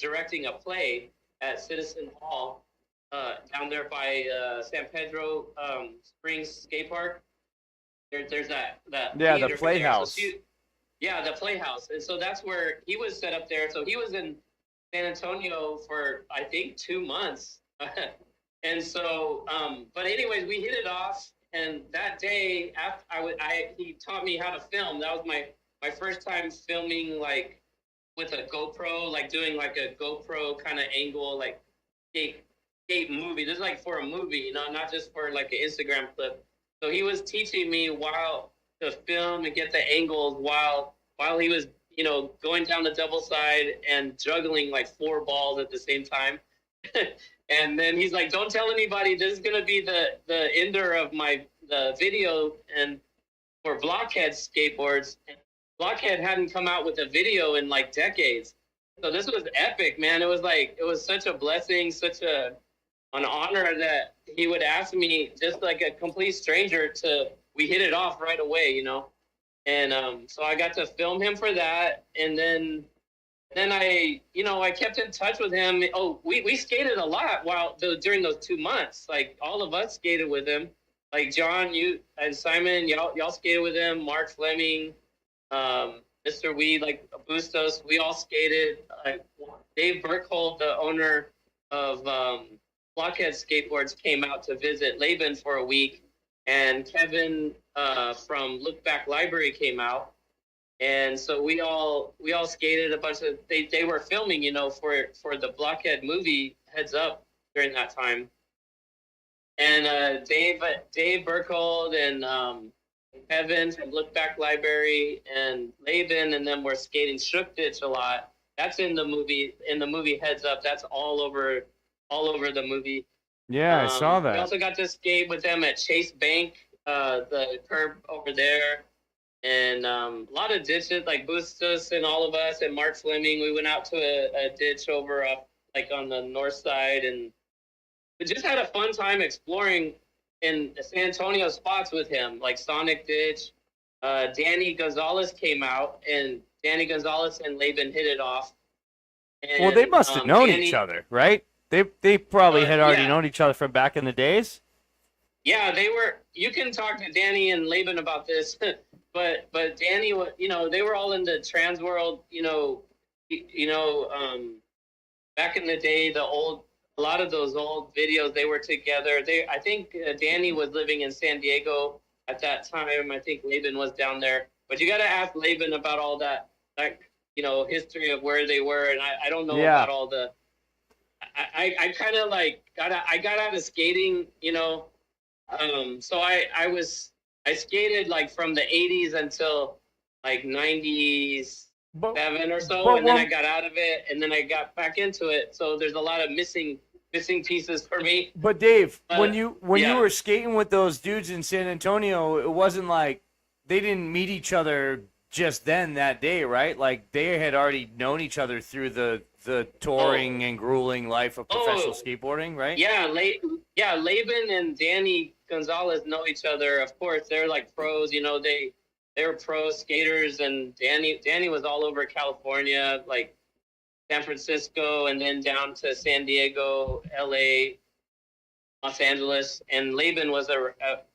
directing a play at Citizen Hall down there by San Pedro Springs Skate Park. There's that the Playhouse. Yeah, the Playhouse. And so that's where he was set up there. So he was in San Antonio for, I think, 2 months. And so, but anyways, we hit it off. And that day, after he taught me how to film. That was my first time filming like with a GoPro, like doing like a GoPro kind of angle, like skate movie. This is like for a movie, you know, not just for like an Instagram clip. So he was teaching me while to film and get the angles while he was, you know, going down the double side and juggling like 4 balls at the same time. And then he's like, "Don't tell anybody. This is gonna be the ender of the video and for Blockhead skateboards." And Blockhead hadn't come out with a video in like decades, so this was epic, man. It was such a blessing, such an honor that he would ask me, just like a complete stranger, we hit it off right away, you know. And so I got to film him for that, and then I, you know, I kept in touch with him. Oh, we skated a lot during those 2 months. Like all of us skated with him. Like John, you and Simon, y'all skated with him. Mark Fleming, Mr. Weed, like Bustos, we all skated. Dave Burkhold, the owner of Blockhead Skateboards, came out to visit Laban for a week, and Kevin from Look Back Library came out. And so we all skated a bunch of. They were filming, you know, for the Blockhead movie Heads Up during that time. And Dave Burkhold and Kevin from Look Back Library and Laban and them were skating Shook Ditch a lot. That's in the movie Heads Up. That's all over the movie. Yeah, I saw that. We also got to skate with them at Chase Bank, the curb over there. And a lot of ditches, like Bustos and all of us and Mark Fleming. We went out to a ditch over up like on the north side, and we just had a fun time exploring in San Antonio spots with him, like Sonic Ditch. Danny Gonzalez came out, and Danny Gonzalez and Laban hit it off. And, Well, they must have known Danny, each other, right? They probably had already yeah. known each other from back in the days. Yeah, they were. You can talk to Danny and Laban about this, but Danny, you know, they were all in the trans world. Back in the day, a lot of those old videos, they were together. I think Danny was living in San Diego at that time. I think Laban was down there. But you got to ask Laban about all that, you know, history of where they were. And I don't know about all the. I kind of like got out of skating, you know. So I skated like from the 80s until like 97 or so, and then I got out of it, and then I got back into it. So there's a lot of missing pieces for me. But Dave, when you were skating with those dudes in San Antonio, it wasn't like they didn't meet each other just then that day, right? Like they had already known each other through the touring and grueling life of professional skateboarding, right? Yeah, Laban and Danny Gonzalez know each other. Of course, they're like pros. You know, they were pro skaters, and Danny was all over California, like San Francisco, and then down to San Diego, LA, Los Angeles, and Laban was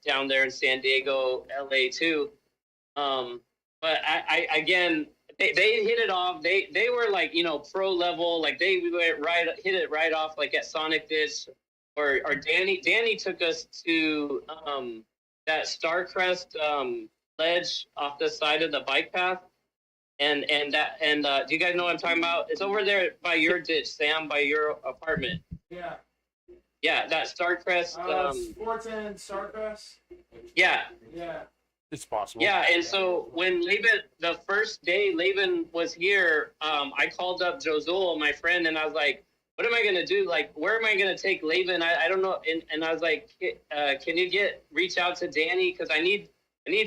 down there in San Diego, LA too. But I again, they hit it off. They were like, you know, pro level. Like they hit it right off, like at Sonic Ditch, or Danny took us to that Starcrest ledge off the side of the bike path, and do you guys know what I'm talking about? It's over there by your ditch, Sam, by your apartment. Yeah, that Starcrest. 410 Starcrest. Yeah. It's possible. Yeah, and so when the first day Laban was here, I called up Josul, my friend, and I was like, what am I going to do? Like, where am I going to take Laban? I don't know. And I was like, can you reach out to Danny? Because I need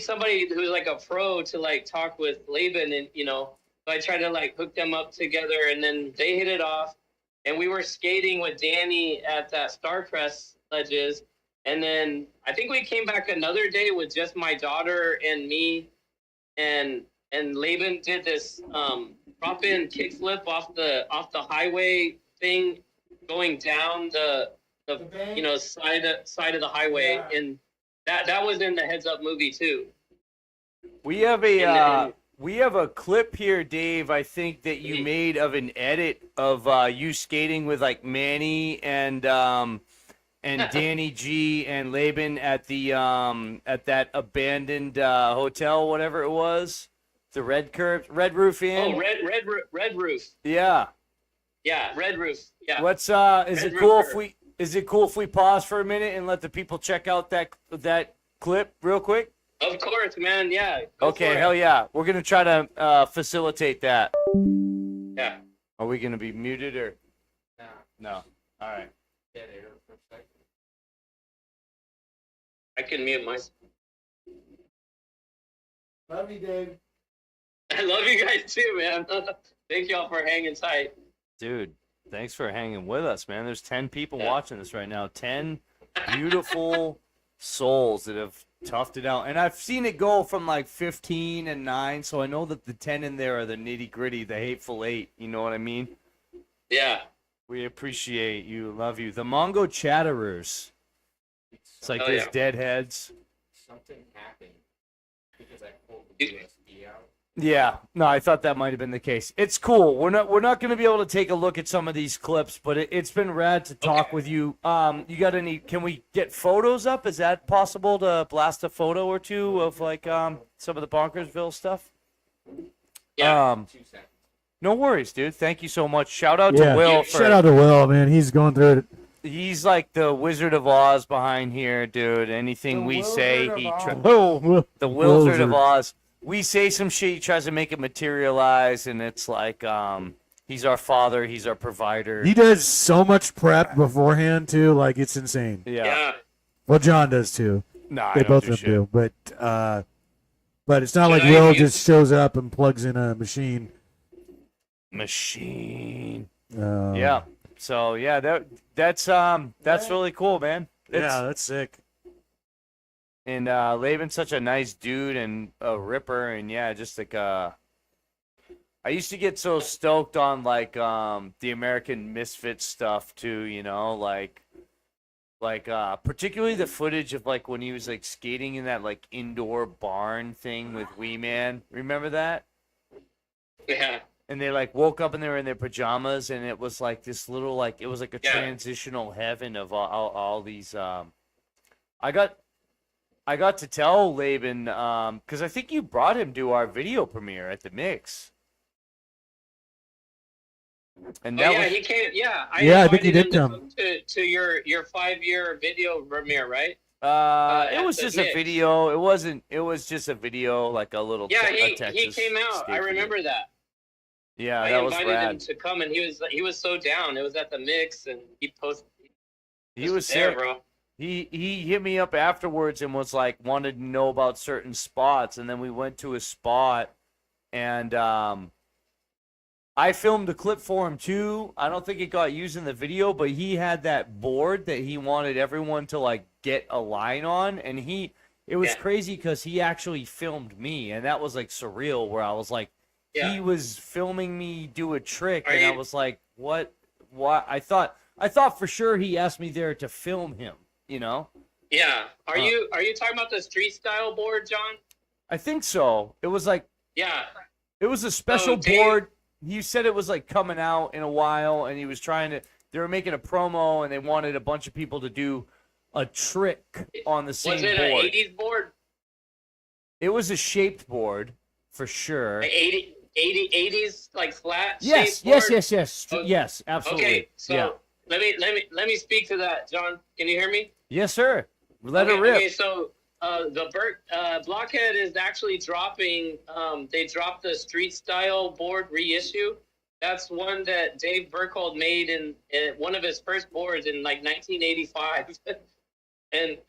somebody who's like a pro to like talk with Laban, and, you know, so I tried to like hook them up together, and then they hit it off, and we were skating with Danny at that Starcrest ledges. And then I think we came back another day with just my daughter and me, and Laban did this drop-in kickflip off the high thing, going down the you know side of the highway, and that was in the Heads Up movie too. We have a clip here, Dave. I think that you made of an edit of you skating with like Manny and Danny G and Laban at the at that abandoned hotel, whatever it was. The red curb, red roof in. Oh, red roof. Yeah. Yeah, red roof. Yeah. What's is Red it roof cool curb. if we pause for a minute and let the people check out that clip real quick? Of course, man. Yeah. Go Okay, for hell it. yeah. We're gonna try to facilitate that. Yeah. Are we gonna be muted or? No. All right. I can mute myself. Love you, Dave. I love you guys too, man. Thank y'all for hanging tight. Dude, thanks for hanging with us, man. There's 10 people watching this right now. 10 beautiful souls that have toughed it out. And I've seen it go from like 15 and 9, so I know that the 10 in there are the nitty-gritty, the hateful 8. You know what I mean? Yeah. We appreciate you. Love you. The Mongochatterers. It's like there's deadheads. Something happened because I pulled the USB out. Yeah, no, I thought that might have been the case. It's cool. We're not going to be able to take a look at some of these clips, but it's been rad to talk with you. You got any? Can we get photos up? Is that possible to blast a photo or two of like some of the Bonkersville stuff? Yeah. 2 seconds. No worries, dude. Thank you so much. Shout out Yeah, to Will. shout out to Will, man. He's going through it. He's like the Wizard of Oz behind here, dude. Anything we say, he Oh, the Wizard of Oz. We say some shit, he tries to make it materialize, and it's like he's our father, he's our provider. He does so much prep beforehand too, like it's insane. Yeah. Well, John does too. Nah, they I don't both do of them shit. do. But it's not like Will just shows up and plugs in a machine. Yeah. So yeah, that's really cool, man. Yeah, that's sick. And Laban's such a nice dude and a ripper, and yeah, just like I used to get so stoked on like the American Misfits stuff too, you know, like particularly the footage of like when he was like skating in that like indoor barn thing with Wee Man. Remember that? Yeah. And they like woke up and they were in their pajamas, and it was like this little like it was like a transitional heaven of all these. I got to tell Laban because I think you brought him to our video premiere at the Mix. And that he came. Yeah, I think he did come to your 5-year video premiere, right? It was just a video. It wasn't. It was just a video, like a little. Yeah, a he Texas came out. state I remember video. that. Yeah, I that was invited rad. him to come, and he was so down. It was at the Mix, and he posted. He was there, sick. bro. He hit me up afterwards and was like wanted to know about certain spots, and then we went to a spot, and I filmed a clip for him too. I don't think it got used in the video, but he had that board that he wanted everyone to like get a line on, and it was crazy because he actually filmed me, and that was like surreal. Where I was like, he was filming me do a trick, and I was like, what? I thought for sure he asked me there to film him. You know? Yeah. Are you talking about the street style board, John? I think so. It was like it was a special board. He said it was like coming out in a while, and he was they were making a promo, and they wanted a bunch of people to do a trick on the same board. Was it an 80s board? It was a shaped board for sure. 80s like flat. Yes, shaped board? yes, yes, absolutely. Okay, so yeah. let me speak to that, John. Can you hear me? Yes, sir. Let it rip. Okay, so the Blockhead is actually dropping. They dropped the street style board reissue. That's one that Dave Burkhold made in one of his first boards in like 1985,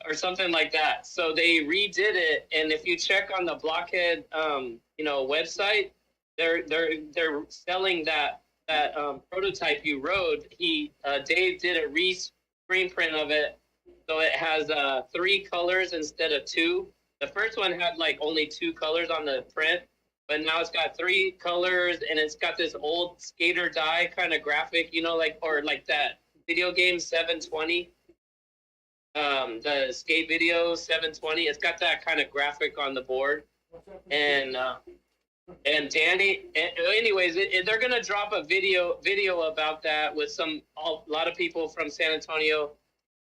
or something like that. So they redid it, and if you check on the Blockhead, website, they're selling that prototype you rode. Dave did a screen print of it. So it has 3 colors instead of 2. The first one had like only 2 colors on the print, but now it's got 3 colors, and it's got this old skater die kind of graphic, like that video game 720, the skate video 720. It's got that kind of graphic on the board, and Danny. Anyways, they're gonna drop a video about that with a lot of people from San Antonio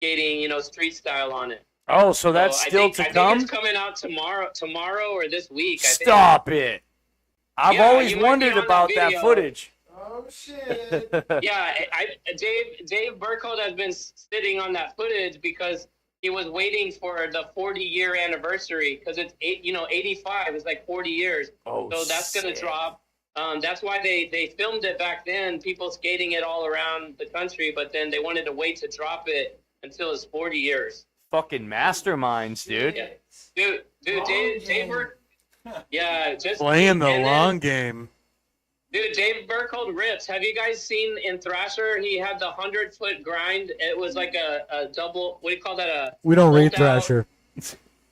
skating, street style on it. Oh, so that's still to come? I think it's coming out tomorrow or this week. Stop it. I've Yeah, always you might be wondered on that about that video. footage. Oh shit. Yeah, Dave Burkhold has been sitting on that footage because he was waiting for the 40-year anniversary because it's 85 is like 40 years. Oh, so that's gonna drop. That's why they filmed it back then. People skating it all around the country, but then they wanted to wait to drop it until it's 40 years. Fucking masterminds, dude. Yeah. Dude, Dave Burkhold. Yeah, just Playing the and then- long game. Dude, Dave Burkhold rips. Have you guys seen in Thrasher? He had the 100-foot grind. It was like a double. What do you call that? We don't read fold out. Thrasher.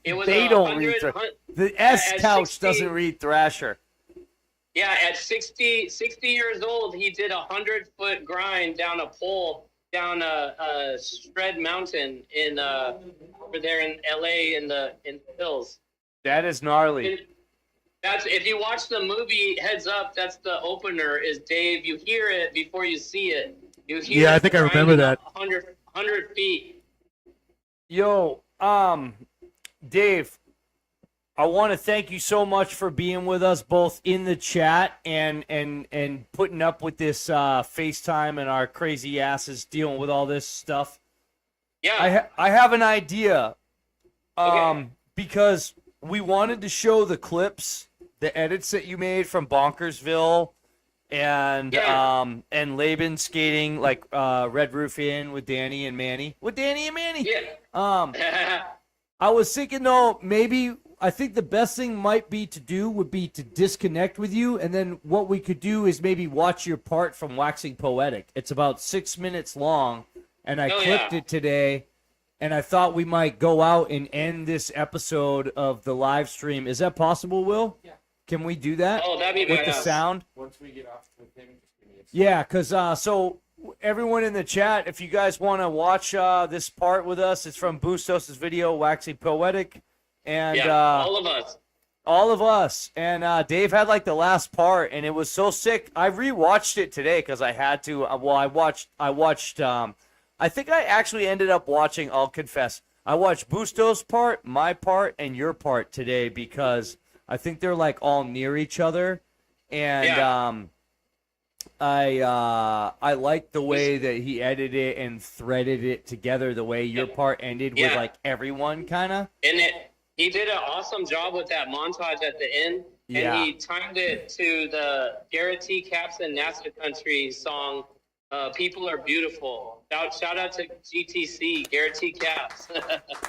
It was They a don't 100 read Thrasher. hun- The S at couch 60 doesn't read Thrasher. Yeah, at 60 years old, he did a 100-foot grind down a pole down a Shred Mountain in over there in LA in the hills. That is gnarly. That's if you watch the movie Heads Up, that's the opener is Dave. You hear it before you see it. You hear Yeah, I it think I remember grinding that. 100 feet. Yo, Dave, I want to thank you so much for being with us both in the chat and putting up with this FaceTime and our crazy asses dealing with all this stuff. Yeah. I have an idea. Because we wanted to show the clips, the edits that you made from Bonkersville and Laban skating like Red Roof Inn with Danny and Manny. Yeah. I was thinking though, maybe I think the best thing would be to disconnect with you, and then what we could do is maybe watch your part from Waxing Poetic. It's about 6 minutes long, and I clipped it today, and I thought we might go out and end this episode of the live stream. Is that possible, Will? Yeah. Can we do that? Oh, that'd be with the badass. sound? Once we get off with him, just give me a Yeah, because so everyone in the chat, if you guys want to watch this part with us, it's from Bustos' video, Waxing Poetic. And all of us. All of us. And Dave had like the last part, and it was so sick. I rewatched it today because I had to. I watched. I think I actually ended up watching, I'll confess, I watched Bustos' part, my part, and your part today because I think they're like all near each other. And I liked the way that he edited it and threaded it together, the way your part ended with like everyone kind of. And he did an awesome job with that montage at the end. Yeah. And he timed it to the Garrett T. Caps and NASA Country song, People Are Beautiful. Shout out to GTC, Garrett T. Caps.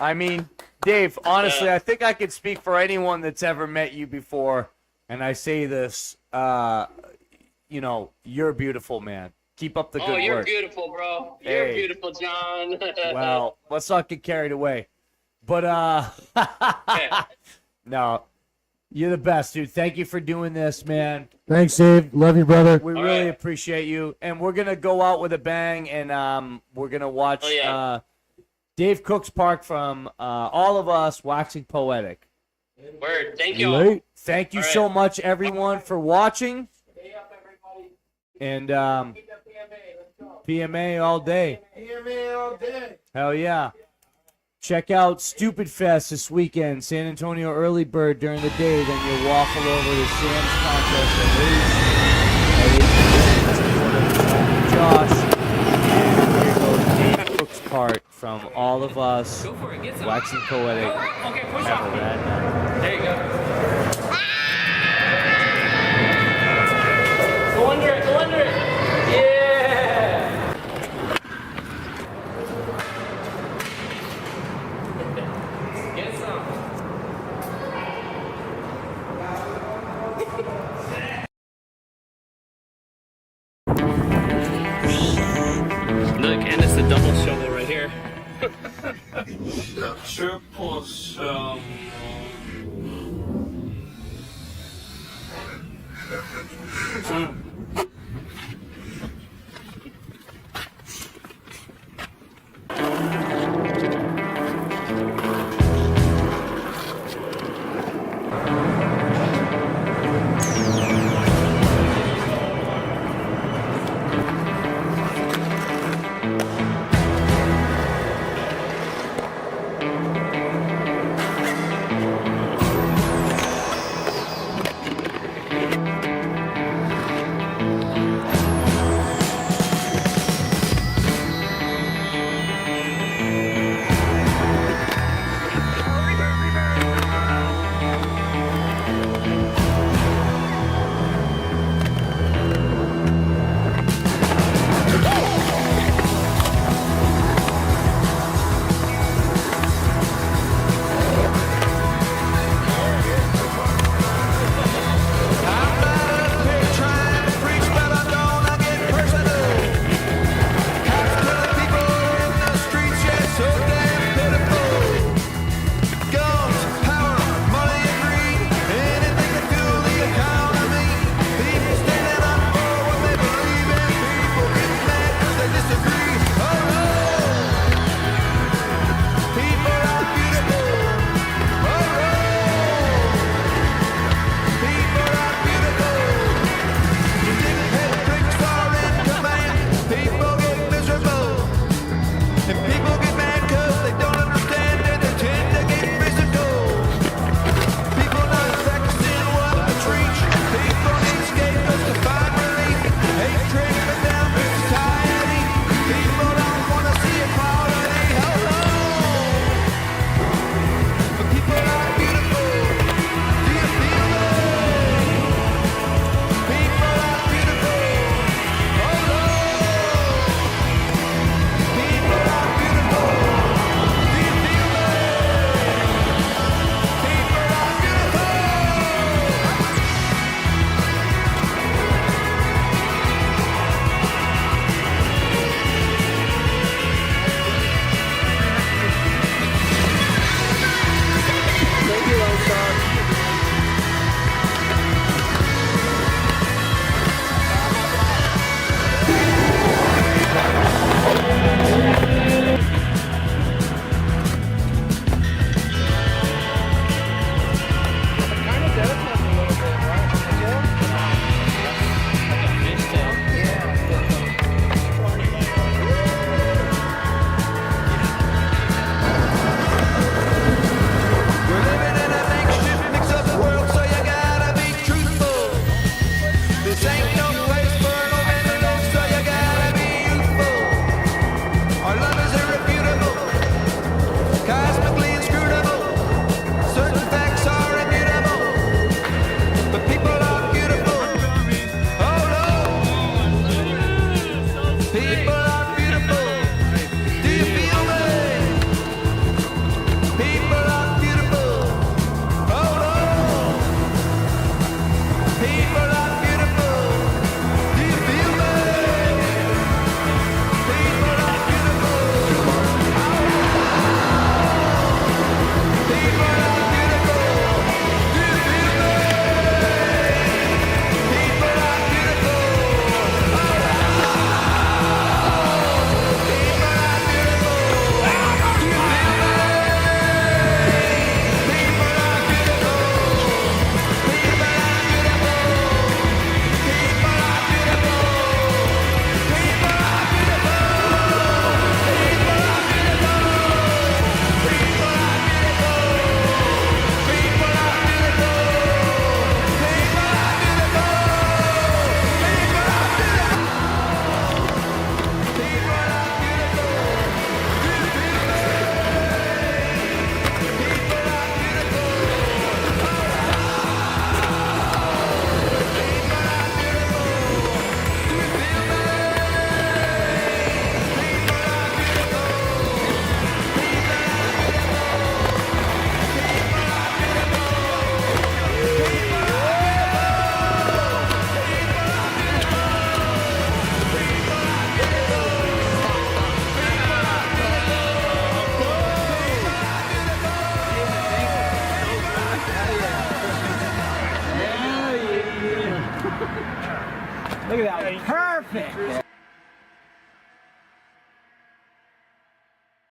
I mean, Dave, honestly, I think I could speak for anyone that's ever met you before, and I say this, you're beautiful, man. Keep up the good work. Oh, you're beautiful, bro. You're Hey. beautiful, John. Well, let's not get carried away. But, no, you're the best, dude. Thank you for doing this, man. Thanks, Dave. Love you, brother. We really appreciate you. And we're going to go out with a bang, and we're going to watch Dave Cook's part from all of us, Waxing Poetic. Word. Thank you all. Thank you All right. so much, everyone, for watching. And PMA all day. PMA all day. Hell yeah. Check out Stupid Fest this weekend, San Antonio Early Bird during the day. Then you'll waffle over to Sam's contest at Josh. And here goes Dave Cook's part from all of us, Waxing Poetic. Have a rad night. There you go. Go under it. Go under it. Yeah. Get some. Look, and it's a double shovel right here. Triple shovel. Look at that. Perfect.